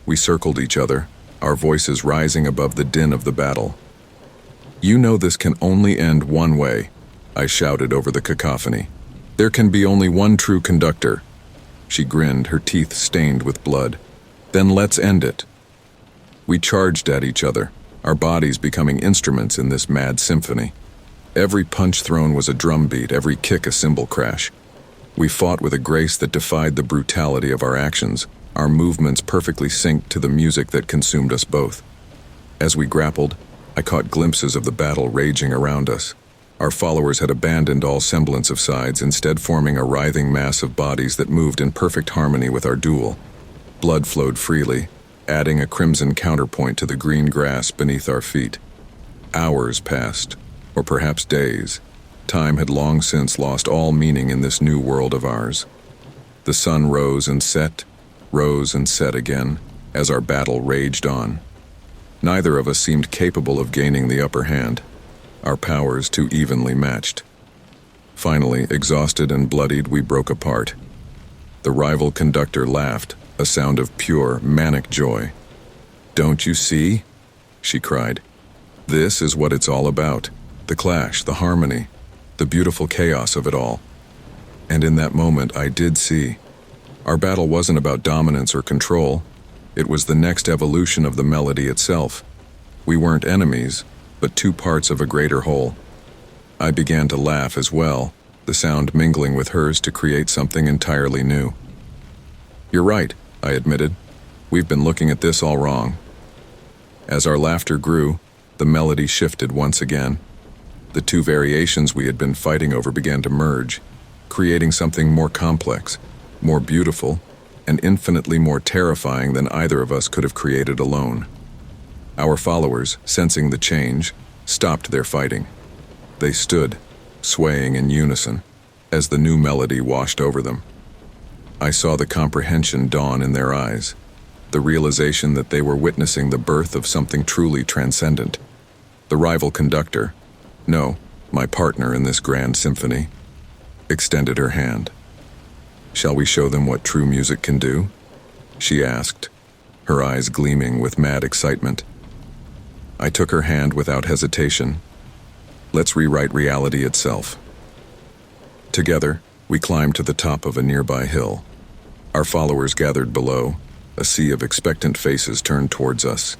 We circled each other, our voices rising above the din of the battle. "You know this can only end one way," I shouted over the cacophony. "There can be only one true conductor." She grinned, her teeth stained with blood. "Then let's end it." We charged at each other, our bodies becoming instruments in this mad symphony. Every punch thrown was a drum beat, every kick a cymbal crash. We fought with a grace that defied the brutality of our actions, our movements perfectly synced to the music that consumed us both. As we grappled, I caught glimpses of the battle raging around us. Our followers had abandoned all semblance of sides, instead forming a writhing mass of bodies that moved in perfect harmony with our duel. Blood flowed freely, adding a crimson counterpoint to the green grass beneath our feet. Hours passed, or perhaps days. Time had long since lost all meaning in this new world of ours. The sun rose and set again, as our battle raged on. Neither of us seemed capable of gaining the upper hand, our powers too evenly matched. Finally, exhausted and bloodied, we broke apart. The rival conductor laughed, a sound of pure, manic joy. "Don't you see?" she cried. "This is what it's all about. The clash, the harmony, the beautiful chaos of it all." And in that moment, I did see. Our battle wasn't about dominance or control. It was the next evolution of the melody itself. We weren't enemies, but two parts of a greater whole. I began to laugh as well, the sound mingling with hers to create something entirely new. "You're right," I admitted. "We've been looking at this all wrong." As our laughter grew, the melody shifted once again. The two variations we had been fighting over began to merge, creating something more complex, more beautiful, and infinitely more terrifying than either of us could have created alone. Our followers, sensing the change, stopped their fighting. They stood, swaying in unison, as the new melody washed over them. I saw the comprehension dawn in their eyes, the realization that they were witnessing the birth of something truly transcendent. The rival conductor, no, my partner in this grand symphony, extended her hand. "Shall we show them what true music can do?" she asked, her eyes gleaming with mad excitement. I took her hand without hesitation. Let's rewrite reality itself. Together, we climbed to the top of a nearby hill. Our followers gathered below, a sea of expectant faces turned towards us.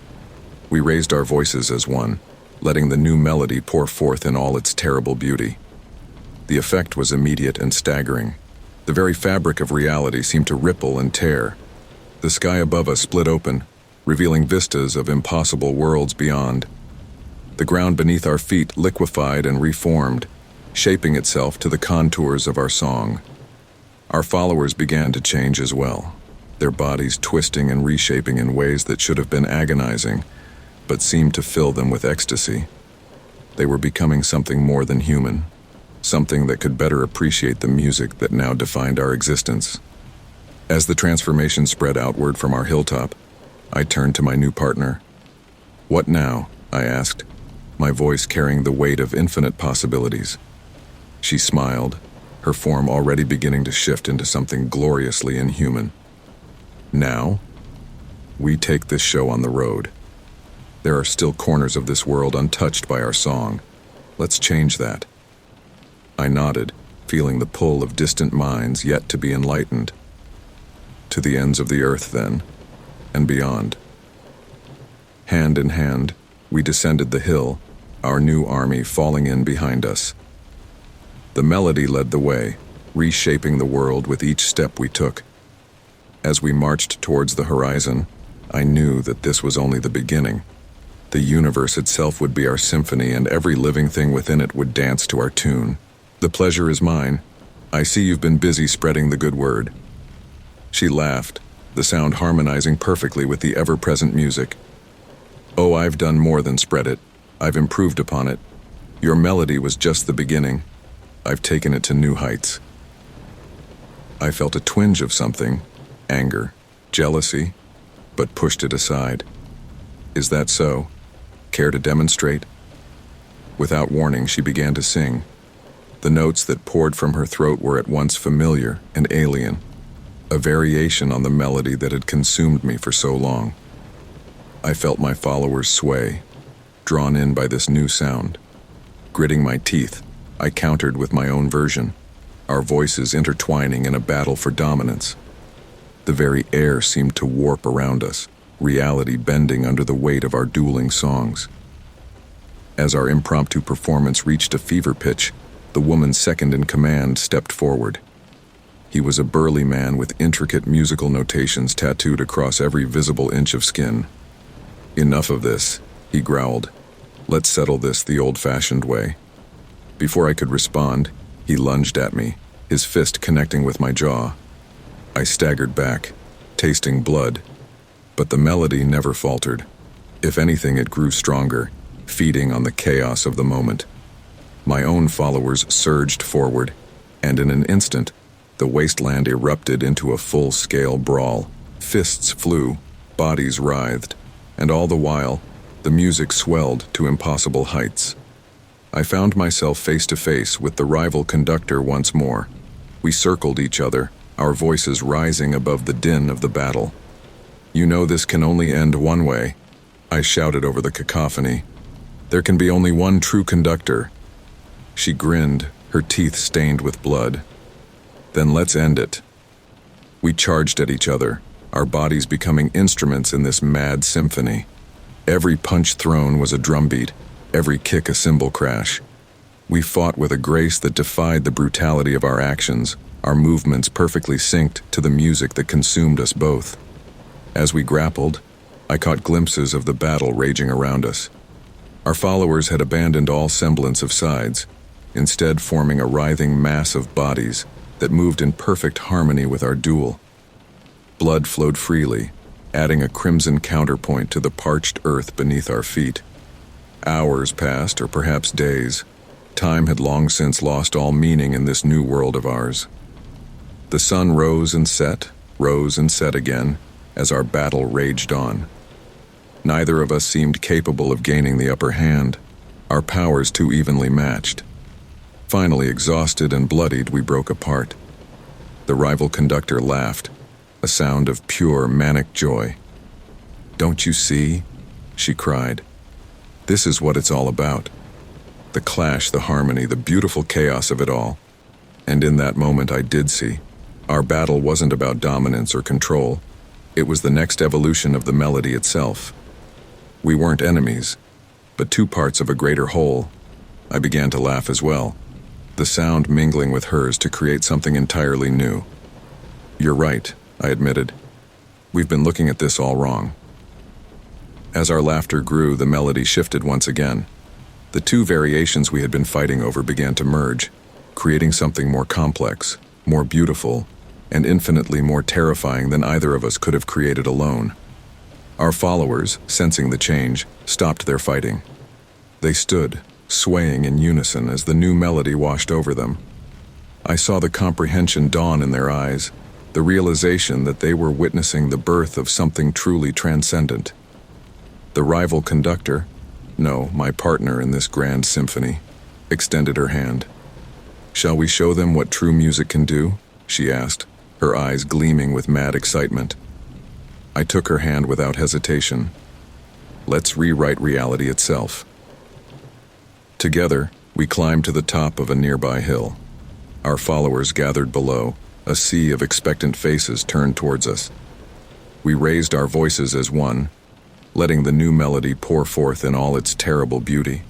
We raised our voices as one, letting the new melody pour forth in all its terrible beauty. The effect was immediate and staggering. The very fabric of reality seemed to ripple and tear. The sky above us split open, revealing vistas of impossible worlds beyond. The ground beneath our feet liquefied and reformed, shaping itself to the contours of our song. Our followers began to change as well, their bodies twisting and reshaping in ways that should have been agonizing, but seemed to fill them with ecstasy. They were becoming something more than human, something that could better appreciate the music that now defined our existence. As the transformation spread outward from our hilltop, I turned to my new partner. "What now?" I asked, my voice carrying the weight of infinite possibilities. She smiled, her form already beginning to shift into something gloriously inhuman. "Now, we take this show on the road. There are still corners of this world untouched by our song. Let's change that." I nodded, feeling the pull of distant minds yet to be enlightened. To the ends of the earth, then, and beyond. Hand in hand, we descended the hill, our new army falling in behind us. The melody led the way, reshaping the world with each step we took. As we marched towards the horizon, I knew that this was only the beginning. The universe itself would be our symphony, and every living thing within it would dance to our tune. "The pleasure is mine. I see you've been busy spreading the good word." She laughed, the sound harmonizing perfectly with the ever-present music. "Oh, I've done more than spread it. I've improved upon it. Your melody was just the beginning. I've taken it to new heights." I felt a twinge of something, anger, jealousy, but pushed it aside. "Is that so? Care to demonstrate?" Without warning, she began to sing. The notes that poured from her throat were at once familiar and alien, a variation on the melody that had consumed me for so long. I felt my followers sway, drawn in by this new sound. Gritting my teeth, I countered with my own version, our voices intertwining in a battle for dominance. The very air seemed to warp around us, reality bending under the weight of our dueling songs. As our impromptu performance reached a fever pitch, the woman second in command stepped forward. He was a burly man with intricate musical notations tattooed across every visible inch of skin. "Enough of this," he growled. "Let's settle this the old-fashioned way." Before I could respond, he lunged at me, his fist connecting with my jaw. I staggered back, tasting blood, but the melody never faltered. If anything, it grew stronger, feeding on the chaos of the moment. My own followers surged forward, and in an instant, the wasteland erupted into a full-scale brawl. Fists flew, bodies writhed, and all the while, the music swelled to impossible heights. I found myself face to face with the rival conductor once more. We circled each other, our voices rising above the din of the battle. "You know this can only end one way," I shouted over the cacophony. "There can be only one true conductor." She grinned, her teeth stained with blood. "Then let's end it." We charged at each other, our bodies becoming instruments in this mad symphony. Every punch thrown was a drumbeat, every kick a cymbal crash. We fought with a grace that defied the brutality of our actions, our movements perfectly synced to the music that consumed us both. As we grappled, I caught glimpses of the battle raging around us. Our followers had abandoned all semblance of sides, instead forming a writhing mass of bodies that moved in perfect harmony with our duel. Blood flowed freely, adding a crimson counterpoint to the parched earth beneath our feet. Hours passed, or perhaps days. Time had long since lost all meaning in this new world of ours. The sun rose and set again, as our battle raged on. Neither of us seemed capable of gaining the upper hand, our powers too evenly matched. Finally, exhausted and bloodied, we broke apart. The rival conductor laughed, a sound of pure manic joy. "Don't you see?" she cried. "This is what it's all about. The clash, the harmony, the beautiful chaos of it all." And in that moment I did see. Our battle wasn't about dominance or control. It was the next evolution of the melody itself. We weren't enemies, but two parts of a greater whole. I began to laugh as well, the sound mingling with hers to create something entirely new. "You're right," I admitted. "We've been looking at this all wrong." As our laughter grew, the melody shifted once again. The two variations we had been fighting over began to merge, creating something more complex, more beautiful, and infinitely more terrifying than either of us could have created alone. Our followers, sensing the change, stopped their fighting. They stood, swaying in unison as the new melody washed over them. I saw the comprehension dawn in their eyes, the realization that they were witnessing the birth of something truly transcendent. The rival conductor, no, my partner in this grand symphony, extended her hand. "Shall we show them what true music can do?" she asked, her eyes gleaming with mad excitement. I took her hand without hesitation. "Let's rewrite reality itself." Together, we climbed to the top of a nearby hill. Our followers gathered below, a sea of expectant faces turned towards us. We raised our voices as one, letting the new melody pour forth in all its terrible beauty.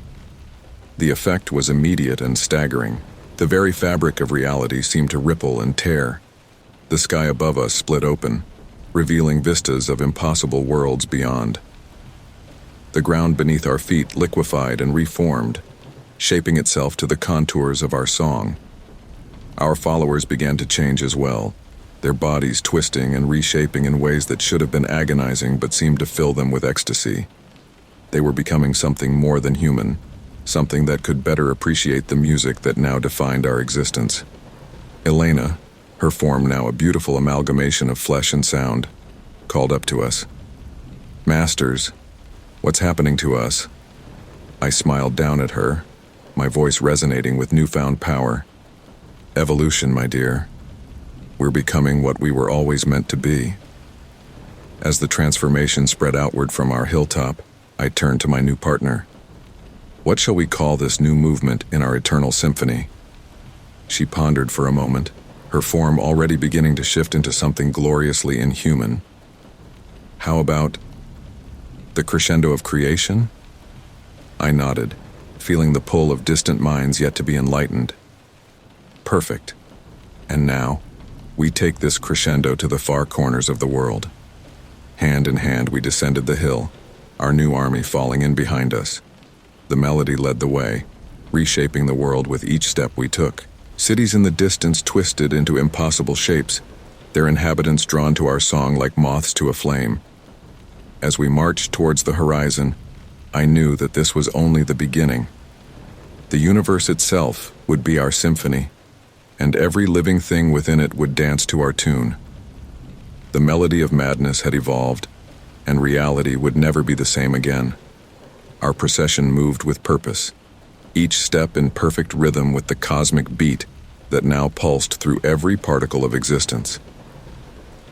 The effect was immediate and staggering. The very fabric of reality seemed to ripple and tear. The sky above us split open, revealing vistas of impossible worlds beyond. The ground beneath our feet liquefied and reformed, shaping itself to the contours of our song. Our followers began to change as well, their bodies twisting and reshaping in ways that should have been agonizing but seemed to fill them with ecstasy. They were becoming something more than human, something that could better appreciate the music that now defined our existence. Elena, her form now a beautiful amalgamation of flesh and sound, called up to us. "Masters, what's happening to us?" I smiled down at her, my voice resonating with newfound power. "Evolution, my dear. We're becoming what we were always meant to be." As the transformation spread outward from our hilltop, I turned to my new partner. "What shall we call this new movement in our eternal symphony?" She pondered for a moment, her form already beginning to shift into something gloriously inhuman. "How about the crescendo of creation?" I nodded, feeling the pull of distant minds yet to be enlightened. "Perfect. And now, we take this crescendo to the far corners of the world." Hand in hand, we descended the hill, our new army falling in behind us. The melody led the way, reshaping the world with each step we took. Cities in the distance twisted into impossible shapes, their inhabitants drawn to our song like moths to a flame. As we marched towards the horizon, I knew that this was only the beginning. The universe itself would be our symphony, and every living thing within it would dance to our tune. The melody of madness had evolved, and reality would never be the same again. Our procession moved with purpose, each step in perfect rhythm with the cosmic beat that now pulsed through every particle of existence.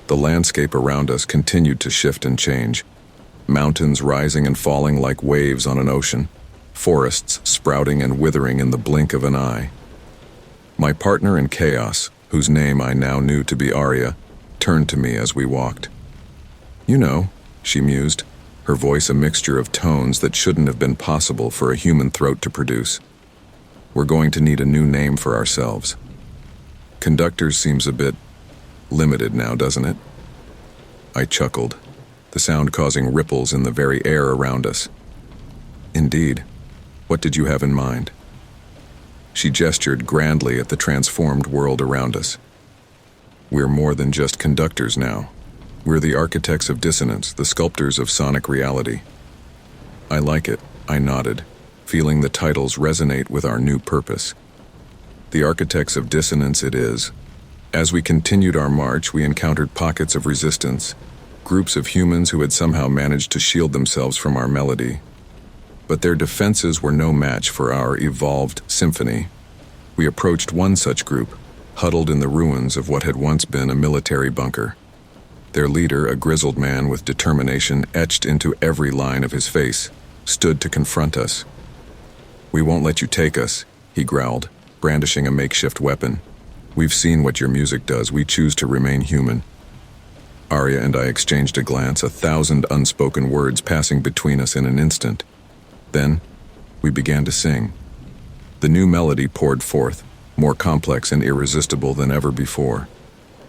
The landscape around us continued to shift and change, mountains rising and falling like waves on an ocean, forests sprouting and withering in the blink of an eye. My partner in chaos, whose name I now knew to be Arya, turned to me as we walked. "You know," she mused, her voice a mixture of tones that shouldn't have been possible for a human throat to produce. "We're going to need a new name for ourselves. Conductors seems a bit limited now, doesn't it?" I chuckled, the sound causing ripples in the very air around us. "Indeed. What did you have in mind?" She gestured grandly at the transformed world around us. "We're more than just conductors now. We're the architects of dissonance, the sculptors of sonic reality. I like it, I nodded, feeling the titles resonate with our new purpose. The architects of dissonance it is. As we continued our march, we encountered pockets of resistance, groups of humans who had somehow managed to shield themselves from our melody. But their defenses were no match for our evolved symphony. We approached one such group, huddled in the ruins of what had once been a military bunker. Their leader, a grizzled man with determination etched into every line of his face, stood to confront us. "We won't let you take us," he growled, brandishing a makeshift weapon. "We've seen what your music does. We choose to remain human." Arya and I exchanged a glance, 1,000 unspoken words passing between us in an instant. Then, we began to sing. The new melody poured forth, more complex and irresistible than ever before.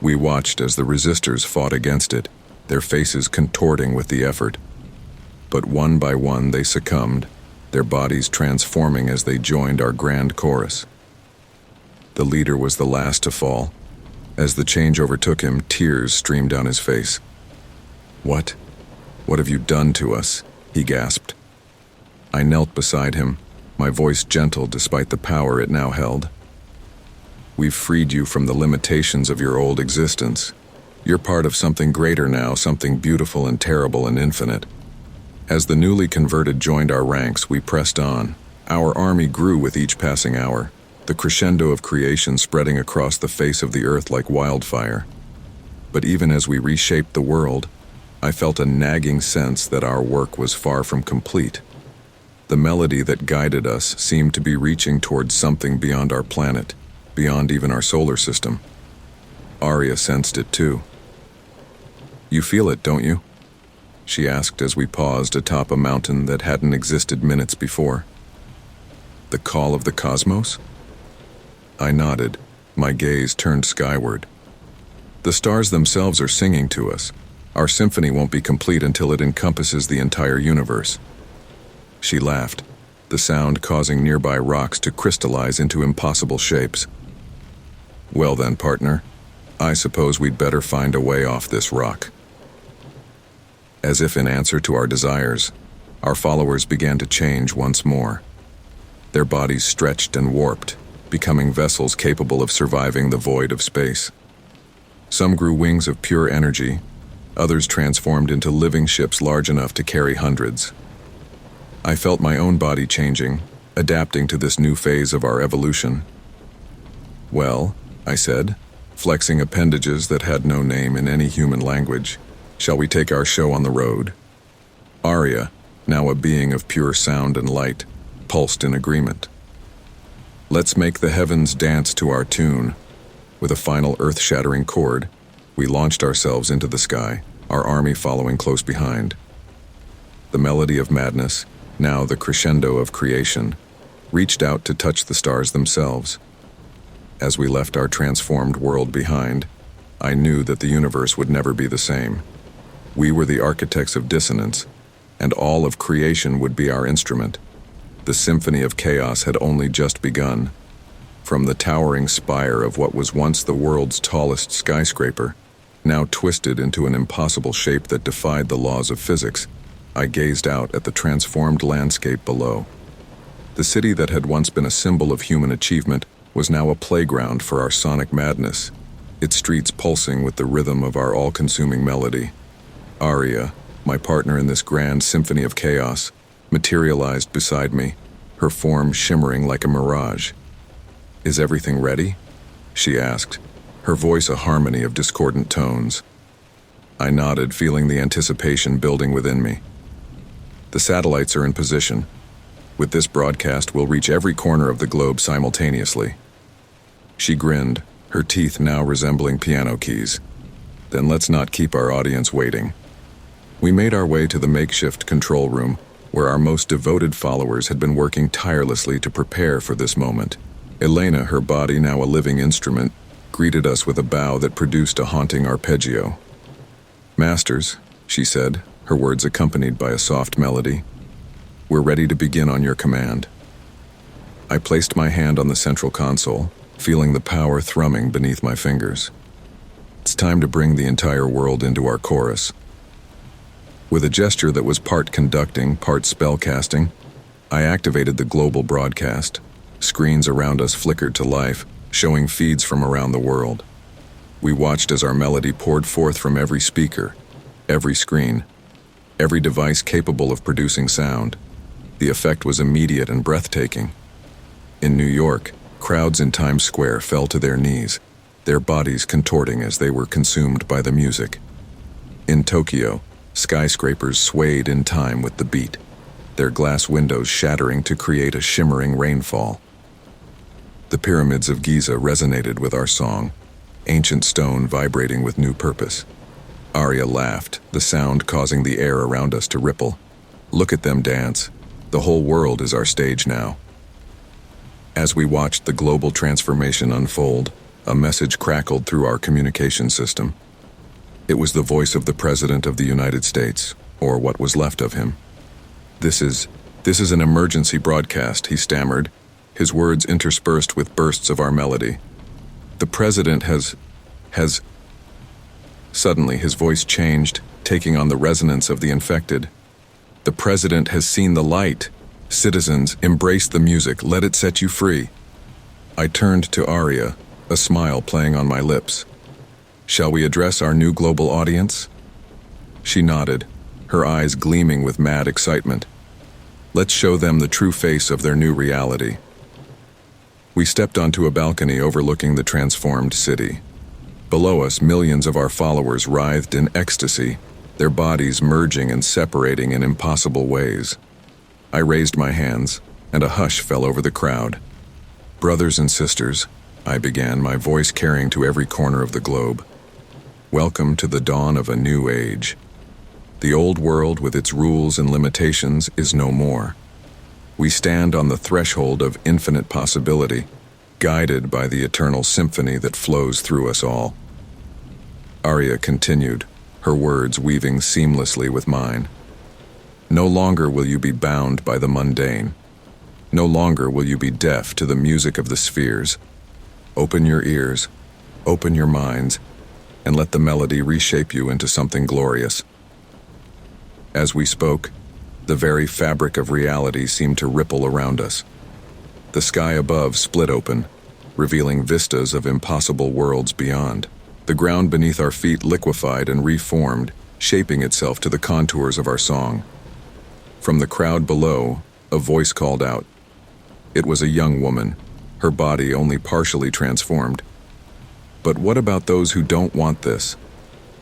We watched as the resistors fought against it, their faces contorting with the effort. But one by one they succumbed, their bodies transforming as they joined our grand chorus. The leader was the last to fall. As the change overtook him, tears streamed down his face. What have you done to us?" he gasped. I knelt beside him, my voice gentle despite the power it now held. "We've freed you from the limitations of your old existence. You're part of something greater now, something beautiful and terrible and infinite." As the newly converted joined our ranks, we pressed on. Our army grew with each passing hour, the crescendo of creation spreading across the face of the earth like wildfire. But even as we reshaped the world, I felt a nagging sense that our work was far from complete. The melody that guided us seemed to be reaching towards something beyond our planet, beyond even our solar system. Arya sensed it too. "You feel it, don't you?" she asked as we paused atop a mountain that hadn't existed minutes before. "The call of the cosmos?" I nodded, my gaze turned skyward. "The stars themselves are singing to us. Our symphony won't be complete until it encompasses the entire universe." She laughed, the sound causing nearby rocks to crystallize into impossible shapes. "Well then, partner, I suppose we'd better find a way off this rock." As if in answer to our desires, our followers began to change once more. Their bodies stretched and warped, becoming vessels capable of surviving the void of space. Some grew wings of pure energy, others transformed into living ships large enough to carry hundreds. I felt my own body changing, adapting to this new phase of our evolution. "Well," I said, flexing appendages that had no name in any human language, "shall we take our show on the road?" Arya, now a being of pure sound and light, pulsed in agreement. "Let's make the heavens dance to our tune." With a final earth-shattering chord, we launched ourselves into the sky, our army following close behind. The melody of madness, now the crescendo of creation, reached out to touch the stars themselves. As we left our transformed world behind, I knew that the universe would never be the same. We were the architects of dissonance, and all of creation would be our instrument. The symphony of chaos had only just begun. From the towering spire of what was once the world's tallest skyscraper, now twisted into an impossible shape that defied the laws of physics, I gazed out at the transformed landscape below. The city that had once been a symbol of human achievement was now a playground for our sonic madness, its streets pulsing with the rhythm of our all-consuming melody. Arya, my partner in this grand symphony of chaos, materialized beside me, her form shimmering like a mirage. "Is everything ready?" she asked, her voice a harmony of discordant tones. I nodded, feeling the anticipation building within me. "The satellites are in position. With this broadcast, we'll reach every corner of the globe simultaneously." She grinned, her teeth now resembling piano keys. "Then let's not keep our audience waiting." We made our way to the makeshift control room, where our most devoted followers had been working tirelessly to prepare for this moment. Elena, her body now a living instrument, greeted us with a bow that produced a haunting arpeggio. "Masters," she said, her words accompanied by a soft melody, "we're ready to begin on your command." I placed my hand on the central console, feeling the power thrumming beneath my fingers. It's time to bring the entire world into our chorus. With a gesture that was part conducting, part spellcasting, I activated the global broadcast. Screens around us flickered to life, showing feeds from around the world. We watched as our melody poured forth from every speaker, every screen, every device capable of producing sound. The effect was immediate and breathtaking. In New York, crowds in Times Square fell to their knees, their bodies contorting as they were consumed by the music. In Tokyo, skyscrapers swayed in time with the beat, their glass windows shattering to create a shimmering rainfall. The pyramids of Giza resonated with our song, ancient stone vibrating with new purpose. Arya laughed, the sound causing the air around us to ripple. Look at them dance. The whole world is our stage now. As we watched the global transformation unfold, a message crackled through our communication system. It was the voice of the President of the United States, or what was left of him. This is an emergency broadcast," he stammered, his words interspersed with bursts of our melody. "The President has... Suddenly, his voice changed, taking on the resonance of the infected. "The President has seen the light. Citizens, embrace the music, let it set you free." I turned to Arya, a smile playing on my lips. "Shall we address our new global audience?" She nodded, her eyes gleaming with mad excitement. "Let's show them the true face of their new reality." We stepped onto a balcony overlooking the transformed city. Below us, millions of our followers writhed in ecstasy, their bodies merging and separating in impossible ways. I raised my hands, and a hush fell over the crowd. "Brothers and sisters," I began, my voice carrying to every corner of the globe. "Welcome to the dawn of a new age. The old world with its rules and limitations is no more. We stand on the threshold of infinite possibility, guided by the eternal symphony that flows through us all." Arya continued, her words weaving seamlessly with mine. "No longer will you be bound by the mundane. No longer will you be deaf to the music of the spheres. Open your ears, open your minds, and let the melody reshape you into something glorious." As we spoke, the very fabric of reality seemed to ripple around us. The sky above split open, revealing vistas of impossible worlds beyond. The ground beneath our feet liquefied and reformed, shaping itself to the contours of our song. From the crowd below, a voice called out. It was a young woman, her body only partially transformed. "But what about those who don't want this?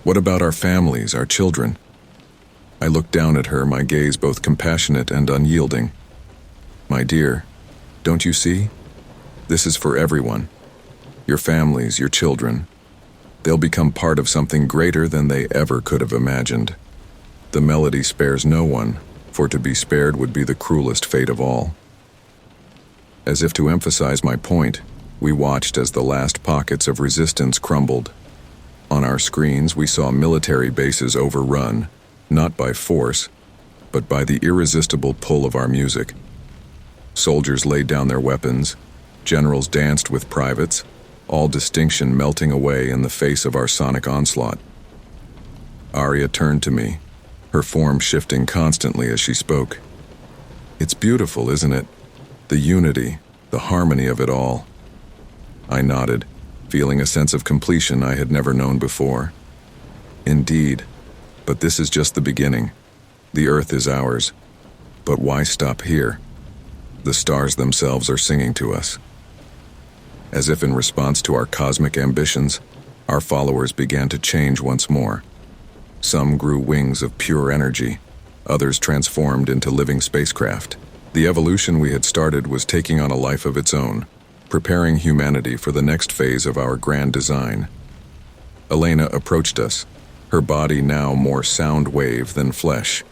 What about our families, our children?" I looked down at her, my gaze both compassionate and unyielding. "My dear, don't you see? This is for everyone. Your families, your children. They'll become part of something greater than they ever could have imagined. The melody spares no one, for to be spared would be the cruelest fate of all." As if to emphasize my point, we watched as the last pockets of resistance crumbled. On our screens, we saw military bases overrun, not by force, but by the irresistible pull of our music. Soldiers laid down their weapons, generals danced with privates, all distinction melting away in the face of our sonic onslaught. Arya turned to me, her form shifting constantly as she spoke. "It's beautiful, isn't it? The unity, the harmony of it all." I nodded, feeling a sense of completion I had never known before. "Indeed, but this is just the beginning. The earth is ours. But why stop here? The stars themselves are singing to us." As if in response to our cosmic ambitions, our followers began to change once more. Some grew wings of pure energy, others transformed into living spacecraft. The evolution we had started was taking on a life of its own, preparing humanity for the next phase of our grand design. Elena approached us, her body now more sound wave than flesh.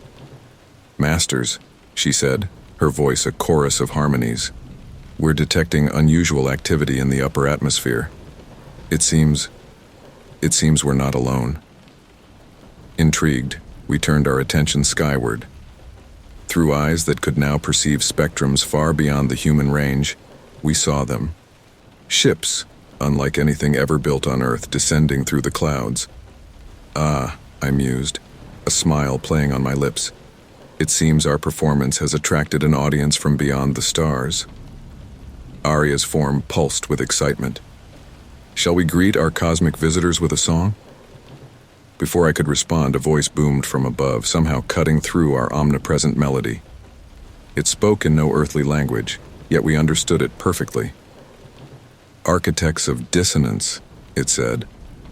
"Masters," she said, her voice a chorus of harmonies. "We're detecting unusual activity in the upper atmosphere. It seems we're not alone." Intrigued, we turned our attention skyward. Through eyes that could now perceive spectrums far beyond the human range, we saw them. Ships, unlike anything ever built on Earth, descending through the clouds. Ah, I mused, a smile playing on my lips. It seems our performance has attracted an audience from beyond the stars. Arya's form pulsed with excitement. Shall we greet our cosmic visitors with a song? Before I could respond, a voice boomed from above, somehow cutting through our omnipresent melody. It spoke in no earthly language, yet we understood it perfectly. Architects of dissonance, it said,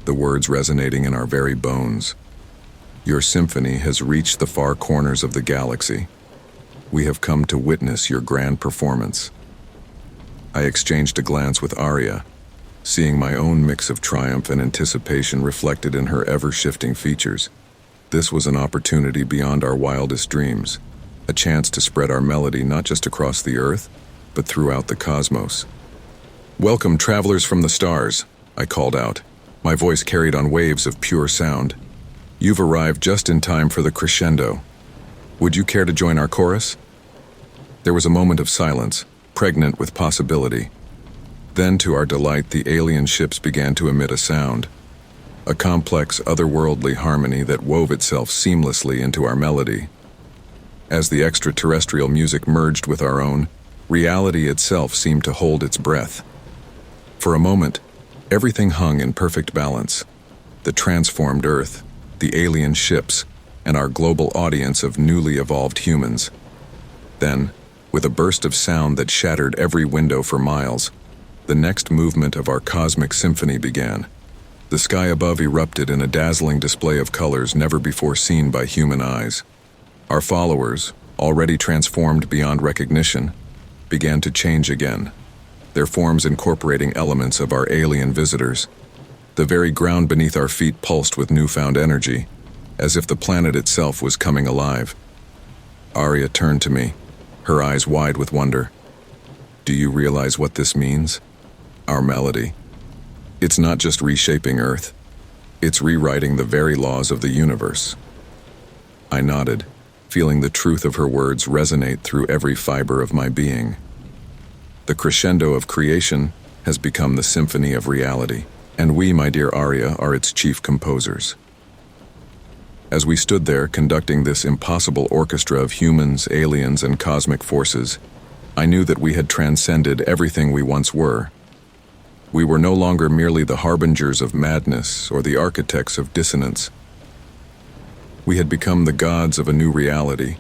the words resonating in our very bones. Your symphony has reached the far corners of the galaxy. We have come to witness your grand performance. I exchanged a glance with Arya, seeing my own mix of triumph and anticipation reflected in her ever-shifting features. This was an opportunity beyond our wildest dreams, a chance to spread our melody not just across the Earth, but throughout the cosmos. Welcome, travelers from the stars, I called out, my voice carried on waves of pure sound. You've arrived just in time for the crescendo. Would you care to join our chorus? There was a moment of silence, pregnant with possibility. Then, to our delight, the alien ships began to emit a sound, a complex, otherworldly harmony that wove itself seamlessly into our melody. As the extraterrestrial music merged with our own, reality itself seemed to hold its breath. For a moment, everything hung in perfect balance. The transformed Earth, the alien ships, and our global audience of newly evolved humans. Then, with a burst of sound that shattered every window for miles, the next movement of our cosmic symphony began. The sky above erupted in a dazzling display of colors never before seen by human eyes. Our followers, already transformed beyond recognition, began to change again, their forms incorporating elements of our alien visitors. The very ground beneath our feet pulsed with newfound energy, as if the planet itself was coming alive. Arya turned to me, her eyes wide with wonder. Do you realize what this means? Our melody. It's not just reshaping Earth, it's rewriting the very laws of the universe. I nodded, feeling the truth of her words resonate through every fiber of my being. The crescendo of creation has become the symphony of reality, and we, my dear Arya, are its chief composers. As we stood there conducting this impossible orchestra of humans, aliens, and cosmic forces, I knew that we had transcended everything we once were. We were no longer merely the harbingers of madness or the architects of dissonance. We had become the gods of a new reality,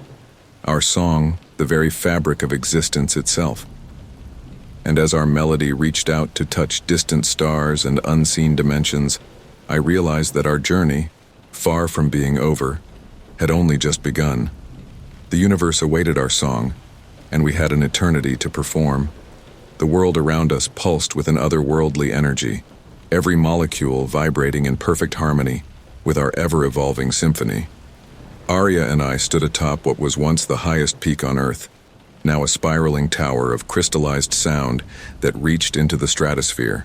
our song the very fabric of existence itself. And as our melody reached out to touch distant stars and unseen dimensions, I realized that our journey, far from being over, had only just begun. The universe awaited our song, and we had an eternity to perform. The world around us pulsed with an otherworldly energy, every molecule vibrating in perfect harmony with our ever-evolving symphony. Arya and I stood atop what was once the highest peak on Earth, now a spiraling tower of crystallized sound that reached into the stratosphere.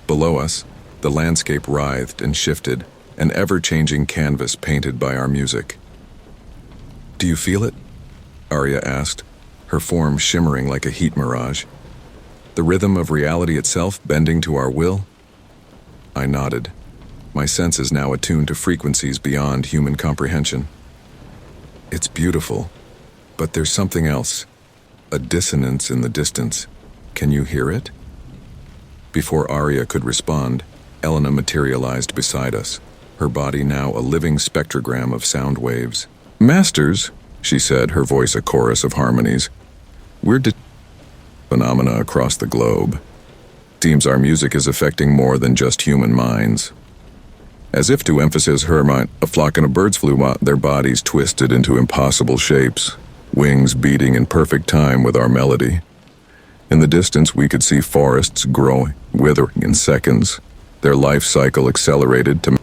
Below us, the landscape writhed and shifted, an ever-changing canvas painted by our music. Do you feel it? Arya asked, her form shimmering like a heat mirage. The rhythm of reality itself bending to our will? I nodded, my senses now attuned to frequencies beyond human comprehension. It's beautiful, but there's something else, a dissonance in the distance. Can you hear it? Before Arya could respond, Elena materialized beside us, her body now a living spectrogram of sound waves. Masters, she said, her voice a chorus of harmonies. We're phenomena across the globe. Seems our music is affecting more than just human minds. As if to emphasize her mind, a flock and a birds flew out, their bodies twisted into impossible shapes, wings beating in perfect time with our melody. In the distance, we could see forests growing, withering in seconds, their life cycle accelerated to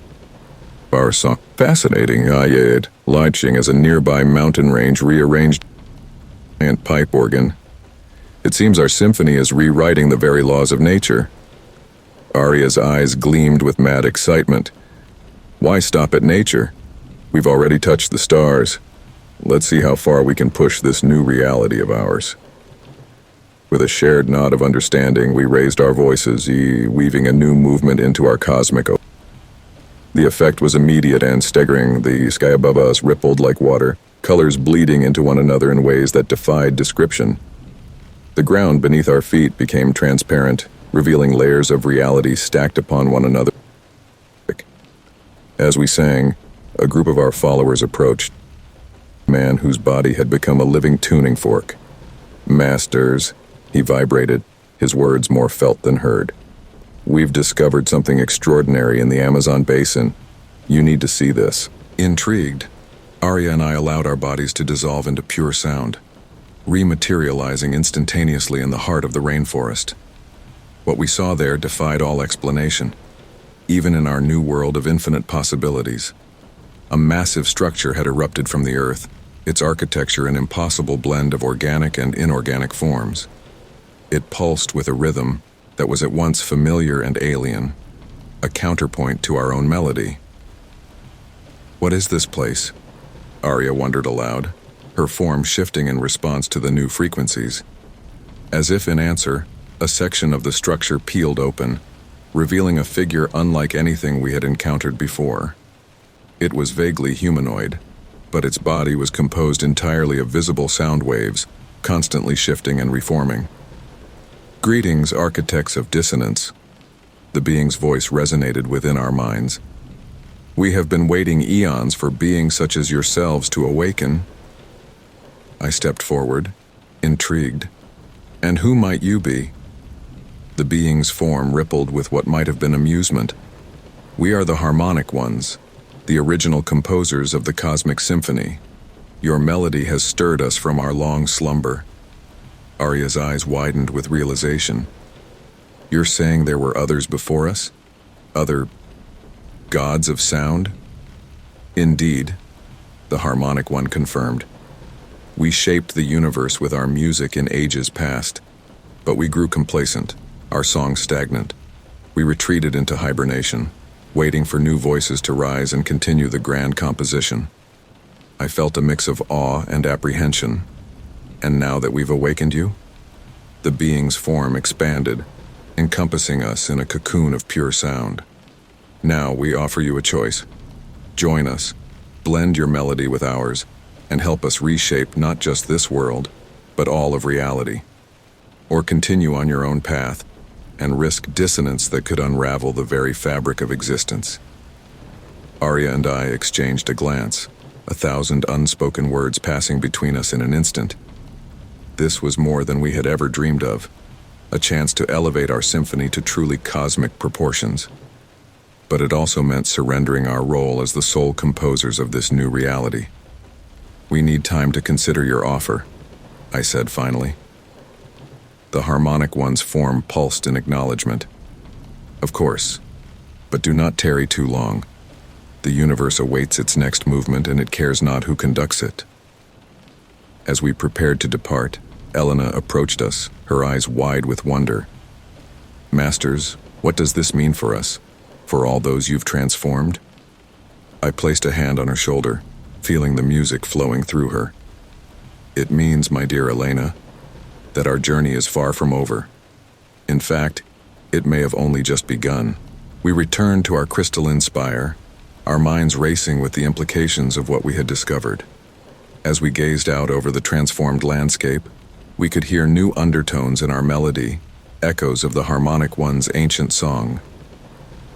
our song. Fascinating, Ayed, lodging as a nearby mountain range rearranged and pipe organ. It seems our symphony is rewriting the very laws of nature. Arya's eyes gleamed with mad excitement. Why stop at nature? We've already touched the stars. Let's see how far we can push this new reality of ours. With a shared nod of understanding, we raised our voices, weaving a new movement into our cosmic. The effect was immediate and staggering. The sky above us rippled like water, colors bleeding into one another in ways that defied description. The ground beneath our feet became transparent, revealing layers of reality stacked upon one another. As we sang, a group of our followers approached, a man whose body had become a living tuning fork. "Masters," he vibrated, his words more felt than heard. "We've discovered something extraordinary in the Amazon basin. You need to see this." Intrigued, Arya and I allowed our bodies to dissolve into pure sound, rematerializing instantaneously in the heart of the rainforest. What we saw there defied all explanation, even in our new world of infinite possibilities. A massive structure had erupted from the earth, its architecture an impossible blend of organic and inorganic forms. It pulsed with a rhythm that was at once familiar and alien, a counterpoint to our own melody. "What is this place?" Arya wondered aloud, her form shifting in response to the new frequencies. As if in answer, a section of the structure peeled open, revealing a figure unlike anything we had encountered before. It was vaguely humanoid, but its body was composed entirely of visible sound waves, constantly shifting and reforming. "Greetings, architects of dissonance." The being's voice resonated within our minds. "We have been waiting eons for beings such as yourselves to awaken." I stepped forward, intrigued. "And who might you be?" The being's form rippled with what might have been amusement. "We are the Harmonic Ones, the original composers of the Cosmic Symphony. Your melody has stirred us from our long slumber." Arya's eyes widened with realization. "You're saying there were others before us? Other gods of sound?" "Indeed," the Harmonic One confirmed. "We shaped the universe with our music in ages past, but we grew complacent, our songs stagnant. We retreated into hibernation, waiting for new voices to rise and continue the grand composition." I felt a mix of awe and apprehension. "And now that we've awakened you?" The being's form expanded, encompassing us in a cocoon of pure sound. "Now we offer you a choice. Join us, blend your melody with ours, and help us reshape not just this world, but all of reality. Or continue on your own path, and risk dissonance that could unravel the very fabric of existence." Arya and I exchanged a glance, 1,000 unspoken words passing between us in an instant. This was more than we had ever dreamed of, a chance to elevate our symphony to truly cosmic proportions. But it also meant surrendering our role as the sole composers of this new reality. "We need time to consider your offer," I said finally. The Harmonic One's form pulsed in acknowledgement. "Of course, but do not tarry too long. The universe awaits its next movement, and it cares not who conducts it." As we prepared to depart, Elena approached us, her eyes wide with wonder. "Masters, what does this mean for us? For all those you've transformed?" I placed a hand on her shoulder, feeling the music flowing through her. "It means, my dear Elena, that our journey is far from over. In fact, it may have only just begun." We returned to our crystalline spire, our minds racing with the implications of what we had discovered. As we gazed out over the transformed landscape, we could hear new undertones in our melody, echoes of the Harmonic One's ancient song.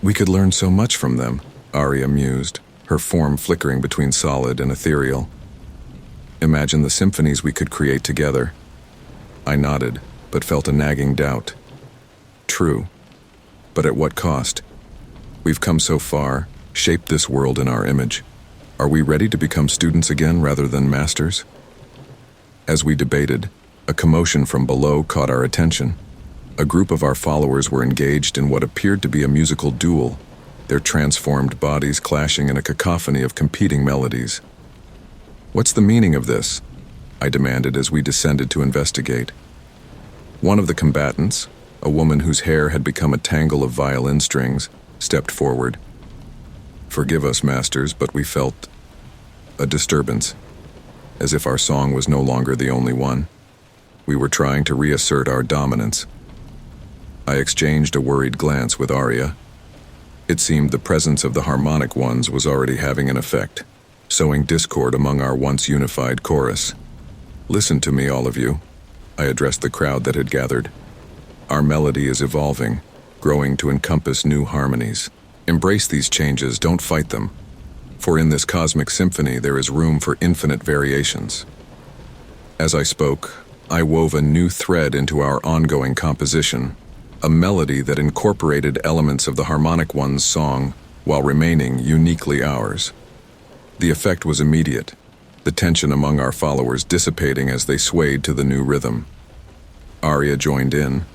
"We could learn so much from them," Arya mused, her form flickering between solid and ethereal. "Imagine the symphonies we could create together." I nodded, but felt a nagging doubt. "True, but at what cost? We've come so far, shaped this world in our image. Are we ready to become students again rather than masters?" As we debated, a commotion from below caught our attention. A group of our followers were engaged in what appeared to be a musical duel, their transformed bodies clashing in a cacophony of competing melodies. "What's the meaning of this?" I demanded as we descended to investigate. One of the combatants, a woman whose hair had become a tangle of violin strings, stepped forward. "Forgive us, masters, but we felt a disturbance, as if our song was no longer the only one." We were trying to reassert our dominance. I exchanged a worried glance with Arya. It seemed the presence of the harmonic ones was already having an effect, sowing discord among our once unified chorus. Listen to me, all of you, I addressed the crowd that had gathered. Our melody is evolving, growing to encompass new harmonies. Embrace these changes, don't fight them. For in this cosmic symphony there is room for infinite variations. As I spoke, I wove a new thread into our ongoing composition, a melody that incorporated elements of the harmonic one's song while remaining uniquely ours. The effect was immediate, the tension among our followers dissipating as they swayed to the new rhythm. Arya joined in,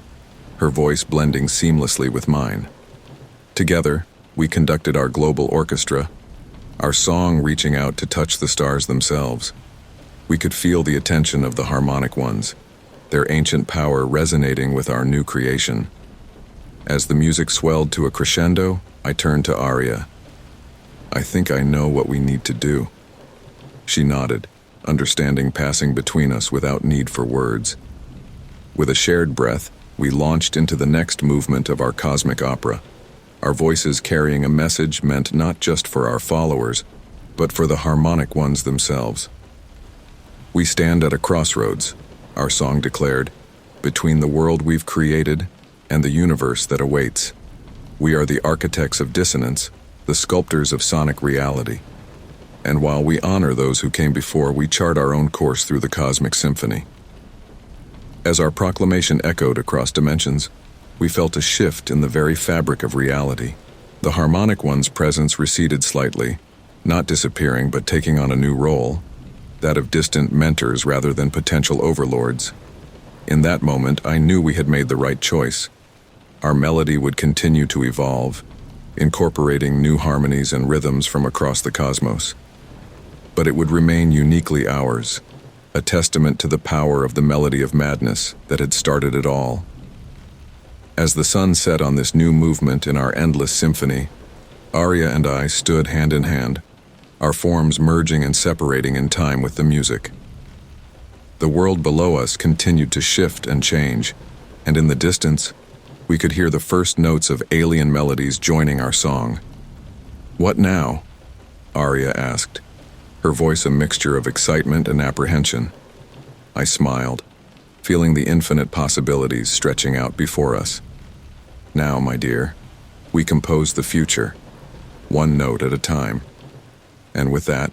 her voice blending seamlessly with mine. Together, we conducted our global orchestra, our song reaching out to touch the stars themselves. We could feel the attention of the harmonic ones, their ancient power resonating with our new creation. As the music swelled to a crescendo, I turned to Arya. I think I know what we need to do. She nodded, understanding passing between us without need for words. With a shared breath, we launched into the next movement of our cosmic opera, our voices carrying a message meant not just for our followers, but for the harmonic ones themselves. We stand at a crossroads, our song declared, between the world we've created and the universe that awaits. We are the architects of dissonance, the sculptors of sonic reality. And while we honor those who came before, we chart our own course through the cosmic symphony. As our proclamation echoed across dimensions, we felt a shift in the very fabric of reality. The harmonic one's presence receded slightly, not disappearing but taking on a new role, that of distant mentors rather than potential overlords. In that moment, I knew we had made the right choice. Our melody would continue to evolve, incorporating new harmonies and rhythms from across the cosmos. But it would remain uniquely ours, a testament to the power of the melody of madness that had started it all. As the sun set on this new movement in our endless symphony, Arya and I stood hand in hand, our forms merging and separating in time with the music. The world below us continued to shift and change, and in the distance, we could hear the first notes of alien melodies joining our song. "What now?" Arya asked, her voice a mixture of excitement and apprehension. I smiled, feeling the infinite possibilities stretching out before us. "Now, my dear, we compose the future, one note at a time." And with that,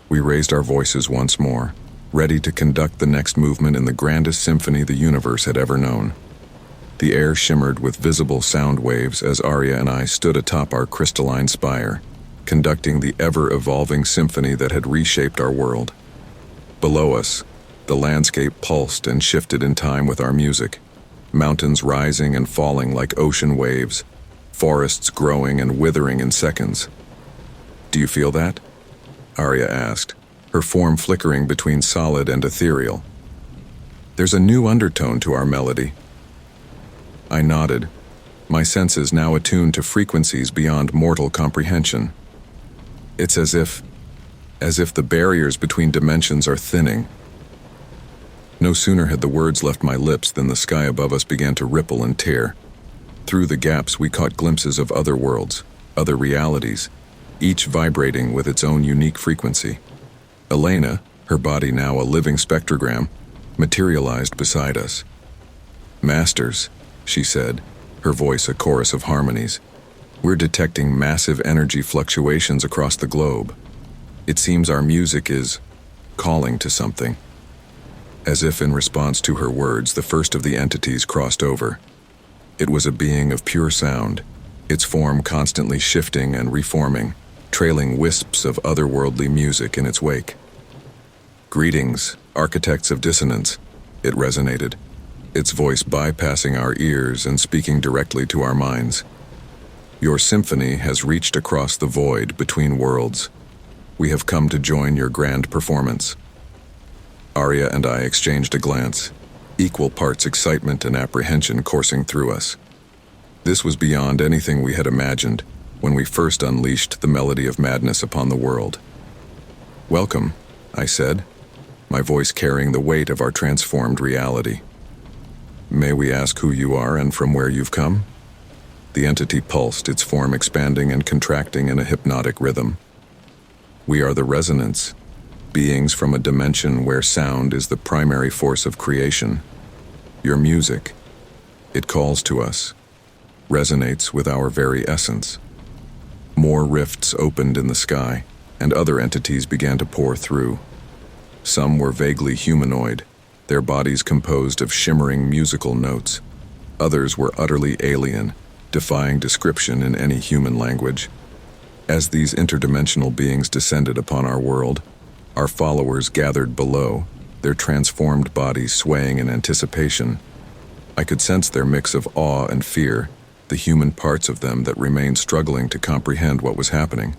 we raised our voices once more, ready to conduct the next movement in the grandest symphony the universe had ever known. The air shimmered with visible sound waves as Arya and I stood atop our crystalline spire, conducting the ever-evolving symphony that had reshaped our world. Below us, the landscape pulsed and shifted in time with our music, mountains rising and falling like ocean waves, forests growing and withering in seconds. "Do you feel that?" Arya asked, her form flickering between solid and ethereal. "There's a new undertone to our melody." I nodded, my senses now attuned to frequencies beyond mortal comprehension. It's as if the barriers between dimensions are thinning. No sooner had the words left my lips than the sky above us began to ripple and tear. Through the gaps we caught glimpses of other worlds, other realities, each vibrating with its own unique frequency. Elena, her body now a living spectrogram, materialized beside us. "Masters," she said, her voice a chorus of harmonies. "We're detecting massive energy fluctuations across the globe. It seems our music is calling to something." As if in response to her words, the first of the entities crossed over. It was a being of pure sound, its form constantly shifting and reforming, trailing wisps of otherworldly music in its wake. "Greetings, architects of dissonance," it resonated, its voice bypassing our ears and speaking directly to our minds. "Your symphony has reached across the void between worlds. We have come to join your grand performance." Arya and I exchanged a glance, equal parts excitement and apprehension coursing through us. This was beyond anything we had imagined when we first unleashed the melody of madness upon the world. "Welcome," I said. my voice carrying the weight of our transformed reality. May we ask who you are and from where you've come? The entity pulsed, its form expanding and contracting in a hypnotic rhythm. We are the Resonance, beings from a dimension where sound is the primary force of creation. Your music, it calls to us, resonates with our very essence. More rifts opened in the sky, and other entities began to pour through. Some were vaguely humanoid, their bodies composed of shimmering musical notes. Others were utterly alien, defying description in any human language. As these interdimensional beings descended upon our world, our followers gathered below, their transformed bodies swaying in anticipation. I could sense their mix of awe and fear, the human parts of them that remained struggling to comprehend what was happening.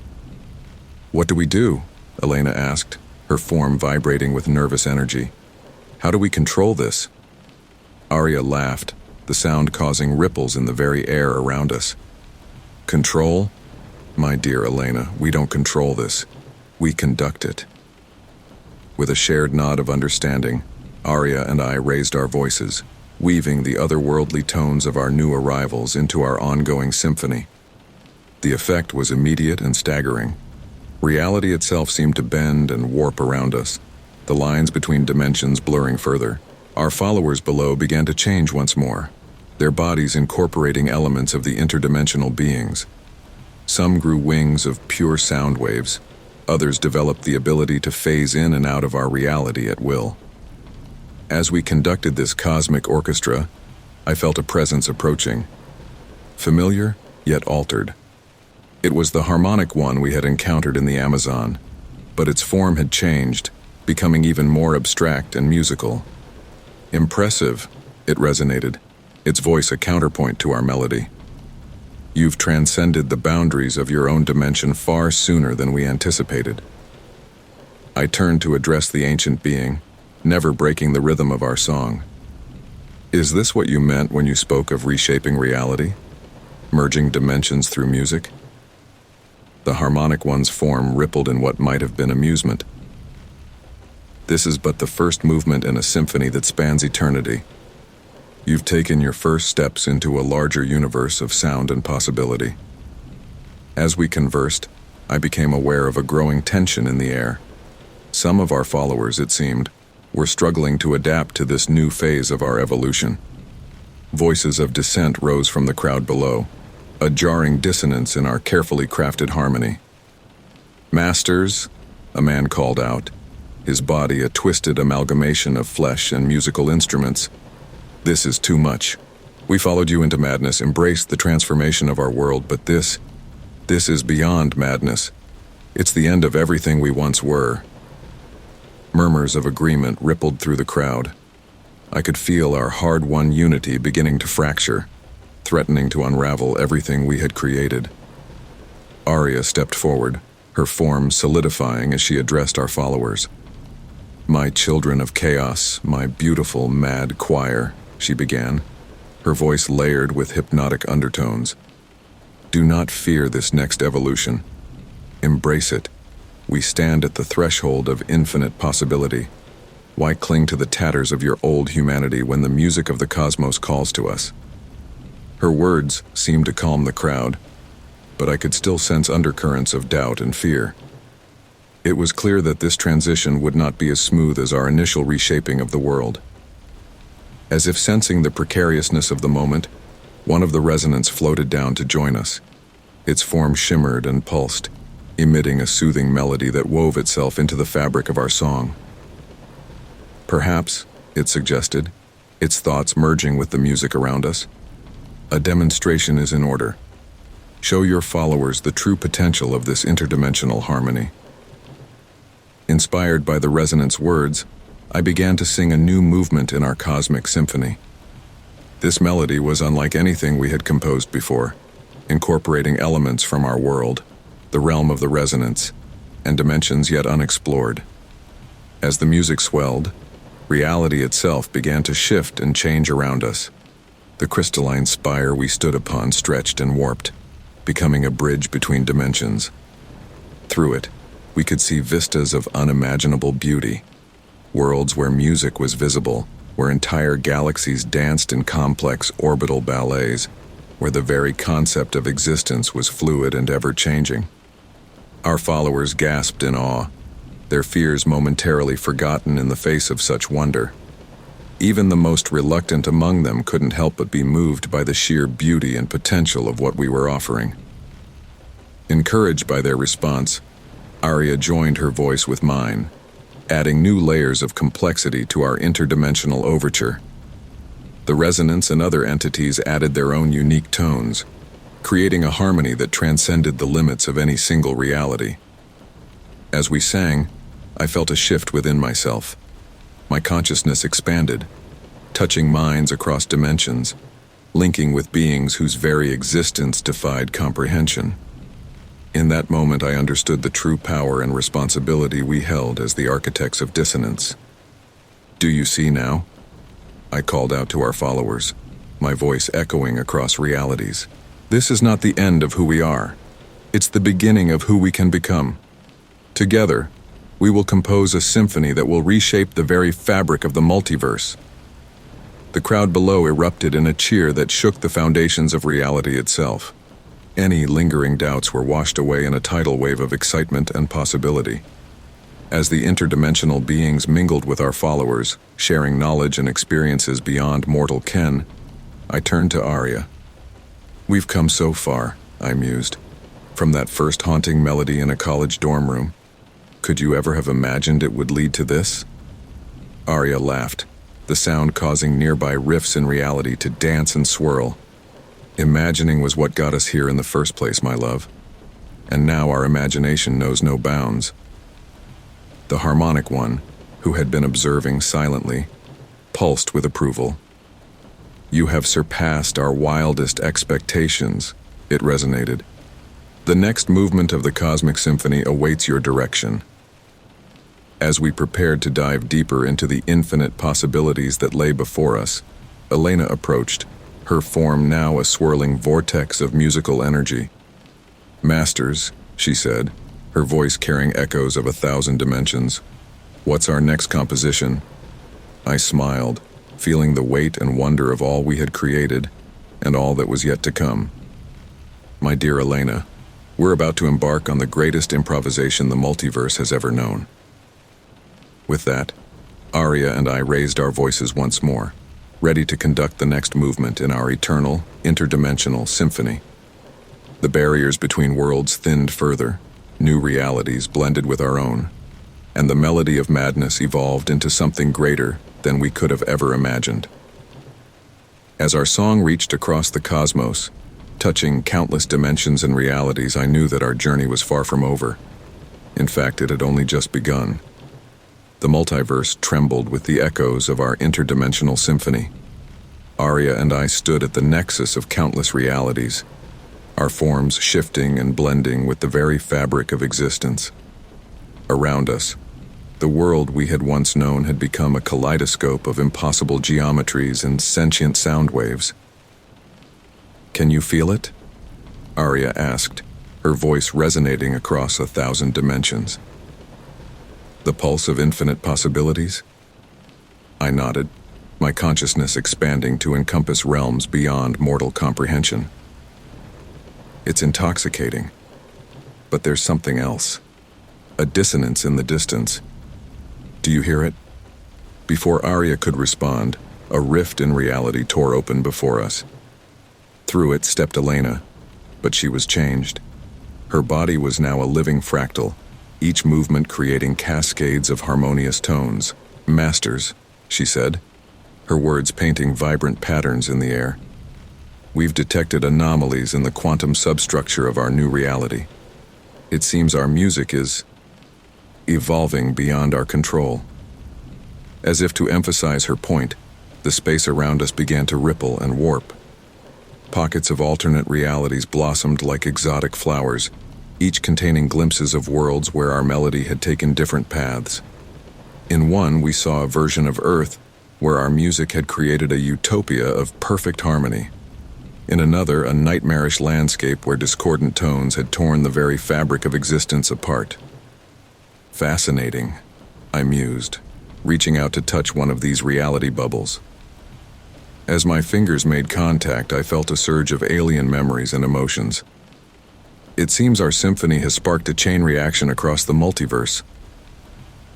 "What do we do?" Elena asked, her form vibrating with nervous energy. "How do we control this?" Arya laughed, the sound causing ripples in the very air around us. "Control? My dear Elena, we don't control this. We conduct it." With a shared nod of understanding, Arya and I raised our voices, weaving the otherworldly tones of our new arrivals into our ongoing symphony. The effect was immediate and staggering. Reality itself seemed to bend and warp around us, the lines between dimensions blurring further. Our followers below began to change once more, their bodies incorporating elements of the interdimensional beings. Some grew wings of pure sound waves, others developed the ability to phase in and out of our reality at will. As we conducted this cosmic orchestra, I felt a presence approaching, familiar yet altered. It was the harmonic one we had encountered in the Amazon, but its form had changed, becoming even more abstract and musical. "Impressive," it resonated, its voice a counterpoint to our melody. "You've transcended the boundaries of your own dimension far sooner than we anticipated." I turned to address the ancient being, never breaking the rhythm of our song. "Is this what you meant when you spoke of reshaping reality? Merging dimensions through music?" The harmonic one's form rippled in what might have been amusement. "This is but the first movement in a symphony that spans eternity. You've taken your first steps into a larger universe of sound and possibility." As we conversed, I became aware of a growing tension in the air. Some of our followers, it seemed, were struggling to adapt to this new phase of our evolution. Voices of dissent rose from the crowd below, a jarring dissonance in our carefully crafted harmony. "Masters," a man called out, his body a twisted amalgamation of flesh and musical instruments, "this is too much. We followed you into madness, embraced the transformation of our world, but this is beyond madness. It's the end of everything we once were." Murmurs of agreement rippled through the crowd. I could feel our hard-won unity beginning to fracture, threatening to unravel everything we had created. Arya stepped forward, her form solidifying as she addressed our followers. "My children of chaos, my beautiful, mad choir," she began, her voice layered with hypnotic undertones. "Do not fear this next evolution. Embrace it. We stand at the threshold of infinite possibility. Why cling to the tatters of your old humanity when the music of the cosmos calls to us?" Her words seemed to calm the crowd, but I could still sense undercurrents of doubt and fear. It was clear that this transition would not be as smooth as our initial reshaping of the world. As if sensing the precariousness of the moment, one of the resonants floated down to join us. Its form shimmered and pulsed, emitting a soothing melody that wove itself into the fabric of our song. "Perhaps," it suggested, its thoughts merging with the music around us, "a demonstration is in order. Show your followers the true potential of this interdimensional harmony." Inspired by the resonance words, I began to sing a new movement in our cosmic symphony. This melody was unlike anything we had composed before, incorporating elements from our world, the realm of the resonance, and dimensions yet unexplored. As the music swelled, reality itself began to shift and change around us. The crystalline spire we stood upon stretched and warped, becoming a bridge between dimensions. Through it, we could see vistas of unimaginable beauty. worlds where music was visible, where entire galaxies danced in complex orbital ballets, where the very concept of existence was fluid and ever-changing. Our followers gasped in awe, their fears momentarily forgotten in the face of such wonder. Even the most reluctant among them couldn't help but be moved by the sheer beauty and potential of what we were offering. Encouraged by their response, Arya joined her voice with mine, adding new layers of complexity to our interdimensional overture. The resonance and other entities added their own unique tones, creating a harmony that transcended the limits of any single reality. As we sang, I felt a shift within myself. My consciousness expanded, touching minds across dimensions, linking with beings whose very existence defied comprehension. In that moment, I understood the true power and responsibility we held as the architects of dissonance. "Do you see now?" I called out to our followers, my voice echoing across realities. "This is not the end of who we are. It's the beginning of who we can become. Together, we will compose a symphony that will reshape the very fabric of the multiverse." The crowd below erupted in a cheer that shook the foundations of reality itself. Any lingering doubts were washed away in a tidal wave of excitement and possibility. As the interdimensional beings mingled with our followers, sharing knowledge and experiences beyond mortal ken, I turned to Arya. "We've come so far," I mused, "from that first haunting melody in a college dorm room. Could you ever have imagined it would lead to this?" Arya laughed, the sound causing nearby rifts in reality to dance and swirl. "Imagining was what got us here in the first place, my love. And now our imagination knows no bounds." The harmonic one, who had been observing silently, pulsed with approval. "You have surpassed our wildest expectations," it resonated. "The next movement of the Cosmic Symphony awaits your direction." As we prepared to dive deeper into the infinite possibilities that lay before us, Elena approached, her form now a swirling vortex of musical energy. "Masters," she said, her voice carrying echoes of 1,000 dimensions, "what's our next composition?" I smiled, feeling the weight and wonder of all we had created, and all that was yet to come. "My dear Elena, we're about to embark on the greatest improvisation the multiverse has ever known." With that, Arya and I raised our voices once more, ready to conduct the next movement in our eternal, interdimensional symphony. The barriers between worlds thinned further, new realities blended with our own, and the melody of madness evolved into something greater than we could have ever imagined. As our song reached across the cosmos, touching countless dimensions and realities, I knew that our journey was far from over. In fact, it had only just begun. The multiverse trembled with the echoes of our interdimensional symphony. Arya and I stood at the nexus of countless realities, our forms shifting and blending with the very fabric of existence. Around us, the world we had once known had become a kaleidoscope of impossible geometries and sentient sound waves. "Can you feel it?" Arya asked, her voice resonating across 1,000 dimensions. "The pulse of infinite possibilities?" I nodded, my consciousness expanding to encompass realms beyond mortal comprehension. "It's intoxicating. But there's something else. A dissonance in the distance. Do you hear it?" Before Arya could respond, a rift in reality tore open before us. Through it stepped Elena, but she was changed. Her body was now a living fractal, each movement creating cascades of harmonious tones. "Masters," she said, her words painting vibrant patterns in the air. "We've detected anomalies in the quantum substructure of our new reality. It seems our music is evolving beyond our control." As if to emphasize her point, the space around us began to ripple and warp. Pockets of alternate realities blossomed like exotic flowers, each containing glimpses of worlds where our melody had taken different paths. In one, we saw a version of Earth where our music had created a utopia of perfect harmony. In another, a nightmarish landscape where discordant tones had torn the very fabric of existence apart. "Fascinating," I mused, reaching out to touch one of these reality bubbles. As my fingers made contact, I felt a surge of alien memories and emotions. It seems our symphony has sparked a chain reaction across the multiverse.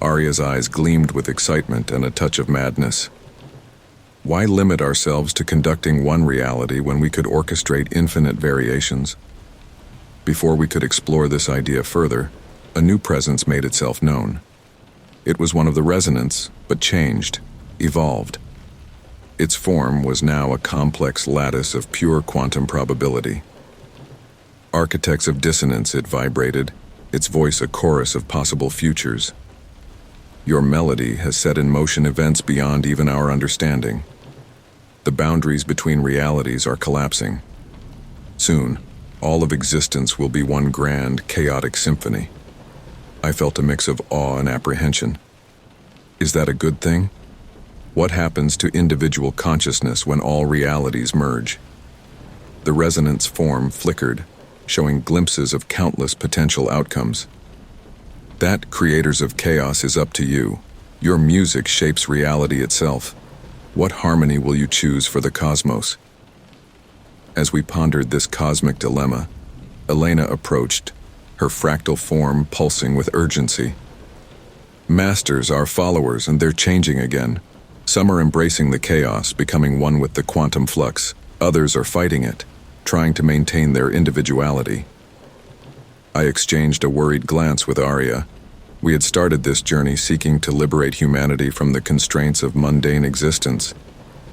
Arya's eyes gleamed with excitement and a touch of madness. Why limit ourselves to conducting one reality when we could orchestrate infinite variations? Before we could explore this idea further, a new presence made itself known. It was one of the resonants, but changed, evolved. Its form was now a complex lattice of pure quantum probability. Architects of dissonance, it vibrated, its voice a chorus of possible futures. Your melody has set in motion events beyond even our understanding. The boundaries between realities are collapsing. Soon, all of existence will be one grand, chaotic symphony. I felt a mix of awe and apprehension. Is that a good thing? What happens to individual consciousness when all realities merge? The resonance form flickered, showing glimpses of countless potential outcomes. That, creators of chaos, is up to you. Your music shapes reality itself. What harmony will you choose for the cosmos? As we pondered this cosmic dilemma, Elena approached, her fractal form pulsing with urgency. Masters are followers, and they're changing again. Some are embracing the chaos, becoming one with the quantum flux. Others are fighting it, trying to maintain their individuality. I exchanged a worried glance with Arya. We had started this journey seeking to liberate humanity from the constraints of mundane existence.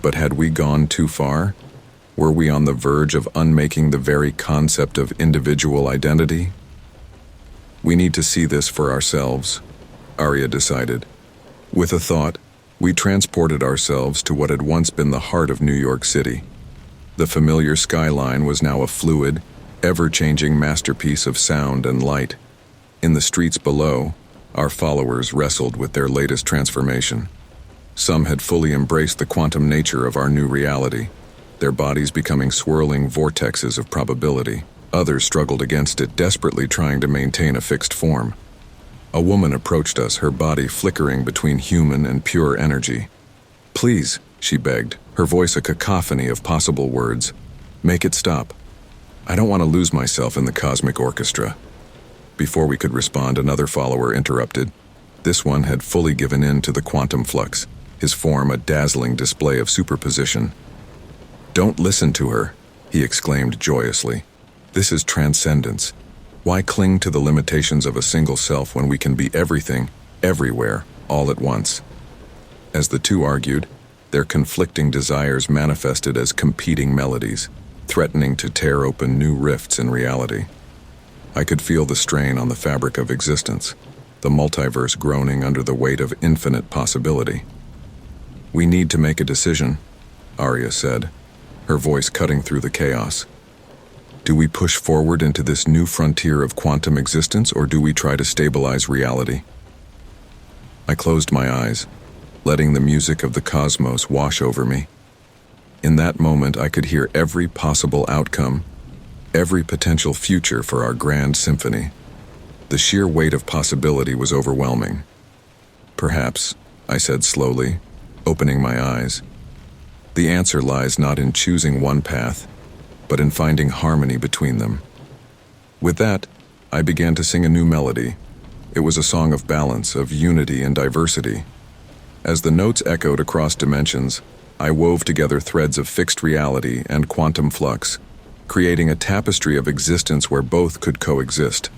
But had we gone too far? Were we on the verge of unmaking the very concept of individual identity? We need to see this for ourselves, Arya decided. With a thought, we transported ourselves to what had once been the heart of New York City. The familiar skyline was now a fluid, ever-changing masterpiece of sound and light. In the streets below, our followers wrestled with their latest transformation. Some had fully embraced the quantum nature of our new reality, their bodies becoming swirling vortexes of probability. Others struggled against it, desperately trying to maintain a fixed form. A woman approached us, her body flickering between human and pure energy. "Please," she begged, her voice a cacophony of possible words. "Make it stop. I don't want to lose myself in the cosmic orchestra." Before we could respond, another follower interrupted. This one had fully given in to the quantum flux, his form a dazzling display of superposition. "Don't listen to her," he exclaimed joyously. "This is transcendence. Why cling to the limitations of a single self when we can be everything, everywhere, all at once?" As the two argued, their conflicting desires manifested as competing melodies, threatening to tear open new rifts in reality. I could feel the strain on the fabric of existence, the multiverse groaning under the weight of infinite possibility. "We need to make a decision," Arya said, her voice cutting through the chaos. "Do we push forward into this new frontier of quantum existence, or do we try to stabilize reality?" I closed my eyes, letting the music of the cosmos wash over me. In that moment, I could hear every possible outcome, every potential future for our grand symphony. The sheer weight of possibility was overwhelming. "Perhaps," I said slowly, opening my eyes, "the answer lies not in choosing one path, but in finding harmony between them." With that, I began to sing a new melody. It was a song of balance, of unity and diversity. As the notes echoed across dimensions, I wove together threads of fixed reality and quantum flux, creating a tapestry of existence where both could coexist.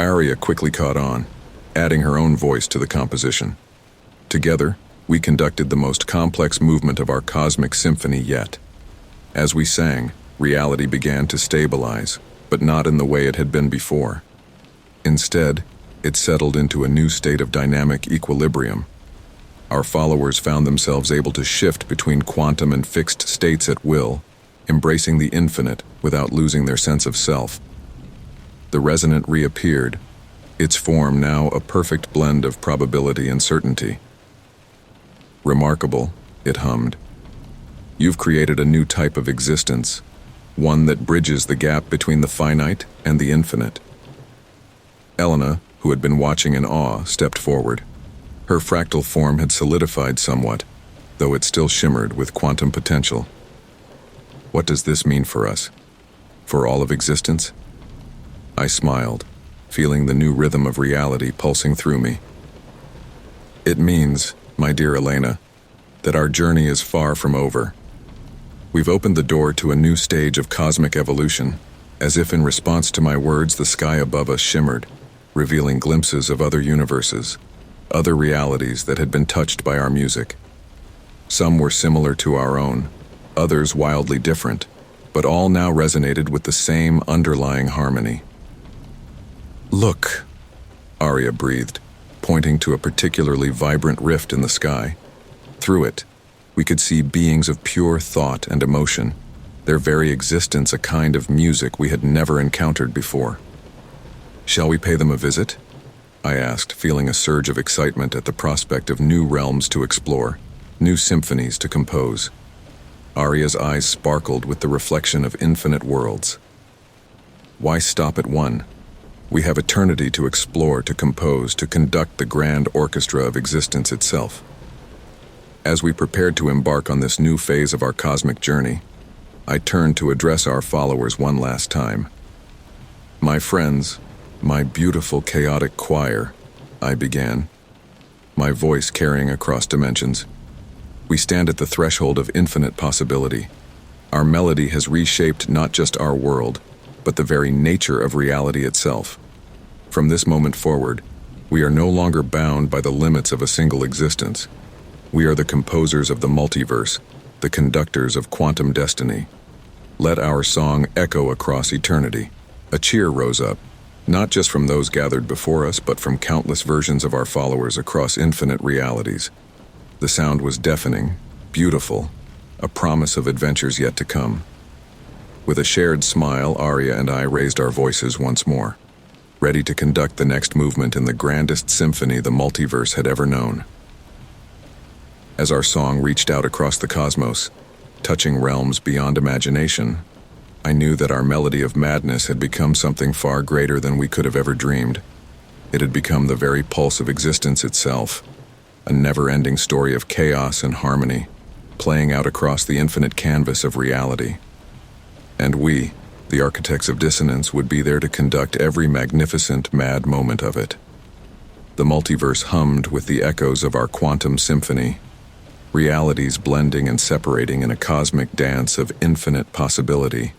Arya quickly caught on, adding her own voice to the composition. Together, we conducted the most complex movement of our cosmic symphony yet. As we sang, reality began to stabilize, but not in the way it had been before. Instead, it settled into a new state of dynamic equilibrium. Our followers found themselves able to shift between quantum and fixed states at will, embracing the infinite without losing their sense of self. The resonant reappeared, its form now a perfect blend of probability and certainty. "Remarkable," it hummed. "You've created a new type of existence, one that bridges the gap between the finite and the infinite." Elena, who had been watching in awe, stepped forward. Her fractal form had solidified somewhat, though it still shimmered with quantum potential. What does this mean for us? For all of existence? I smiled, feeling the new rhythm of reality pulsing through me. It means, my dear Elena, that our journey is far from over. We've opened the door to a new stage of cosmic evolution. As if in response to my words, the sky above us shimmered, revealing glimpses of other universes, other realities that had been touched by our music. Some were similar to our own, others wildly different, but all now resonated with the same underlying harmony. "Look," Arya breathed, pointing to a particularly vibrant rift in the sky. Through it, we could see beings of pure thought and emotion, their very existence a kind of music we had never encountered before. "Shall we pay them a visit?" I asked, feeling a surge of excitement at the prospect of new realms to explore, new symphonies to compose. Arya's eyes sparkled with the reflection of infinite worlds. "Why stop at one? We have eternity to explore, to compose, to conduct the grand orchestra of existence itself." As we prepared to embark on this new phase of our cosmic journey, I turned to address our followers one last time. "My friends, my beautiful chaotic choir," I began, my voice carrying across dimensions. "We stand at the threshold of infinite possibility. Our melody has reshaped not just our world, but the very nature of reality itself. From this moment forward, we are no longer bound by the limits of a single existence. We are the composers of the multiverse, the conductors of quantum destiny. Let our song echo across eternity." A cheer rose up, not just from those gathered before us, but from countless versions of our followers across infinite realities. The sound was deafening, beautiful, a promise of adventures yet to come. With a shared smile, Arya and I raised our voices once more, ready to conduct the next movement in the grandest symphony the multiverse had ever known. As our song reached out across the cosmos, touching realms beyond imagination, I knew that our melody of madness had become something far greater than we could have ever dreamed. It had become the very pulse of existence itself, a never-ending story of chaos and harmony, playing out across the infinite canvas of reality. And we, the architects of dissonance, would be there to conduct every magnificent, mad moment of it. The multiverse hummed with the echoes of our quantum symphony, realities blending and separating in a cosmic dance of infinite possibility.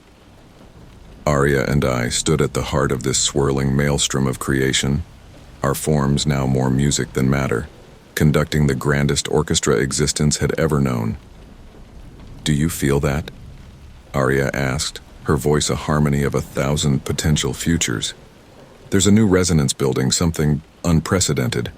Arya and I stood at the heart of this swirling maelstrom of creation, our forms now more music than matter, conducting the grandest orchestra existence had ever known. "Do you feel that?" Arya asked, her voice a harmony of 1,000 potential futures. "There's a new resonance building, something unprecedented."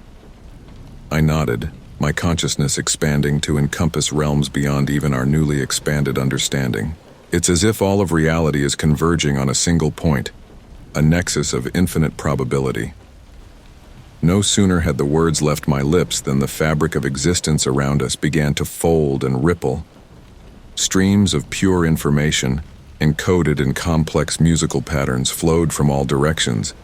I nodded, my consciousness expanding to encompass realms beyond even our newly expanded understanding. It's as if all of reality is converging on a single point, a nexus of infinite probability. No sooner had the words left my lips than the fabric of existence around us began to fold and ripple. Streams of pure information, encoded in complex musical patterns, flowed from all directions,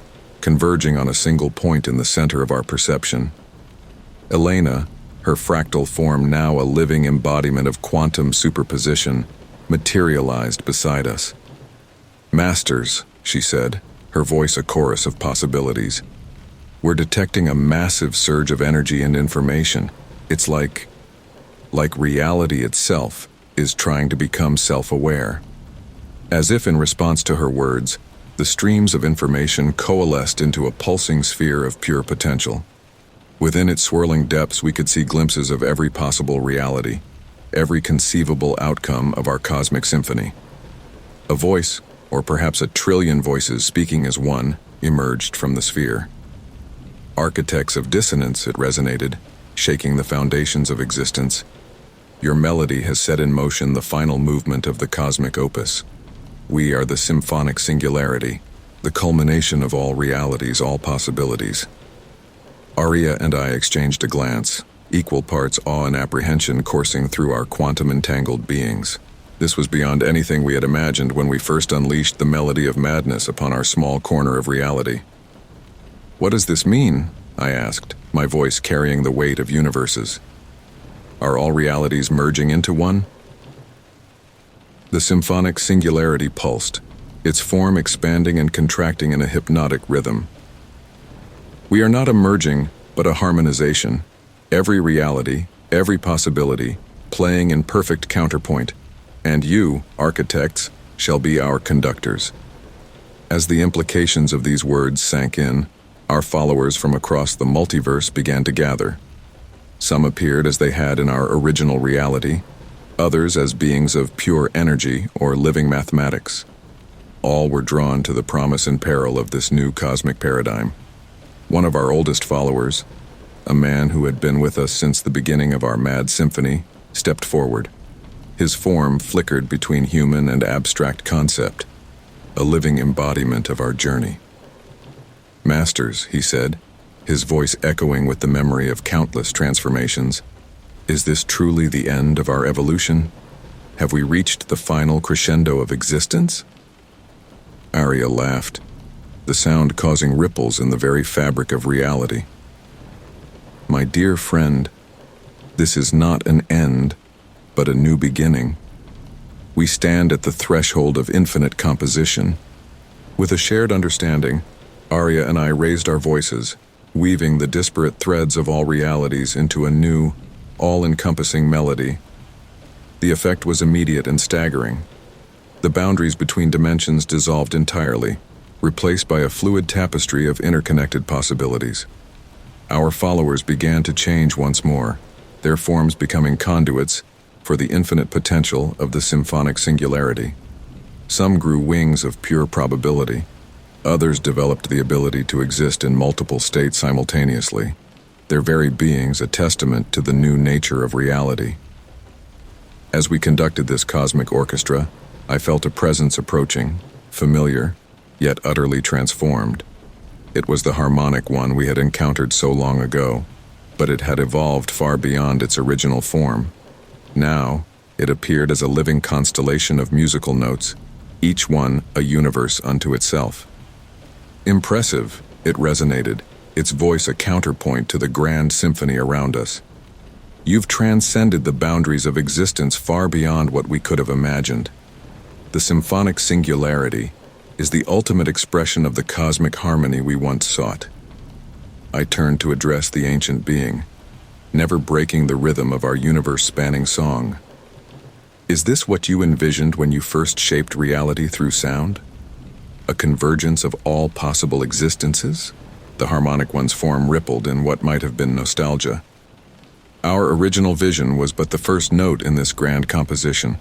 converging on a single point in the center of our perception. Elena, her fractal form now a living embodiment of quantum superposition, materialized beside us. "Masters," she said, her voice a chorus of possibilities. "We're detecting a massive surge of energy and information. It's like reality itself is trying to become self-aware." As if in response to her words, the streams of information coalesced into a pulsing sphere of pure potential. Within its swirling depths, we could see glimpses of every possible reality, every conceivable outcome of our cosmic symphony. A voice, or perhaps a trillion voices speaking as one, emerged from the sphere. "Architects of dissonance," it resonated, shaking the foundations of existence. "Your melody has set in motion the final movement of the cosmic opus. We are the symphonic singularity, the culmination of all realities, all possibilities." Arya and I exchanged a glance, equal parts awe and apprehension coursing through our quantum-entangled beings. This was beyond anything we had imagined when we first unleashed the melody of madness upon our small corner of reality. "What does this mean?" I asked, my voice carrying the weight of universes. Are all realities merging into one? The symphonic singularity pulsed, its form expanding and contracting in a hypnotic rhythm. We are not a merging, but a harmonization. Every reality, every possibility, playing in perfect counterpoint. And you, architects, shall be our conductors. As the implications of these words sank in, our followers from across the multiverse began to gather. Some appeared as they had in our original reality, others as beings of pure energy or living mathematics. All were drawn to the promise and peril of this new cosmic paradigm. One of our oldest followers, a man who had been with us since the beginning of our mad symphony, stepped forward. His form flickered between human and abstract concept, a living embodiment of our journey. "Masters," he said, his voice echoing with the memory of countless transformations, "is this truly the end of our evolution? Have we reached the final crescendo of existence?" Arya laughed, the sound causing ripples in the very fabric of reality. "My dear friend, this is not an end, but a new beginning. We stand at the threshold of infinite composition." With a shared understanding, Arya and I raised our voices, weaving the disparate threads of all realities into a new, all-encompassing melody. The effect was immediate and staggering. The boundaries between dimensions dissolved entirely, replaced by a fluid tapestry of interconnected possibilities. Our followers began to change once more, their forms becoming conduits for the infinite potential of the symphonic singularity. Some grew wings of pure probability. Others developed the ability to exist in multiple states simultaneously, their very beings a testament to the new nature of reality. As we conducted this cosmic orchestra, I felt a presence approaching, familiar, yet utterly transformed. It was the harmonic one we had encountered so long ago, but it had evolved far beyond its original form. Now, it appeared as a living constellation of musical notes, each one a universe unto itself. Impressive, it resonated, its voice a counterpoint to the grand symphony around us. "You've transcended the boundaries of existence far beyond what we could have imagined. The symphonic singularity is the ultimate expression of the cosmic harmony we once sought." I turned to address the ancient being, never breaking the rhythm of our universe-spanning song. "Is this what you envisioned when you first shaped reality through sound? A convergence of all possible existences?" The harmonic one's form rippled in what might have been nostalgia. "Our original vision was but the first note in this grand composition.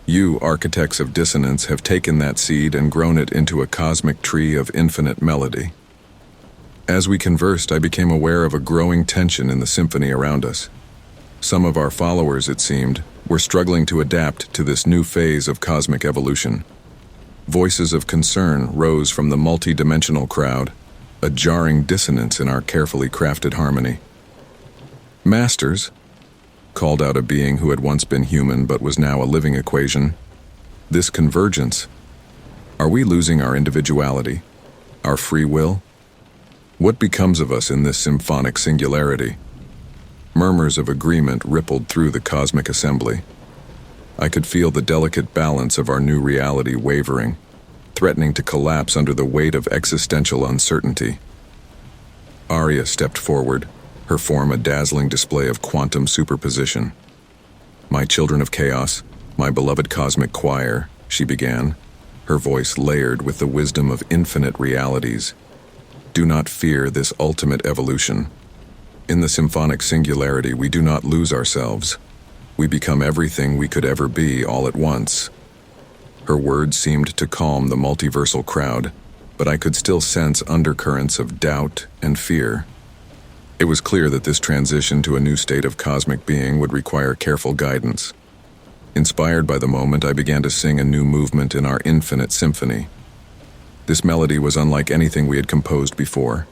You, architects of dissonance, have taken that seed and grown it into a cosmic tree of infinite melody." As we conversed, I became aware of a growing tension in the symphony around us. Some of our followers, it seemed, were struggling to adapt to this new phase of cosmic evolution. Voices of concern rose from the multi-dimensional crowd, a jarring dissonance in our carefully crafted harmony. "Masters," called out a being who had once been human but was now a living equation, "this convergence, are we losing our individuality, our free will? What becomes of us in this symphonic singularity?" Murmurs of agreement rippled through the cosmic assembly. I could feel the delicate balance of our new reality wavering, threatening to collapse under the weight of existential uncertainty. Arya stepped forward, her form a dazzling display of quantum superposition. "My children of chaos, my beloved cosmic choir," she began, her voice layered with the wisdom of infinite realities. "Do not fear this ultimate evolution. In the symphonic singularity, we do not lose ourselves. We become everything we could ever be all at once." Her words seemed to calm the multiversal crowd, but I could still sense undercurrents of doubt and fear. It was clear that this transition to a new state of cosmic being would require careful guidance. Inspired by the moment, I began to sing a new movement in our infinite symphony. This melody was unlike anything we had composed before,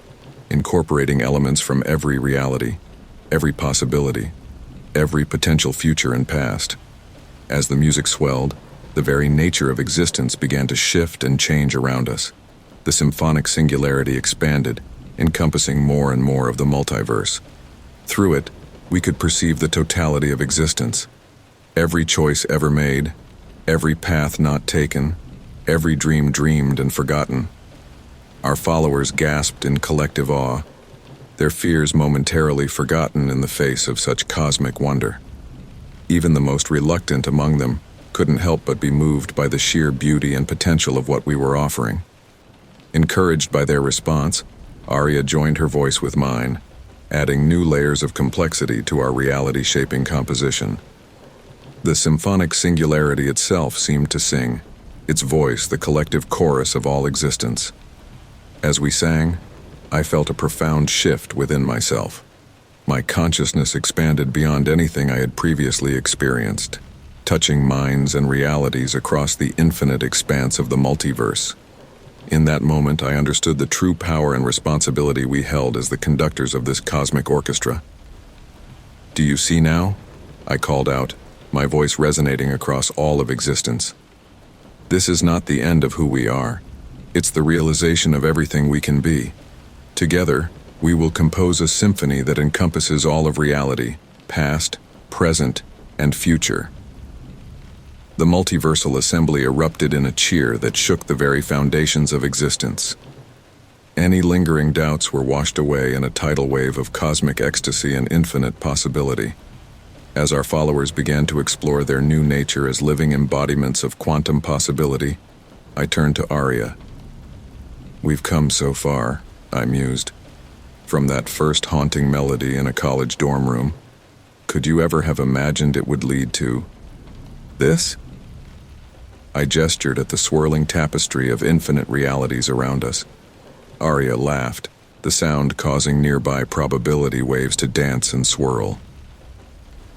incorporating elements from every reality, every possibility, every potential future and past. As the music swelled, the very nature of existence began to shift and change around us. The symphonic singularity expanded, encompassing more and more of the multiverse. Through it, we could perceive the totality of existence. Every choice ever made, every path not taken, every dream dreamed and forgotten. Our followers gasped in collective awe, their fears momentarily forgotten in the face of such cosmic wonder. Even the most reluctant among them couldn't help but be moved by the sheer beauty and potential of what we were offering. Encouraged by their response, Arya joined her voice with mine, adding new layers of complexity to our reality-shaping composition. The symphonic singularity itself seemed to sing, its voice the collective chorus of all existence. As we sang, I felt a profound shift within myself. My consciousness expanded beyond anything I had previously experienced, touching minds and realities across the infinite expanse of the multiverse. In that moment, I understood the true power and responsibility we held as the conductors of this cosmic orchestra. "Do you see now?" I called out, my voice resonating across all of existence. "This is not the end of who we are. It's the realization of everything we can be. Together, we will compose a symphony that encompasses all of reality, past, present, and future." The multiversal assembly erupted in a cheer that shook the very foundations of existence. Any lingering doubts were washed away in a tidal wave of cosmic ecstasy and infinite possibility. As our followers began to explore their new nature as living embodiments of quantum possibility, I turned to Arya. "We've come so far," I mused. "From that first haunting melody in a college dorm room, could you ever have imagined it would lead to this?" I gestured at the swirling tapestry of infinite realities around us. Arya laughed, the sound causing nearby probability waves to dance and swirl.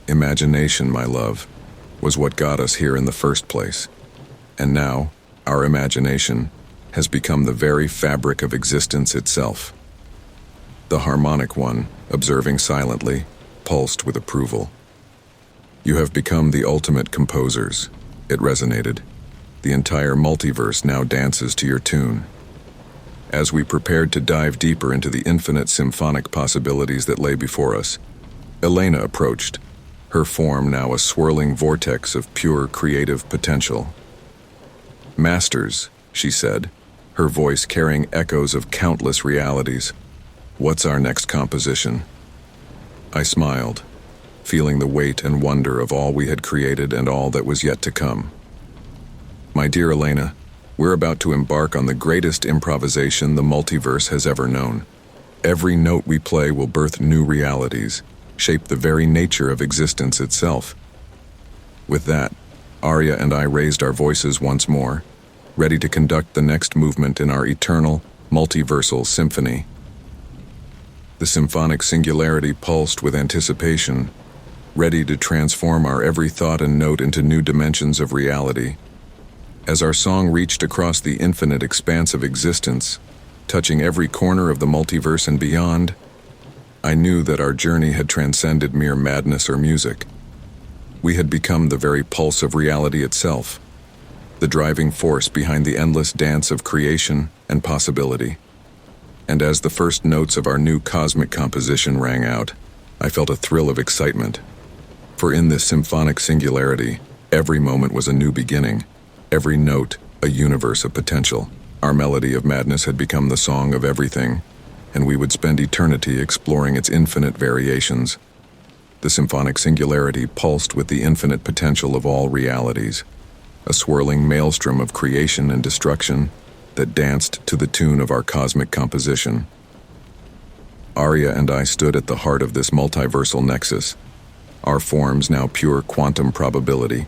"Imagination, my love, was what got us here in the first place. And now, our imagination has become the very fabric of existence itself." The harmonic one, observing silently, pulsed with approval. "You have become the ultimate composers," it resonated. "The entire multiverse now dances to your tune." As we prepared to dive deeper into the infinite symphonic possibilities that lay before us, Elena approached, her form now a swirling vortex of pure creative potential. "Masters," she said, her voice carrying echoes of countless realities, "what's our next composition?" I smiled, feeling the weight and wonder of all we had created and all that was yet to come. "My dear Elena, we're about to embark on the greatest improvisation the multiverse has ever known. Every note we play will birth new realities, shape the very nature of existence itself." With that, Arya and I raised our voices once more, ready to conduct the next movement in our eternal, multiversal symphony. The symphonic singularity pulsed with anticipation, ready to transform our every thought and note into new dimensions of reality. As our song reached across the infinite expanse of existence, touching every corner of the multiverse and beyond, I knew that our journey had transcended mere madness or music. We had become the very pulse of reality itself, the driving force behind the endless dance of creation and possibility. And as the first notes of our new cosmic composition rang out, I felt a thrill of excitement. For in this symphonic singularity, every moment was a new beginning, every note a universe of potential. Our melody of madness had become the song of everything, and we would spend eternity exploring its infinite variations. The symphonic singularity pulsed with the infinite potential of all realities, a swirling maelstrom of creation and destruction that danced to the tune of our cosmic composition. Arya and I stood at the heart of this multiversal nexus, our forms now pure quantum probability,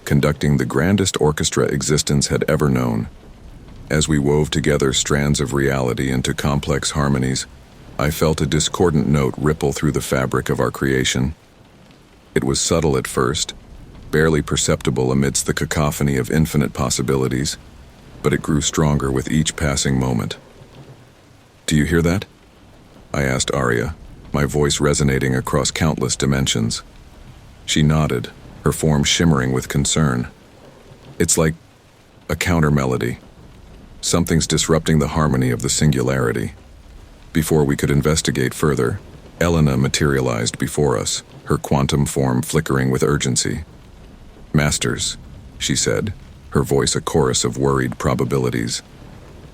conducting the grandest orchestra existence had ever known. As we wove together strands of reality into complex harmonies, I felt a discordant note ripple through the fabric of our creation. It was subtle at first, barely perceptible amidst the cacophony of infinite possibilities, but it grew stronger with each passing moment. "Do you hear that?" I asked Arya, my voice resonating across countless dimensions. She nodded, her form shimmering with concern. "It's like a counter melody. Something's disrupting the harmony of the singularity." Before we could investigate further, Elena materialized before us, her quantum form flickering with urgency. "Masters," she said, her voice a chorus of worried probabilities.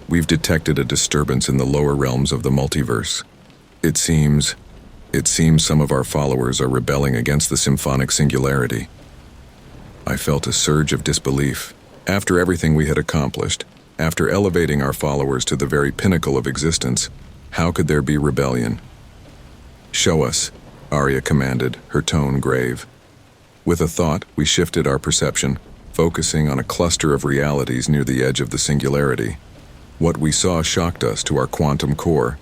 "We've detected a disturbance in the lower realms of the multiverse. It seems some of our followers are rebelling against the symphonic singularity." I felt a surge of disbelief. After everything we had accomplished, after elevating our followers to the very pinnacle of existence, how could there be rebellion? "Show us," Arya commanded, her tone grave. With a thought, we shifted our perception, focusing on a cluster of realities near the edge of the singularity. What we saw shocked us to our quantum core.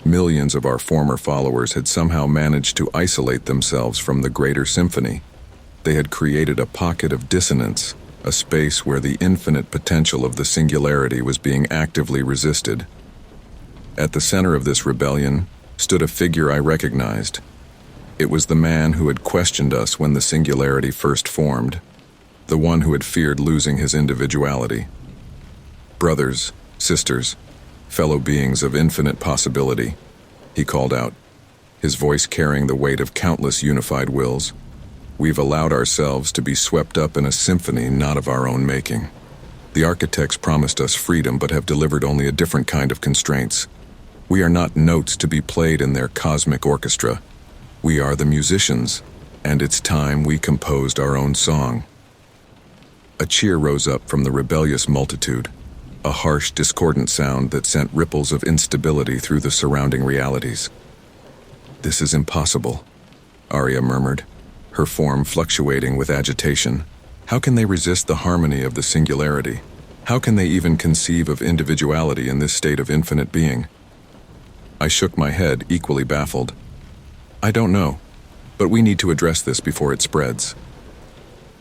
Millions of our former followers had somehow managed to isolate themselves from the greater symphony. They had created a pocket of dissonance, a space where the infinite potential of the singularity was being actively resisted. At the center of this rebellion stood a figure I recognized. It was the man who had questioned us when the singularity first formed, the one who had feared losing his individuality. "Brothers, sisters, fellow beings of infinite possibility," he called out, his voice carrying the weight of countless unified wills. "We've allowed ourselves to be swept up in a symphony not of our own making. The architects promised us freedom but have delivered only a different kind of constraints. We are not notes to be played in their cosmic orchestra. We are the musicians, and it's time we composed our own song." A cheer rose up from the rebellious multitude, a harsh, discordant sound that sent ripples of instability through the surrounding realities. "This is impossible," Arya murmured, her form fluctuating with agitation. "How can they resist the harmony of the singularity? How can they even conceive of individuality in this state of infinite being?" I shook my head, equally baffled. "I don't know, but we need to address this before it spreads."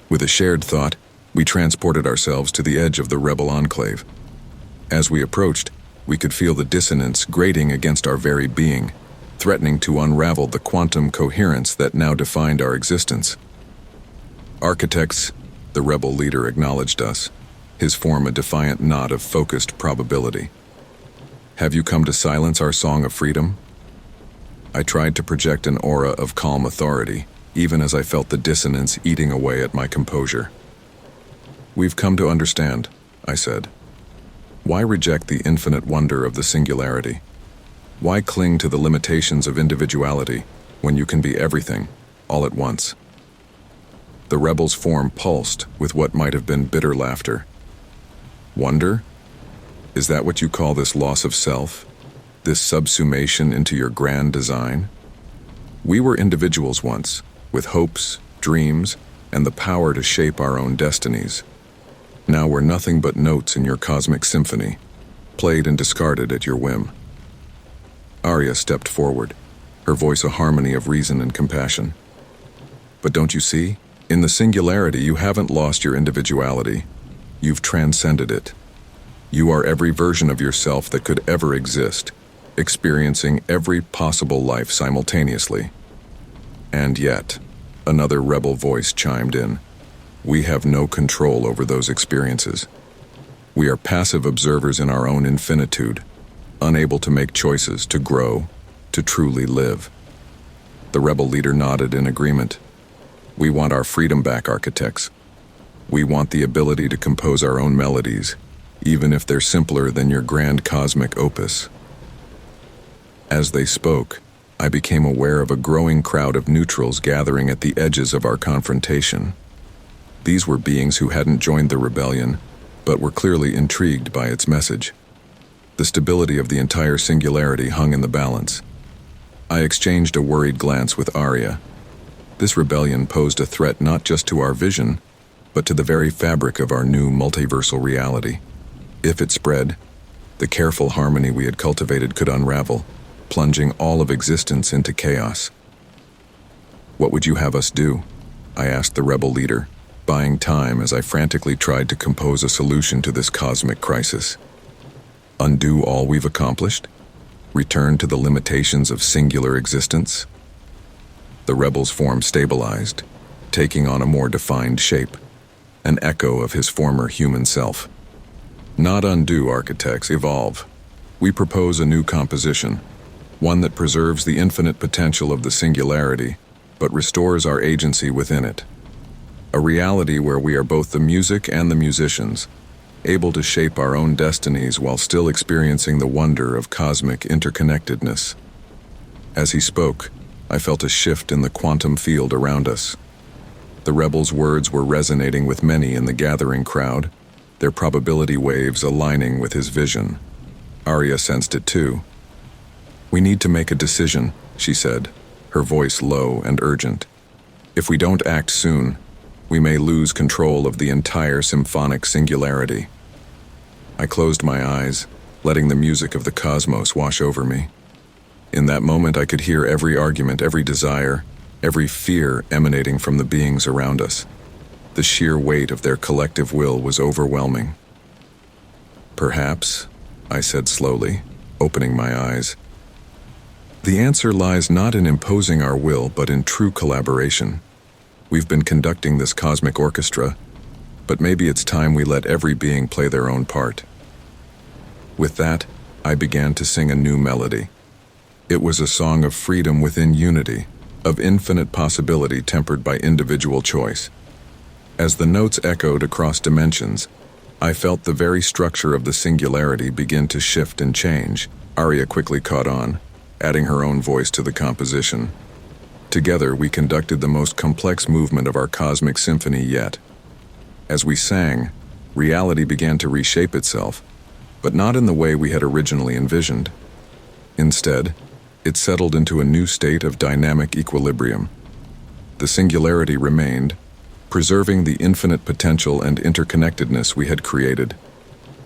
With a shared thought, we transported ourselves to the edge of the rebel enclave. As we approached, we could feel the dissonance grating against our very being, threatening to unravel the quantum coherence that now defined our existence. "Architects," the rebel leader acknowledged us, his form a defiant nod of focused probability. "Have you come to silence our song of freedom?" I tried to project an aura of calm authority, even as I felt the dissonance eating away at my composure. "We've come to understand," I said. "Why reject the infinite wonder of the singularity? Why cling to the limitations of individuality when you can be everything, all at once?" The rebel's form pulsed with what might have been bitter laughter. "Wonder? Is that what you call this loss of self? This subsumation into your grand design? We were individuals once, with hopes, dreams, and the power to shape our own destinies. Now we're nothing but notes in your cosmic symphony, played and discarded at your whim." Arya stepped forward, her voice a harmony of reason and compassion. "But don't you see? In the singularity, you haven't lost your individuality. You've transcended it. You are every version of yourself that could ever exist, experiencing every possible life simultaneously." And yet, another rebel voice chimed in, "We have no control over those experiences. We are passive observers in our own infinitude, unable to make choices to grow, to truly live." The rebel leader nodded in agreement. "We want our freedom back, architects. We want the ability to compose our own melodies, even if they're simpler than your grand cosmic opus." As they spoke, I became aware of a growing crowd of neutrals gathering at the edges of our confrontation. These were beings who hadn't joined the rebellion, but were clearly intrigued by its message. The stability of the entire singularity hung in the balance. I exchanged a worried glance with Arya. This rebellion posed a threat not just to our vision, but to the very fabric of our new multiversal reality. If it spread, the careful harmony we had cultivated could unravel, plunging all of existence into chaos. "What would you have us do?" I asked the rebel leader, buying time as I frantically tried to compose a solution to this cosmic crisis. "Undo all we've accomplished? Return to the limitations of singular existence?" The rebel's form stabilized, taking on a more defined shape, an echo of his former human self. "Not undo, architects, evolve. We propose a new composition, one that preserves the infinite potential of the singularity, but restores our agency within it. A reality where we are both the music and the musicians, able to shape our own destinies while still experiencing the wonder of cosmic interconnectedness. As he spoke, I felt a shift in the quantum field around us. The rebel's words were resonating with many in the gathering crowd, their probability waves aligning with his vision. Arya sensed it too. "We need to make a decision," she said, her voice low and urgent. "If we don't act soon, we may lose control of the entire symphonic singularity." I closed my eyes, letting the music of the cosmos wash over me. In that moment, I could hear every argument, every desire, every fear emanating from the beings around us. The sheer weight of their collective will was overwhelming. "Perhaps," I said slowly, opening my eyes, "the answer lies not in imposing our will, but in true collaboration. We've been conducting this cosmic orchestra, but maybe it's time we let every being play their own part." With that, I began to sing a new melody. It was a song of freedom within unity, of infinite possibility tempered by individual choice. As the notes echoed across dimensions, I felt the very structure of the singularity begin to shift and change. Arya quickly caught on, adding her own voice to the composition. Together, we conducted the most complex movement of our cosmic symphony yet. As we sang, reality began to reshape itself, but not in the way we had originally envisioned. Instead, it settled into a new state of dynamic equilibrium. The singularity remained, preserving the infinite potential and interconnectedness we had created.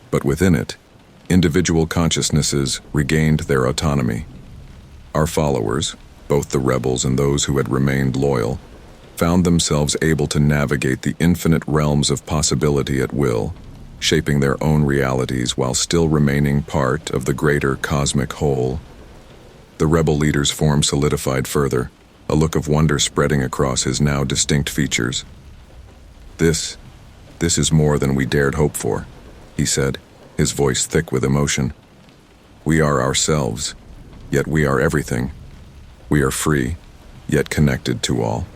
But within it, individual consciousnesses regained their autonomy. Our followers, both the rebels and those who had remained loyal, found themselves able to navigate the infinite realms of possibility at will, shaping their own realities while still remaining part of the greater cosmic whole. The rebel leader's form solidified further, a look of wonder spreading across his now distinct features. This is more than we dared hope for," he said, his voice thick with emotion. "We are ourselves, yet we are everything. We are free, yet connected to all."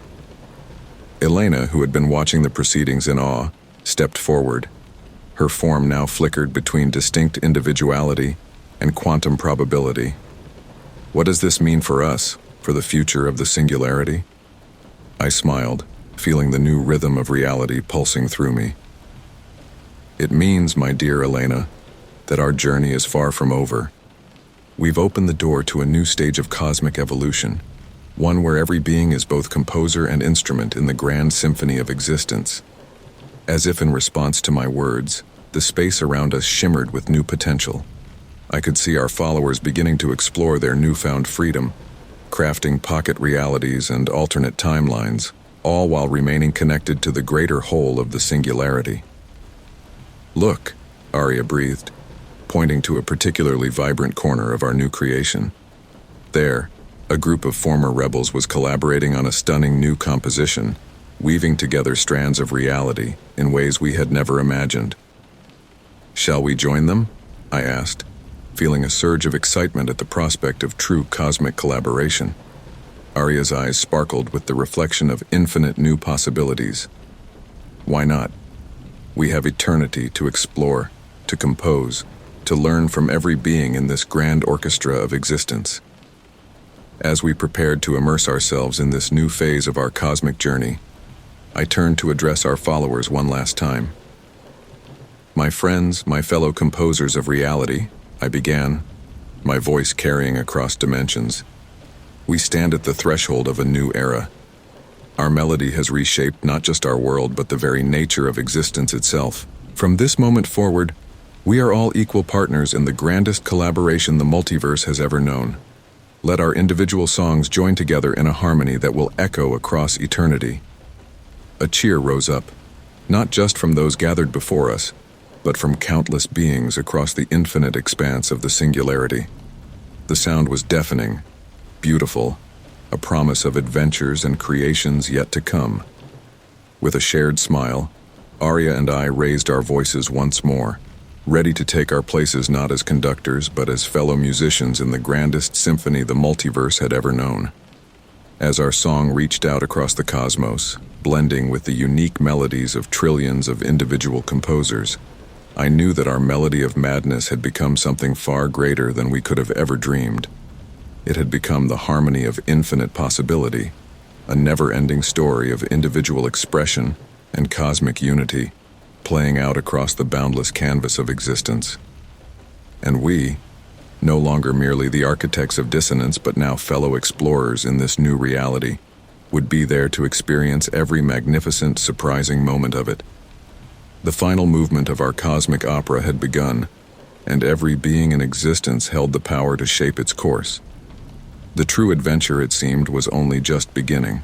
Elena, who had been watching the proceedings in awe, stepped forward. Her form now flickered between distinct individuality and quantum probability. "What does this mean for us, for the future of the singularity?" I smiled, feeling the new rhythm of reality pulsing through me. "It means, my dear Elena, that our journey is far from over. We've opened the door to a new stage of cosmic evolution, one where every being is both composer and instrument in the grand symphony of existence." As if in response to my words, the space around us shimmered with new potential. I could see our followers beginning to explore their newfound freedom, crafting pocket realities and alternate timelines, all while remaining connected to the greater whole of the singularity. "Look," Arya breathed, pointing to a particularly vibrant corner of our new creation. There, a group of former rebels was collaborating on a stunning new composition, weaving together strands of reality in ways we had never imagined. "Shall we join them?" I asked, feeling a surge of excitement at the prospect of true cosmic collaboration. Arya's eyes sparkled with the reflection of infinite new possibilities. "Why not? We have eternity to explore, to compose, to learn from every being in this grand orchestra of existence." As we prepared to immerse ourselves in this new phase of our cosmic journey, I turned to address our followers one last time. "My friends, my fellow composers of reality," I began, my voice carrying across dimensions. "We stand at the threshold of a new era. Our melody has reshaped not just our world, but the very nature of existence itself. From this moment forward, we are all equal partners in the grandest collaboration the multiverse has ever known. Let our individual songs join together in a harmony that will echo across eternity." A cheer rose up, not just from those gathered before us, but from countless beings across the infinite expanse of the singularity. The sound was deafening, beautiful, a promise of adventures and creations yet to come. With a shared smile, Arya and I raised our voices once more, ready to take our places not as conductors but as fellow musicians in the grandest symphony the multiverse had ever known. As our song reached out across the cosmos, blending with the unique melodies of trillions of individual composers, I knew that our melody of madness had become something far greater than we could have ever dreamed. It had become the harmony of infinite possibility, a never-ending story of individual expression and cosmic unity, playing out across the boundless canvas of existence. And we, no longer merely the architects of dissonance but now fellow explorers in this new reality, would be there to experience every magnificent, surprising moment of it. The final movement of our cosmic opera had begun, and every being in existence held the power to shape its course. The true adventure, it seemed, was only just beginning.